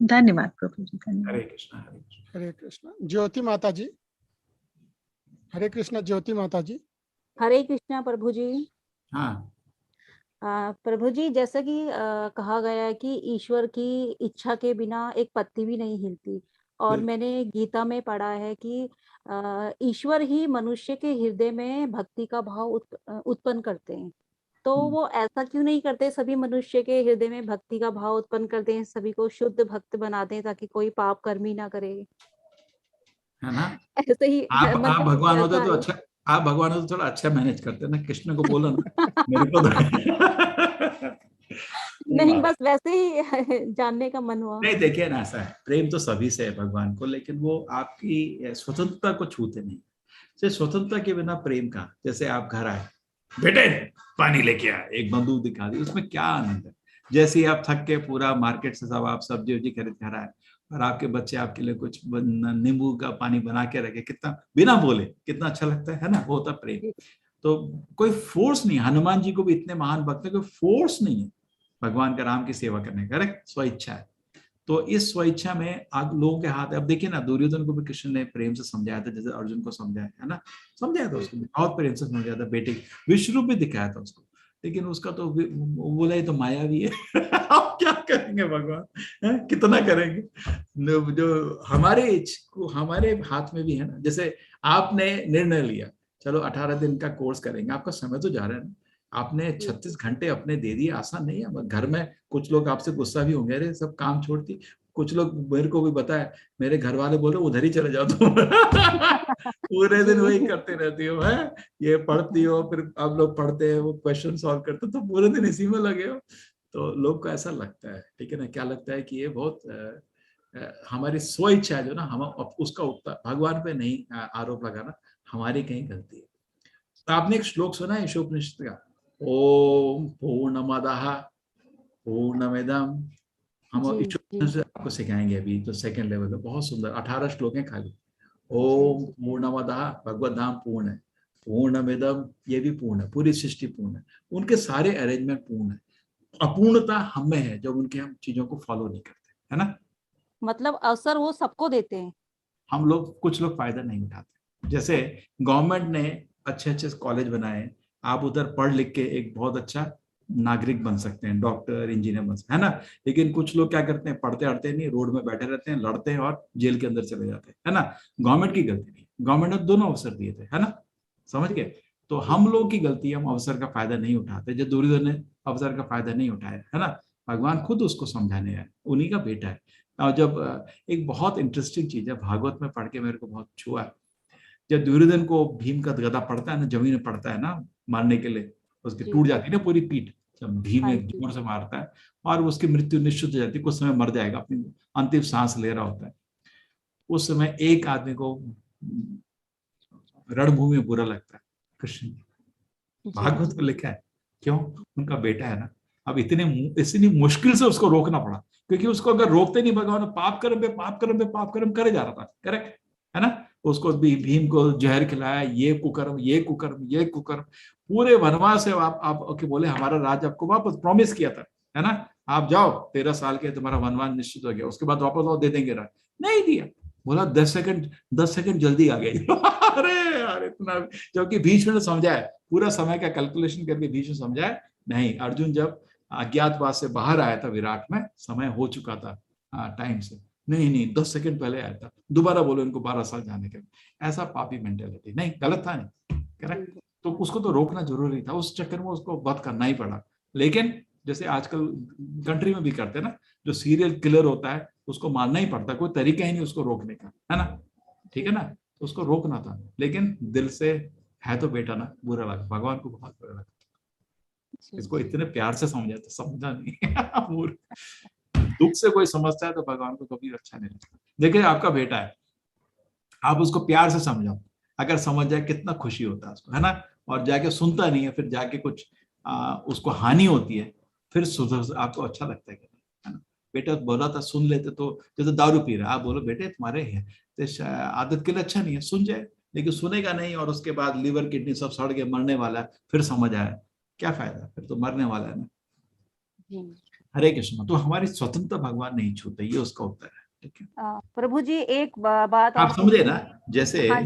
धन्यवाद प्रभु जी, धन्यवाद। हरे कृष्णा हरे कृष्णा। हरे कृष्णा। ज्योति माता जी, हरे कृष्णा। ज्योति माता जी, हरे कृष्णा प्रभु जी। हाँ प्रभु जी, जैसा कि कहा गया है कि ईश्वर की इच्छा के बिना एक पत्ती भी नहीं हिलती, और मैंने गीता में पढ़ा है कि ईश्वर ही मनुष्य के हृदय में भक्ति का भाव उत्पन्न करते हैं। तो वो ऐसा क्यों नहीं करते, सभी मनुष्य के हृदय में भक्ति का भाव उत्पन्न करते हैं, सभी को शुद्ध भक्त बनाते हैं ताकि कोई पाप कर्म ही ना करे, है ना? ऐसे ही आप मतलब भगवान होते ऐसा तो है। अच्छा, आप भगवान होते थोड़ा अच्छा मैनेज करते ना, कृष्ण को बोला ना मेरे को तो नहीं, बस वैसे ही जानने का मन हुआ। नहीं, देखिए ना, ऐसा है, प्रेम तो सभी से है भगवान को, लेकिन वो आपकी स्वतंत्रता को छूते नहीं। जैसे स्वतंत्रता के बिना प्रेम का, जैसे आप घर आए, बेटे पानी लेके आए, एक बंदूक दिखा दी, उसमें क्या आनंद है। जैसे ही आप थक के पूरा मार्केट से सब आप सब्जी उब्जी खरीद कर आए और आपके बच्चे आपके लिए कुछ नींबू का पानी बना के रखे, कितना बिना बोले कितना अच्छा लगता है ना, वो होता प्रेम। तो कोई फोर्स नहीं, हनुमान जी को भी इतने महान भक्त है, कोई फोर्स नहीं है भगवान का, राम की सेवा करने का, करेक्ट, स्वेच्छा है। तो इस स्वेच्छा में आप लोगों के हाथ है। अब देखिए ना, दुर्योधन को भी कृष्ण ने प्रेम से समझाया था, जैसे अर्जुन को समझाया है ना, समझाया था उसको बहुत प्रेम से समझाया था, बेटे विश्व रूप भी दिखाया था उसको, लेकिन उसका तो बोला ही तो माया भी है। आप क्या करेंगे भगवान, है? कितना करेंगे, जो हमारे हाथ में भी है ना। जैसे आपने निर्णय लिया, चलो 18 दिन का कोर्स करेंगे, आपका समय तो जा रहा है ना, आपने 36 घंटे अपने दे दिए, आसान नहीं है। घर में कुछ लोग आपसे गुस्सा भी होंगे, अरे सब काम छोड़ती, कुछ लोग मेरे को भी बताया, मेरे घर वाले बोल रहे उधर ही चले जाओ तुम। पूरे दिन वही करते रहती हो, है ये पढ़ती हो, फिर आप लोग पढ़ते हैं, वो क्वेश्चन सॉल्व करते, तो पूरे दिन इसी में लगे हो। तो लोग को ऐसा लगता है, ठीक है ना, क्या लगता है कि ये बहुत हमारी स्वेच्छा है जो ना, हम उसका उत्तर भगवान पे नहीं आरोप लगाना, हमारी कहीं गलती है। तो आपने एक श्लोक सुना है ईशोपनिषद का, ओम पूर्णमदः पूर्णमिदं, हम आपको सिखाएंगे अभी तो सेकंड लेवल पे, बहुत सुंदर 18 श्लोक हैं खाली। ओम पूर्णमदः, भगवत धाम पूर्ण है, पूर्णमिदं ये भी पूर्ण है, पूरी सृष्टि पूर्ण है, उनके सारे अरेंजमेंट पूर्ण है। अपूर्णता हमें है जब उनके हम चीजों को फॉलो नहीं करते, है ना। मतलब अवसर वो सबको देते हैं, हम लोग कुछ लोग फायदा नहीं उठाते। जैसे गवर्नमेंट ने अच्छे अच्छे कॉलेज बनाए, आप उधर पढ़ लिख के एक बहुत अच्छा नागरिक बन सकते हैं, डॉक्टर इंजीनियर बन सकते हैं, है ना। लेकिन कुछ लोग क्या करते हैं, पढ़ते अढ़ते नहीं, रोड में बैठे रहते हैं, लड़ते हैं और जेल के अंदर चले जाते हैं, है ना। गवर्नमेंट की गलती नहीं, गवर्नमेंट ने दोनों अवसर दिए थे, है ना, समझ गए। तो हम लोग की गलती, हम अवसर का फायदा नहीं उठाते। जो दुर्योधन ने अवसर का फायदा नहीं उठाया, है ना, भगवान खुद उसको समझाने आए, उन्हीं का बेटा है। और जब एक बहुत इंटरेस्टिंग चीज है, भागवत में पढ़ के मेरे को बहुत छुआ, जब दुर्योधन को भीम का गदा पड़ता है ना, जमीन में पड़ता है ना मारने के लिए, उसकी टूट जाती है ना पूरी पीठ, जब भीम एक जोर से मारता है और उसकी मृत्यु निश्चित हो जाती है, कुछ समय मर जाएगा, अपनी अंतिम सांस ले रहा होता है। उस समय एक आदमी को रणभूमि में बुरा लगता है, कृष्ण, भागवत में लिखा है, क्यों, उनका बेटा है ना। अब इतनी मुश्किल से उसको रोकना पड़ा, क्योंकि उसको अगर रोकते नहीं भगवान, पाप कर्म पे पाप कर्म पे पाप कर्म करे जा रहा था, करेक्ट। है ना। उसको भीम को जहर खिलाया, ये कुकर्म, ये कुकर्म, ये कुकर्म। पूरे वनवास से आप ओके बोले हमारा राज आपको वापस प्रॉमिस किया था, है ना, आप जाओ 13 साल के तुम्हारा वनवास निश्चित हो गया, उसके बाद वापस आओ दे देंगे राज। नहीं दिया, बोला 10 सेकंड जल्दी आ गई। अरे यार इतना, जबकि भीष्म ने समझाया, पूरा समय का कैलकुलेशन करके भीष्म समझाया नहीं। अर्जुन जब अज्ञातवास से बाहर आया था विराट में, समय हो चुका था टाइम से। नहीं 10 सेकंड पहले आया था, दोबारा बोलो इनको 12 साल जाने के। ऐसा पापी मेंटेलिटी नहीं, गलत था नहीं, करेक्ट। तो उसको तो रोकना जरूरी था, उस चक्कर में उसको वध करना ही पड़ा। लेकिन जैसे आजकल कंट्री में भी करते हैं ना, जो सीरियल किलर होता है उसको मारना ही पड़ता, कोई तरीका ही नहीं उसको रोकने का, है ना, ठीक है ना। तो उसको रोकना था, लेकिन दिल से है तो बेटा ना, बुरा लगा, भगवान को बहुत बुरा लगा। इसको इतने प्यार से समझा तो समझा नहीं। दुख से कोई समझता है तो भगवान को कभी अच्छा नहीं लगता। देखिए आपका बेटा है, आप उसको प्यार से समझाओ, अगर समझ जाए कितना खुशी होता है उसको, है ना। और जाके सुनता नहीं है, फिर जाके कुछ उसको हानि होती है, फिर आपको अच्छा लगता है ना। बेटा बोला था सुन लेते, तो जैसे दारू पी रहा है, आप बोलो बेटे तुम्हारे आदत के लिए अच्छा नहीं है, सुन जाए, लेकिन सुनेगा नहीं और उसके बाद लीवर किडनी सब सड़ के मरने वाला है, फिर समझ आया क्या फायदा, फिर तो मरने वाला है ना। हरे कृष्ण। तो हमारी स्वतंत्रता भगवान नहीं छूते, ये उसका उत्तर है, ठीक है। प्रभु जी एक बात आप और समझे ना, जैसे हाँ।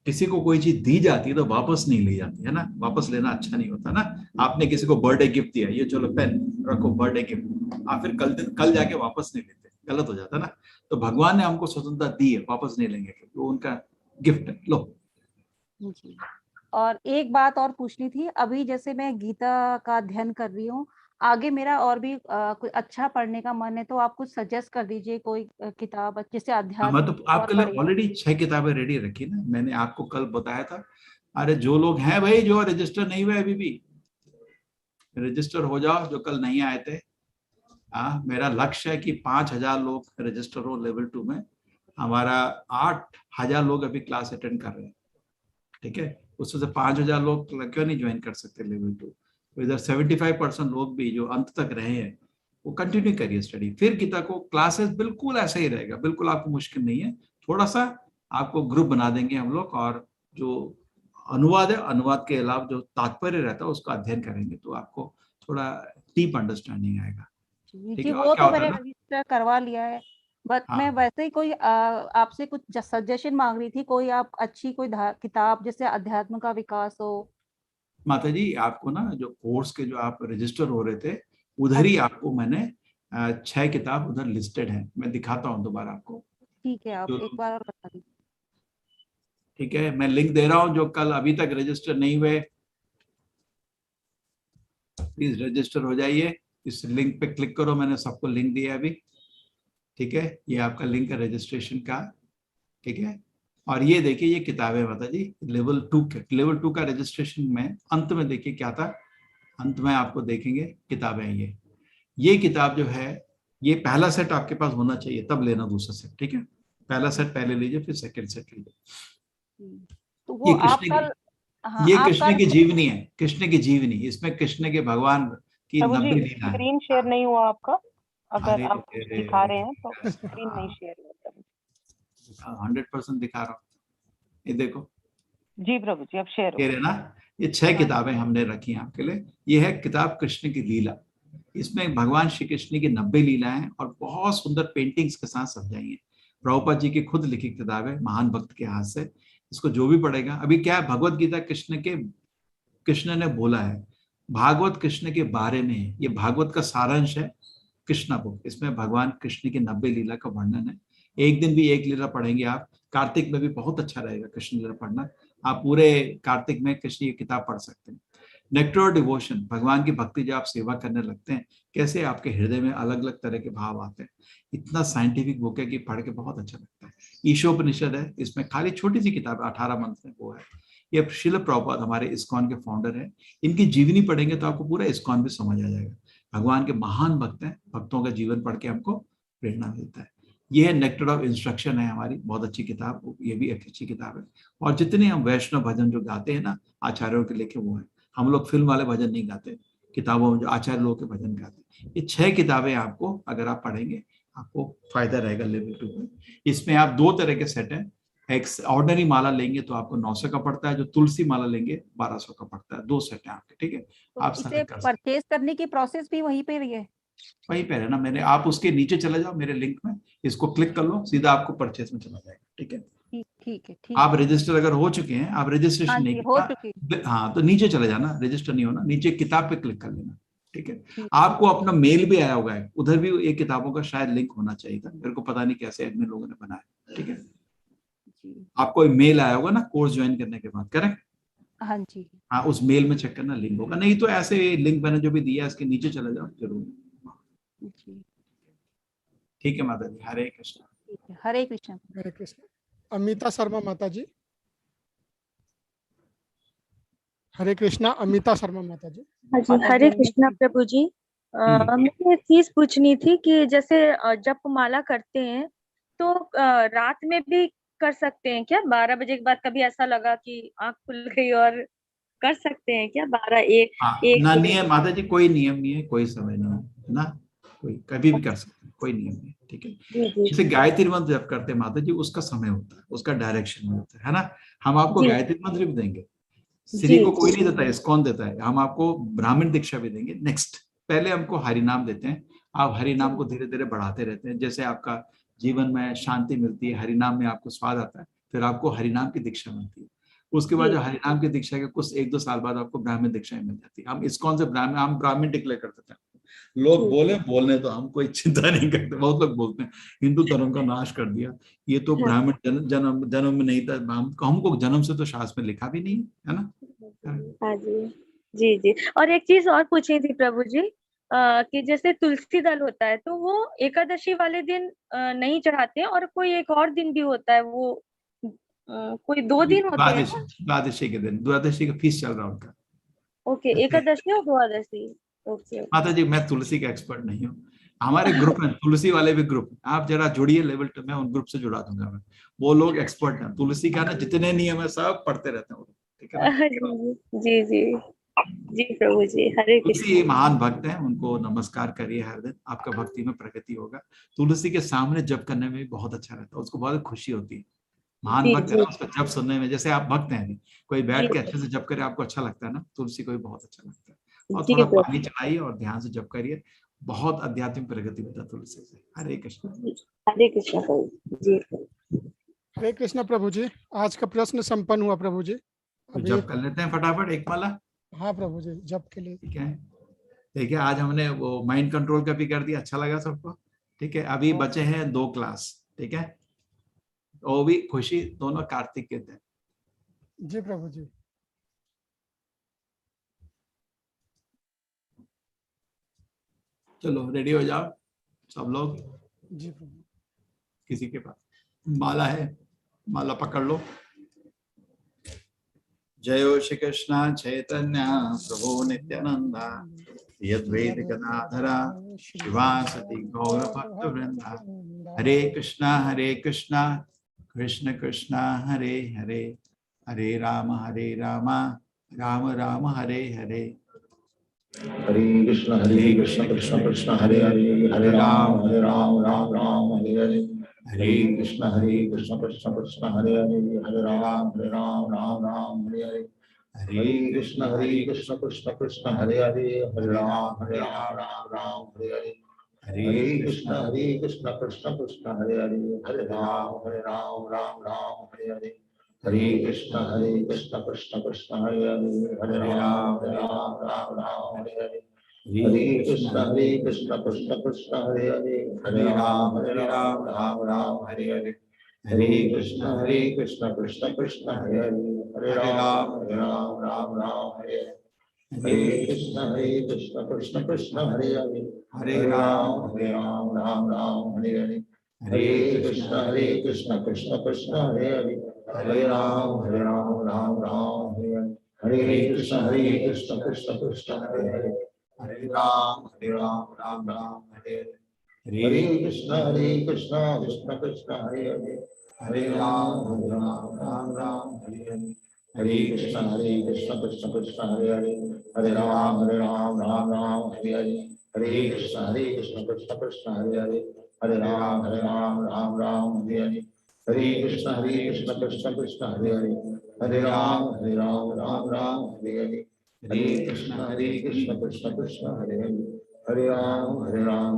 किसी को कोई चीज दी जाती है तो वापस नहीं ली जाती है ना, वापस लेना अच्छा नहीं होता ना। आपने किसी को बर्थडे गिफ्ट दिया, ये चलो पेन रखो बर्थडे गिफ्ट, आप फिर कल जाके वापस नहीं लेते, गलत हो जाता ना। तो भगवान ने हमको स्वतंत्रता दी है, वापस नहीं लेंगे, वो उनका गिफ्ट है, लो। जी। और एक बात और पूछनी थी, अभी जैसे मैं गीता का अध्ययन कर रही हूँ, आगे मेरा और भी कुछ अच्छा पढ़ने का मन है, तो आप कुछ सजेस्ट कर दीजिए कोई किताब जिससे अध्यात्म मैं तो आपके लिए ऑलरेडी 6 किताबें रेडी रखी ना, मैंने आपको कल बताया था। अरे जो लोग हैं भाई, जो रजिस्टर नहीं हुए अभी भी रजिस्टर हो जाओ, जो कल नहीं आए थे। मेरा लक्ष्य है कि 5000 लोग रजिस्टर हो लेवल 2 में। हमारा 8000 लोग अभी क्लास अटेंड कर रहे हैं, ठीक है। उसमें से 5000 लोग क्यों नहीं ज्वाइन कर सकते लेवल 2। तो इधर 75% लोग भी जो अंत तक रहे हैं वो कंटिन्यू करिए स्टडी। फिर गीता को क्लासेस बिल्कुल ऐसा ही रहेगा, बिल्कुल आपको मुश्किल नहीं है। थोड़ा सा आपको ग्रुप बना देंगे हम लोग, और जो अनुवाद है, अनुवाद के अलावा जो तात्पर्य रहता है उसका अध्ययन करेंगे, तो आपको थोड़ा डीप अंडरस्टैंडिंग आएगा, ठीक जी, है। और वो क्या तो होता मैंने है ना, रजिस्टर करवा लिया है, बट हाँ मैं वैसे ही कोई आपसे कुछ सजेशन मांग रही थी, कोई आप अच्छी कोई किताब जिससे अध्यात्म का विकास हो। माता जी, आपको ना जो कोर्स के जो आप रजिस्टर हो रहे थे, उधर ही आपको मैंने 6 किताब उधर लिस्टेड है, मैं दिखाता हूँ दोबारा आपको। ठीक है, आप जो एक बार और बता दीजिए। ठीक है, मैं लिंक दे रहा हूँ, जो कल अभी तक रजिस्टर नहीं हुए प्लीज रजिस्टर हो जाइए। इस लिंक पे क्लिक करो, मैंने सबको लिंक दिया अभी, ठीक है। ये आपका लिंक है रजिस्ट्रेशन का, ठीक है। और ये देखिए ये किताबें माता जी लेवल 2 का रजिस्ट्रेशन में अंत में देखिए क्या था, अंत में आपको देखेंगे किताबें। ये किताब जो है, ये पहला सेट आपके पास होना चाहिए, तब लेना दूसरा सेट, ठीक है। पहला सेट पहले लीजिए, फिर सेकंड सेट लीजिए। तो वो आप कल, हाँ, ये आप कृष्ण कल की जीवनी है, कृष्ण की जीवनी। इसमें कृष्ण के भगवान की प्रभु 90 जी लीला है। स्क्रीन शेयर नहीं हुआ आपका, अगर अरे आप कुछ दिखा रहे हैं तो स्क्रीन नहीं शेयर हुआ। 100% दिखा रहा हूँ, ये देखो। जी प्रभु जी, अब शेयर कह हो। रहे ना, ये 6 किताबें हमने रखी हैं आपके लिए। ये है किताब कृष्ण की लीला, इसमें भगवान श्री कृष्ण की 90 लीलाएं और बहुत सुंदर पेंटिंग्स के साथ समझाई हैं। प्रभुपाद जी की खुद लिखी किताब है, महान भक्त के हाथ से। इसको जो भी पढ़ेगा, अभी क्या है, भगवत गीता कृष्ण ने बोला है, भागवत कृष्ण के बारे में है। ये भागवत का सारांश है, कृष्णा बुक। इसमें भगवान कृष्ण की 90 लीला का वर्णन है। एक दिन भी एक लीला पढ़ेंगे आप, कार्तिक में भी बहुत अच्छा रहेगा कृष्ण लीला पढ़ना। आप पूरे कार्तिक में कृष्ण की किताब पढ़ सकते हैं। नेक्टर डिवोशन, भगवान की भक्ति जब आप सेवा करने लगते हैं, कैसे आपके हृदय में अलग अलग तरह के भाव आते हैं। इतना साइंटिफिक बुक है कि पढ़ के बहुत अच्छा लगता है। ईशोपनिषद है, इसमें खाली छोटी सी किताब 18 मंत्र है, वो है। ये श्रील प्रभुपाद हमारे इस्कॉन के फाउंडर है, इनकी जीवनी पढ़ेंगे तो आपको पूरा इस्कॉन भी समझ आ जाएगा। भगवान के महान भक्त हैं, भक्तों का जीवन पढ़ के हमको प्रेरणा मिलता है। ये है नेक्टर ऑफ इंस्ट्रक्शन है हमारी, बहुत अच्छी किताब, ये भी एक अच्छी किताब है। और जितने हम वैष्णव भजन जो गाते हैं ना, आचार्यों के लेके, वो है। हम लोग फिल्म वाले भजन नहीं गाते, किताबों में जो आचार्य लोगों के भजन गाते हैं। ये 6 किताबें आपको अगर आप पढ़ेंगे, आपको फायदा रहेगा लेवल 2 में। इसमें आप 2 तरह के सेट हैं, एक ऑर्डिनरी माला लेंगे तो आपको 900 का पड़ता है, जो तुलसी माला लेंगे 1200 का पड़ता है। 2 सेट है आपके, ठीक है। तो आप इसे सेलेक्ट कर सकते परचेज करने की प्रोसेस भी वहीं पे ही है? वहीं पे है ना, मैंने आप उसके नीचे चले जाओ मेरे लिंक में, इसको क्लिक कर लो, सीधा आपको परचेज में चला जाएगा, ठीक है। ठीक है, ठीक आप है। रजिस्टर अगर हो चुके हैं, आप हाँ रजिस्ट्रेशन जी, नहीं हो किया, चुकी। हाँ तो नीचे चले जाना, रजिस्टर नहीं होना, नीचे किताब पे क्लिक कर लेना, ठीक है। ठीक। आपको अपना मेल भी आया होगा, उधर भी ये किताबों का शायद लिंक होना चाहिए था, मेरे को पता नहीं कैसे एडमिन लोगों ने बनाया, ठीक है। जी। आपको मेल आया होगा ना कोर्स ज्वाइन करने के बाद, करेक्ट? हाँ जी। हाँ, उस मेल में चेक करना, लिंक होगा, नहीं तो ऐसे लिंक मैंने जो भी दिया है इसके नीचे चले जाओ जरूर, जी। ठीक है माता जी। हरे कृष्ण। ठीक है, हरे कृष्ण। हरे कृष्ण। अमिता शर्मा माता जी। हरे कृष्णा, अमिता शर्मा माता जी। हाँ जी, हरे कृष्णा प्रभु जी। मुझे एक चीज पूछनी थी कि जैसे जप माला करते हैं तो रात में भी कर सकते हैं क्या? 12 बजे के बाद कभी ऐसा लगा कि आंख खुल गई और कर सकते हैं क्या? 12-1 हाँ, 1 ना बजे? नियम माता जी, कोई नियम नहीं है, कोई समय नहीं है ना, कोई कभी भी कर सकते हैं, कोई नियम नहीं, ठीक है। जी जी जैसे गायत्री मंत्र जब करते हैं माता जी, उसका समय होता है, उसका डायरेक्शन होता है ना। हम आपको जी गायत्री मंत्र भी देंगे, जी श्री को कोई जी नहीं देता है, इस्कॉन देता है। हम आपको ब्राह्मण दीक्षा भी देंगे नेक्स्ट। पहले हमको हरि नाम देते हैं, आप हरि नाम को धीरे धीरे बढ़ाते रहते हैं, जैसे आपका जीवन में शांति मिलती है, हरि नाम में आपको स्वाद आता है, फिर आपको हरि नाम की दीक्षा मिलती है। उसके बाद जी जो हरि नाम की दीक्षा के कुछ 1-2 साल बाद आपको ब्राह्मण दीक्षा मिल जाती है। हम इस्कॉन से ब्राह्मण, हम ब्राह्मण डिक्लेयर कर देते हैं। लोग बोले बोलने तो हम कोई चिंता नहीं करते, बहुत लोग बोलते हैं हिंदू धर्म का नाश कर दिया, ये तो हाँ ब्राह्मण जन्म जन्म में नहीं था, हमको जन्म से तो शास्त्र में लिखा भी नहीं है ना। हाँ जी जी जी। और एक चीज और पूछनी थी प्रभु जी, कि जैसे तुलसी दल होता है तो वो एकादशी वाले दिन नहीं चढ़ाते हैं, और कोई एक और दिन भी होता है, वो कोई 2 दिन होते हैं ना? द्वादशी के दिन, द्वादशी का फीस चल रहा है उनका। ओके, एकादशी और द्वादशी। ओके माता जी मैं तुलसी का एक्सपर्ट नहीं हूँ, हमारे ग्रुप में तुलसी वाले भी ग्रुप, आप जरा जुड़िए लेवल 2 में, उन ग्रुप से जुड़ा दूंगा मैं, वो लोग एक्सपर्ट हैं तुलसी का ना, जितने नियम है सब पढ़ते रहते हैं वो लोग, ठीक है ना। जी जी जी प्रभु जी, हरे कृष्ण। तुलसी महान भक्त हैं, उनको नमस्कार करिए हर दिन, आपका भक्ति में प्रगति होगा। तुलसी के सामने जप करने में भी बहुत अच्छा रहता है, उसको बहुत खुशी होती है। महान जी भक्त है जी ना, उसका जप सुनने में, जैसे आप भक्त हैं अभी, कोई बैठ जी के अच्छे से जप करे आपको अच्छा लगता है ना, तुलसी को भी बहुत अच्छा लगता है। और जी थोड़ा प्रभु पानी चढ़ाइए और ध्यान से जप करिए, बहुत आध्यात्मिक प्रगति होता है तुलसी से। हरे कृष्ण। जी, हरे कृष्ण प्रभु जी। हरे कृष्णा प्रभु जी, आज का प्रश्न संपन्न हुआ प्रभु जी। तो अभी जप कर लेते हैं फटाफट एक माला। हाँ प्रभु जी, जप के लिए। ठीक है, देखिए आज हमने वो माइंड कंट्रोल का भी कर दिया, अच्छा लगा सबको, ठीक है। अभी बचे हैं 2 क्लास, ठीक है, वो भी खुशी, दोनों कार्तिक के दिन। जी प्रभु जी। चलो रेडी हो जाओ सब लोग, जी प्रभु। किसी के पास माला है, माला पकड़ लो। जय श्री कृष्ण चैतन्य प्रभु नित्यानंदा, श्री अद्वैत गदाधरा शिवासति गौर भक्त वृंदा। हरे कृष्णा कृष्ण कृष्ण हरे हरे, हरे राम राम राम हरे हरे। हरे कृष्ण कृष्ण कृष्ण हरे हरे, हरे राम राम राम हरे हरे। हरे कृष्ण कृष्ण कृष्ण हरे हरे, हरे राम राम राम हरे हरे। हरे कृष्ण कृष्ण कृष्ण हरे हरे, हरे राम राम हरे हरे। हरे कृष्ण कृष्ण कृष्ण हरे हरे, हरे राम राम हरे हरे। हरे कृष्ण कृष्ण कृष्ण हरे हरे, हरे राम राम हरे हरे। हरे कृष्ण कृष्ण कृष्ण हरे हरे, हरे राम राम हरे हरे। हरे कृष्ण कृष्ण कृष्ण हरे हरे, हरे राम राम हरे हरे। हरे कृष्ण कृष्ण कृष्ण हरे हरे, हरे राम राम हरे हरे। हरे कृष्ण कृष्ण कृष्ण हरे हरे, हरे राम राम हरे हरे। हरे कृष्ण कृष्ण कृष्ण हरे हरे, हरे राम राम हरे हरे। हरे कृष्ण कृष्ण कृष्ण हरे हरे, हरे राम राम हरे हरे। हरे कृष्ण कृष्ण कृष्ण हरे हरे, हरे राम राम हरे हरे। हरे कृष्ण कृष्ण कृष्ण हरे हरे, हरे राम राम हरे हरे। हरे कृष्ण कृष्ण कृष्ण हरे हरे, हरे राम राम राम हरे हरे, हरे कृष्ण कृष्ण कृष्ण हरे हरे, हरे राम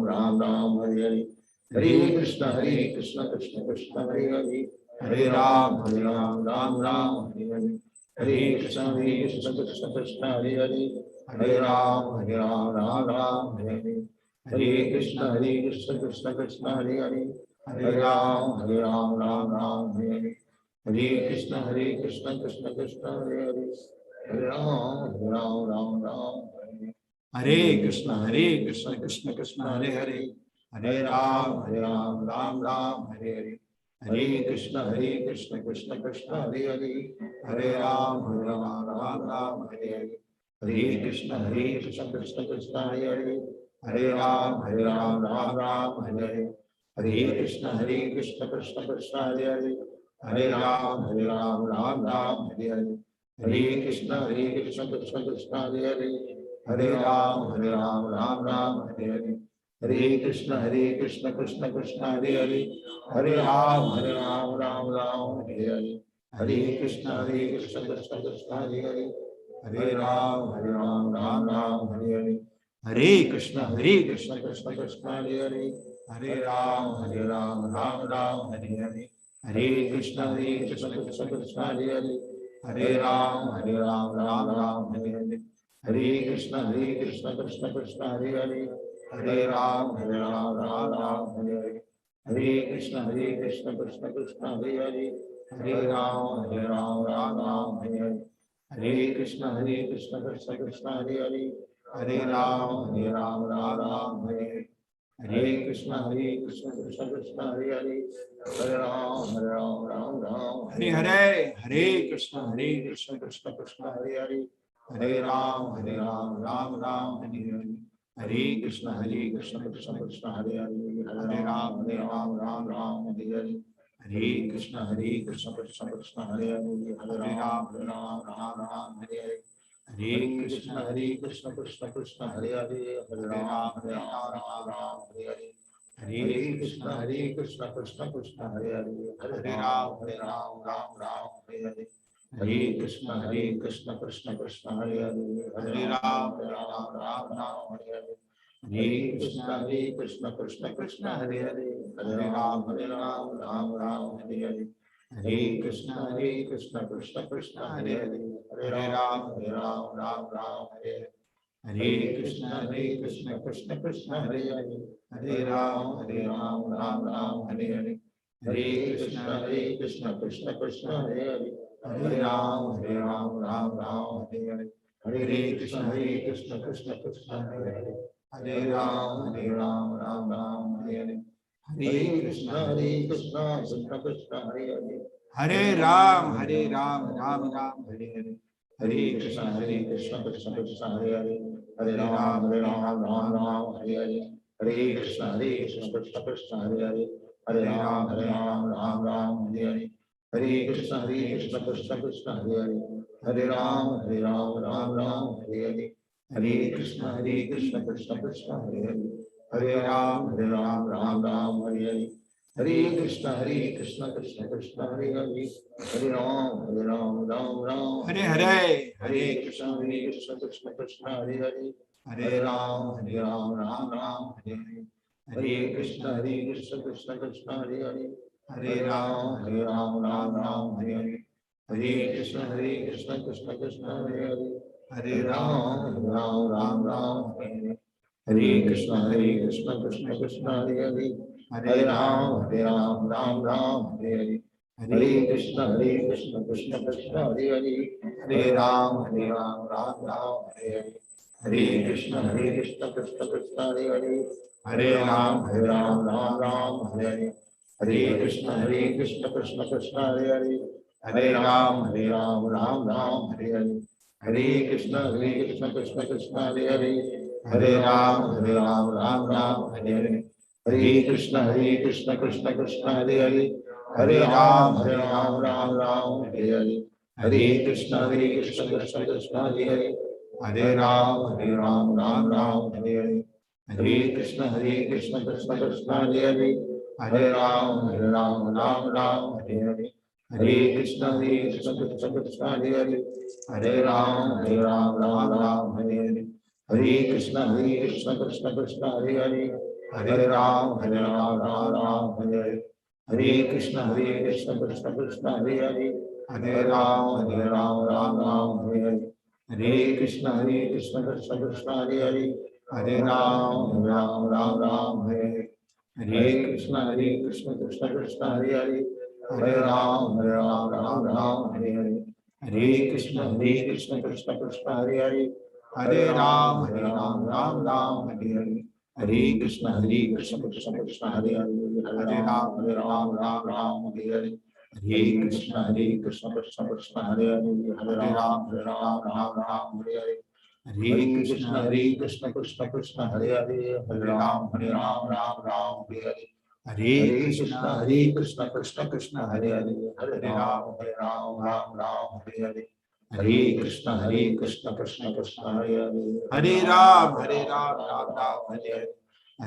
राम हरे हरे, हरे कृष्ण कृष्ण कृष्ण हरे हरे, हरे राम राम हरे हरे, हरे कृष्ण कृष्ण कृष्ण हरे हरे, हरे राम राम हरे हरे, हरे कृष्ण कृष्ण कृष्ण हरे हरे, हरे राम राम हरे हरे, हरे कृष्ण कृष्ण कृष्ण हरे हरे, हरे राम राम हरे हरे, हरे कृष्ण कृष्ण कृष्ण हरे हरे, हरे राम राम हरे हरे, हरे कृष्ण कृष्ण कृष्ण हरे हरे, हरे राम राम हरे हरे, हरे कृष्ण कृष्ण कृष्ण हरे हरे, हरे राम राम हरे हरे, हरे कृष्ण कृष्ण कृष्ण हरे हरे, हरे राम राम हरे हरे, हरे कृष्ण कृष्ण कृष्ण हरे हरे, हरे राम राम हरे हरे, हरे कृष्ण कृष्ण कृष्ण हरे हरे, हरे राम राम हरे हरे, हरे कृष्ण कृष्ण कृष्ण हरे हरे, हरे राम राम हरे हरे, हरे कृष्ण कृष्ण कृष्ण हरे हरे, हरे राम राम हरे हरे, हरे कृष्ण कृष्ण कृष्ण हरे हरे, हरे राम राम हरे हरे, हरे कृष्ण कृष्ण कृष्ण हरे हरे, हरे राम राम हरे हरे, हरे कृष्ण कृष्ण कृष्ण हरे हरे, हरे राम राम हरे हरे, हरे कृष्ण कृष्ण कृष्ण हरे हरे, हरे राम राम हरे हरे, हरे कृष्ण कृष्ण कृष्ण हरे हरे, हरे राम राम हरे हरे, हरे कृष्ण कृष्ण कृष्ण हरे हरे, हरे राम राम हरे हरे, हरे कृष्ण कृष्ण कृष्ण हरे हरे, हरे राम राम हरे हरे, हरे कृष्ण कृष्ण कृष्ण हरे हरे, हरे राम हरे हरे, हरे कृष्ण कृष्ण कृष्ण हरे हरे, हरे राम हरे हरे, हरे कृष्ण कृष्ण कृष्ण हरे हरे, हरे राम हरे हरे, हरे कृष्ण कृष्ण कृष्ण हरे हरे, हरे राम हरे हरे, हरे कृष्ण कृष्ण कृष्ण हरे हरे, हरे राम हरे हरे, हरे कृष्ण कृष्ण कृष्ण हरे हरे, हरे राम हरे हरे, हरे कृष्ण कृष्ण कृष्ण हरे हरे, हरे राम हरे हरे, हरे कृष्ण कृष्ण कृष्ण हरे हरे, हरे राम हरे हरे, हरे कृष्ण कृष्ण कृष्ण हरे हरे, हरे राम हरे हरे, हरे कृष्ण कृष्ण कृष्ण हरे हरे, हरे राम राम हरे हरे, हरे कृष्ण कृष्ण कृष्ण हरे हरे, हरे राम राम हरे हरे, हरे कृष्ण कृष्ण कृष्ण हरे हरे, हरे राम राम हरे हरे, हरे कृष्ण कृष्ण कृष्ण हरे हरे, हरे राम राम हरे हरे, हरे कृष्ण कृष्ण कृष्ण हरे हरे, हरे राम राम हरे हरे, हरे कृष्ण कृष्ण कृष्ण हरे हरे, हरे राम राम हरे हरे, हरे कृष्ण कृष्ण कृष्ण हरे हरे, हरे राम राम हरे हरे, हरे कृष्ण कृष्ण कृष्ण हरे हरे, हरे राम राम हरे हरे, हरे कृष्ण कृष्ण कृष्ण हरे हरे, हरे राम हरे हरे, हरे कृष्ण कृष्ण कृष्ण हरे हरे, हरे राम हरे हरे, हरे कृष्ण कृष्ण कृष्ण हरे हरे, हरे राम हरे हरे, हरे कृष्ण कृष्ण कृष्ण हरे हरे, हरे राम हरे हरे, हरे कृष्ण कृष्ण कृष्ण हरे हरे, हरे राम हरे हरे, हरे कृष्ण कृष्ण कृष्ण हरे हरे, हरे राम हरे हरे, हरे कृष्ण कृष्ण कृष्ण हरे हरे, हरे राम हरे हरे, हरे कृष्ण कृष्ण कृष्ण हरे हरे, हरे राम हरे हरे, हरे कृष्ण कृष्ण कृष्ण हरे हरे, हरे राम राम राम हरे हरे, हरे कृष्ण कृष्ण कृष्ण हरे हरे, हरे राम राम राम हरे हरे, हरे कृष्ण कृष्ण कृष्ण हरे हरे, हरे राम राम हरे हरे, हरे कृष्ण कृष्ण कृष्ण हरे हरे, हरे राम राम हरे हरे, हरे कृष्ण कृष्ण कृष्ण हरे हरे, हरे राम राम हरे हरे, हरे कृष्ण कृष्ण कृष्ण हरे हरे, हरे राम राम हरे हरे, हरे कृष्ण कृष्ण कृष्ण हरे हरे, हरे राम राम हरे हरे, हरे कृष्ण कृष्ण कृष्ण हरे हरे, हरे राम राम हरे हरे, हरे कृष्ण कृष्ण कृष्ण हरे हरे, हरे राम राम हरे हरे, हरे कृष्ण कृष्ण कृष्ण हरे हरे, हरे राम राम हरे हरे, हरे कृष्ण कृष्ण कृष्ण हरे हरे, हरे राम राम हरे हरे, हरे कृष्ण कृष्ण कृष्ण हरे हरे, हरे राम राम हरे हरे, हरे कृष्ण कृष्ण कृष्ण हरे हरे, हरे राम राम हरे हरे, हरे कृष्ण कृष्ण कृष्ण हरे हरे, हरे राम राम हरे हरे,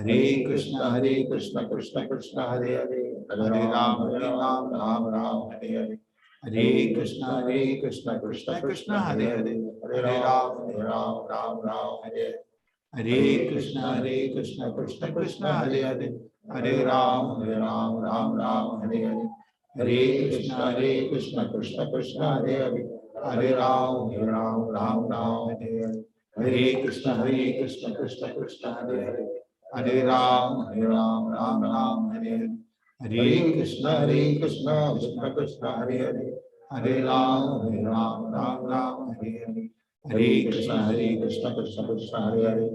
हरे कृष्ण कृष्ण कृष्ण हरे हरे, हरे राम राम हरे हरे, हरे कृष्ण कृष्ण कृष्ण हरे हरे, हरे राम राम हरे हरे, हरे कृष्ण कृष्ण कृष्ण हरे हरे, हरे राम राम हरे हरे, हरे कृष्ण कृष्ण कृष्ण हरे हरे, हरे राम राम हरे हरे, हरे कृष्ण कृष्ण कृष्ण हरे हरे, हरे राम राम हरे हरे, हरे कृष्ण कृष्ण कृष्ण हरे हरे, हरे राम राम हरे हरे, हरे कृष्ण कृष्ण कृष्ण हरे हरे, हरे राम राम हरे हरे, हरे कृष्ण कृष्ण कृष्ण हरे हरे,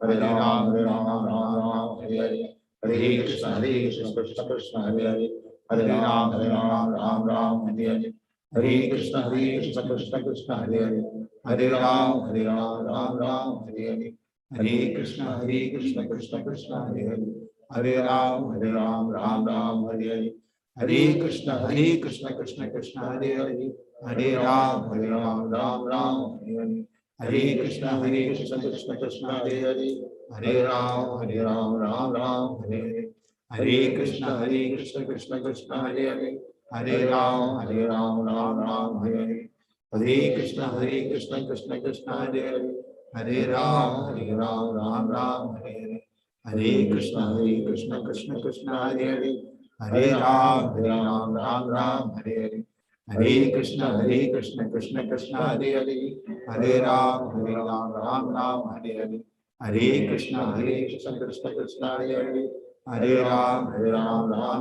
हरे राम राम हरे हरे, हरे कृष्ण कृष्ण कृष्ण हरे हरे, हरे राम राम हरे हरे, हरे कृष्ण कृष्ण कृष्ण हरे हरे, हरे राम राम हरे हरे, हरे कृष्ण कृष्ण कृष्ण हरे हरे, हरे राम राम हरे हरे, हरे कृष्ण कृष्ण कृष्ण हरे हरे, हरे राम राम हरे हरे, हरे कृष्ण कृष्ण कृष्ण हरे हरे, हरे राम राम हरे हरे, हरे कृष्ण कृष्ण कृष्ण हरे हरे, हरे राम राम हरे हरे, हरे कृष्ण कृष्ण कृष्ण हरे हरे, हरे राम राम हरे हरे, हरे कृष्ण कृष्ण कृष्ण हरे हरे, हरे राम राम हरे हरे, हरे कृष्ण कृष्ण कृष्ण हरे हरे, हरे राम राम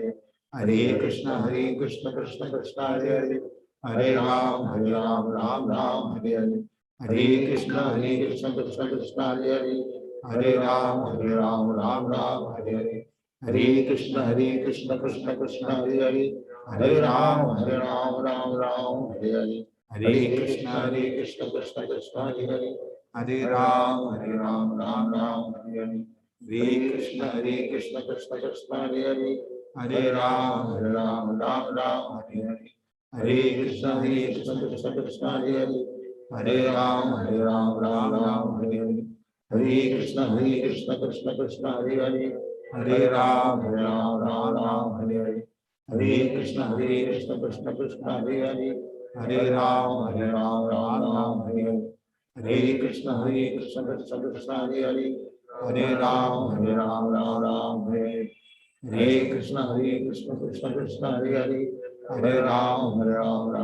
हरे हरे, हरे कृष्ण कृष्ण कृष्ण हरे हरे, हरे राम राम हरे हरे, हरे कृष्ण कृष्ण कृष्ण हरे हरे, हरे राम राम हरे हरे, हरे कृष्ण कृष्ण कृष्ण हरे हरे, हरे राम राम हरे हरे, हरे कृष्ण कृष्ण कृष्ण हरे हरे, हरे राम राम हरे हरे, हरे कृष्ण कृष्ण कृष्ण हरे हरे, हरे राम राम हरे हरे, हरे कृष्ण कृष्ण कृष्ण हरे हरे, हरे राम राम हरे हरे, हरे कृष्ण कृष्ण कृष्ण हरे हरे, हरे राम राम हरे हरे, हरे कृष्ण कृष्ण कृष्ण हरे हरे, हरे राम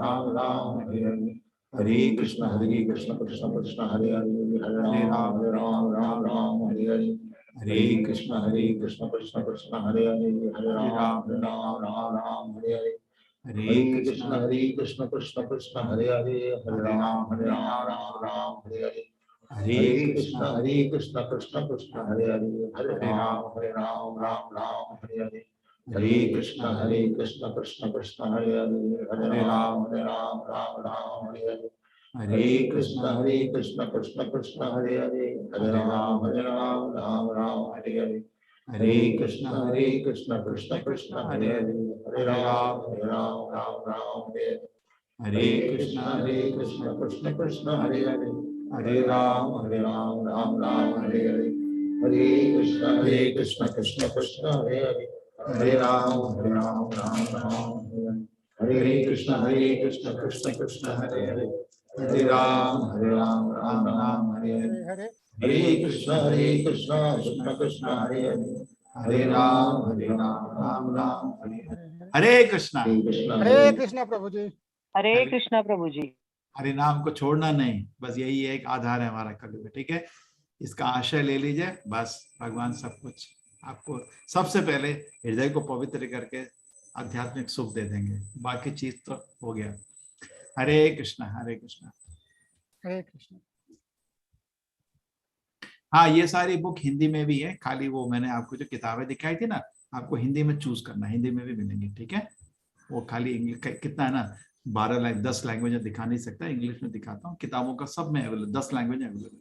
राम हरे हरे, हरे कृष्ण कृष्ण कृष्ण हरे हरे, हरे राम राम हरे हरे, हरे कृष्ण कृष्ण कृष्ण हरे हरे, हरे राम हरे हरे, हरे कृष्ण कृष्ण कृष्ण हरे हरे, हरे राम हरे हरे, हरे कृष्ण कृष्ण कृष्ण हरे हरे, हरे राम राम हरे हरे, हरे कृष्ण कृष्ण कृष्ण हरे हरे, हरे राम राम हरे हरे, हरे कृष्ण कृष्ण कृष्ण हरे हरे, हरे राम राम हरे हरे, हरे कृष्ण कृष्ण कृष्ण हरे हरे, हरे राम राम हरे हरे, हरे कृष्ण कृष्ण कृष्ण हरे हरे, हरे राम राम हरे हरे, हरे कृष्ण कृष्ण कृष्ण हरे हरे, हरे राम राम राम हरे हरे, हरे कृष्ण कृष्ण कृष्ण हरे हरे, हरे राम राम राम हरे हरे, हरे कृष्ण कृष्ण हरे हरे, हरे राम राम हरे हरे, हरे कृष्ण कृष्ण कृष्ण हरे हरे, हरे राम राम हरे हरे। हरे कृष्णा। हरे कृष्णा प्रभु जी। हरे कृष्णा प्रभु जी। हरि नाम को छोड़ना नहीं, बस यही एक आधार है हमारा कल में, ठीक है। इसका आशय ले लीजिए, बस भगवान सब कुछ आपको सबसे पहले हृदय को पवित्र करके आध्यात्मिक सुख दे देंगे, बाकी चीज तो हो गया। हरे कृष्णा हरे कृष्णा। हरे कृष्णा। हाँ, ये सारी बुक हिंदी में भी है, खाली वो मैंने आपको जो किताबें दिखाई थी ना, आपको हिंदी में चूज करना, हिंदी में भी मिलेंगी, ठीक है। वो खाली इंग्लिश कितना है ना, 10 लैंग्वेज दिखा नहीं सकता, इंग्लिश में दिखाता हूँ। किताबों का सब में अवेलेबल, 10 लैंग्वेज अवेलेबल।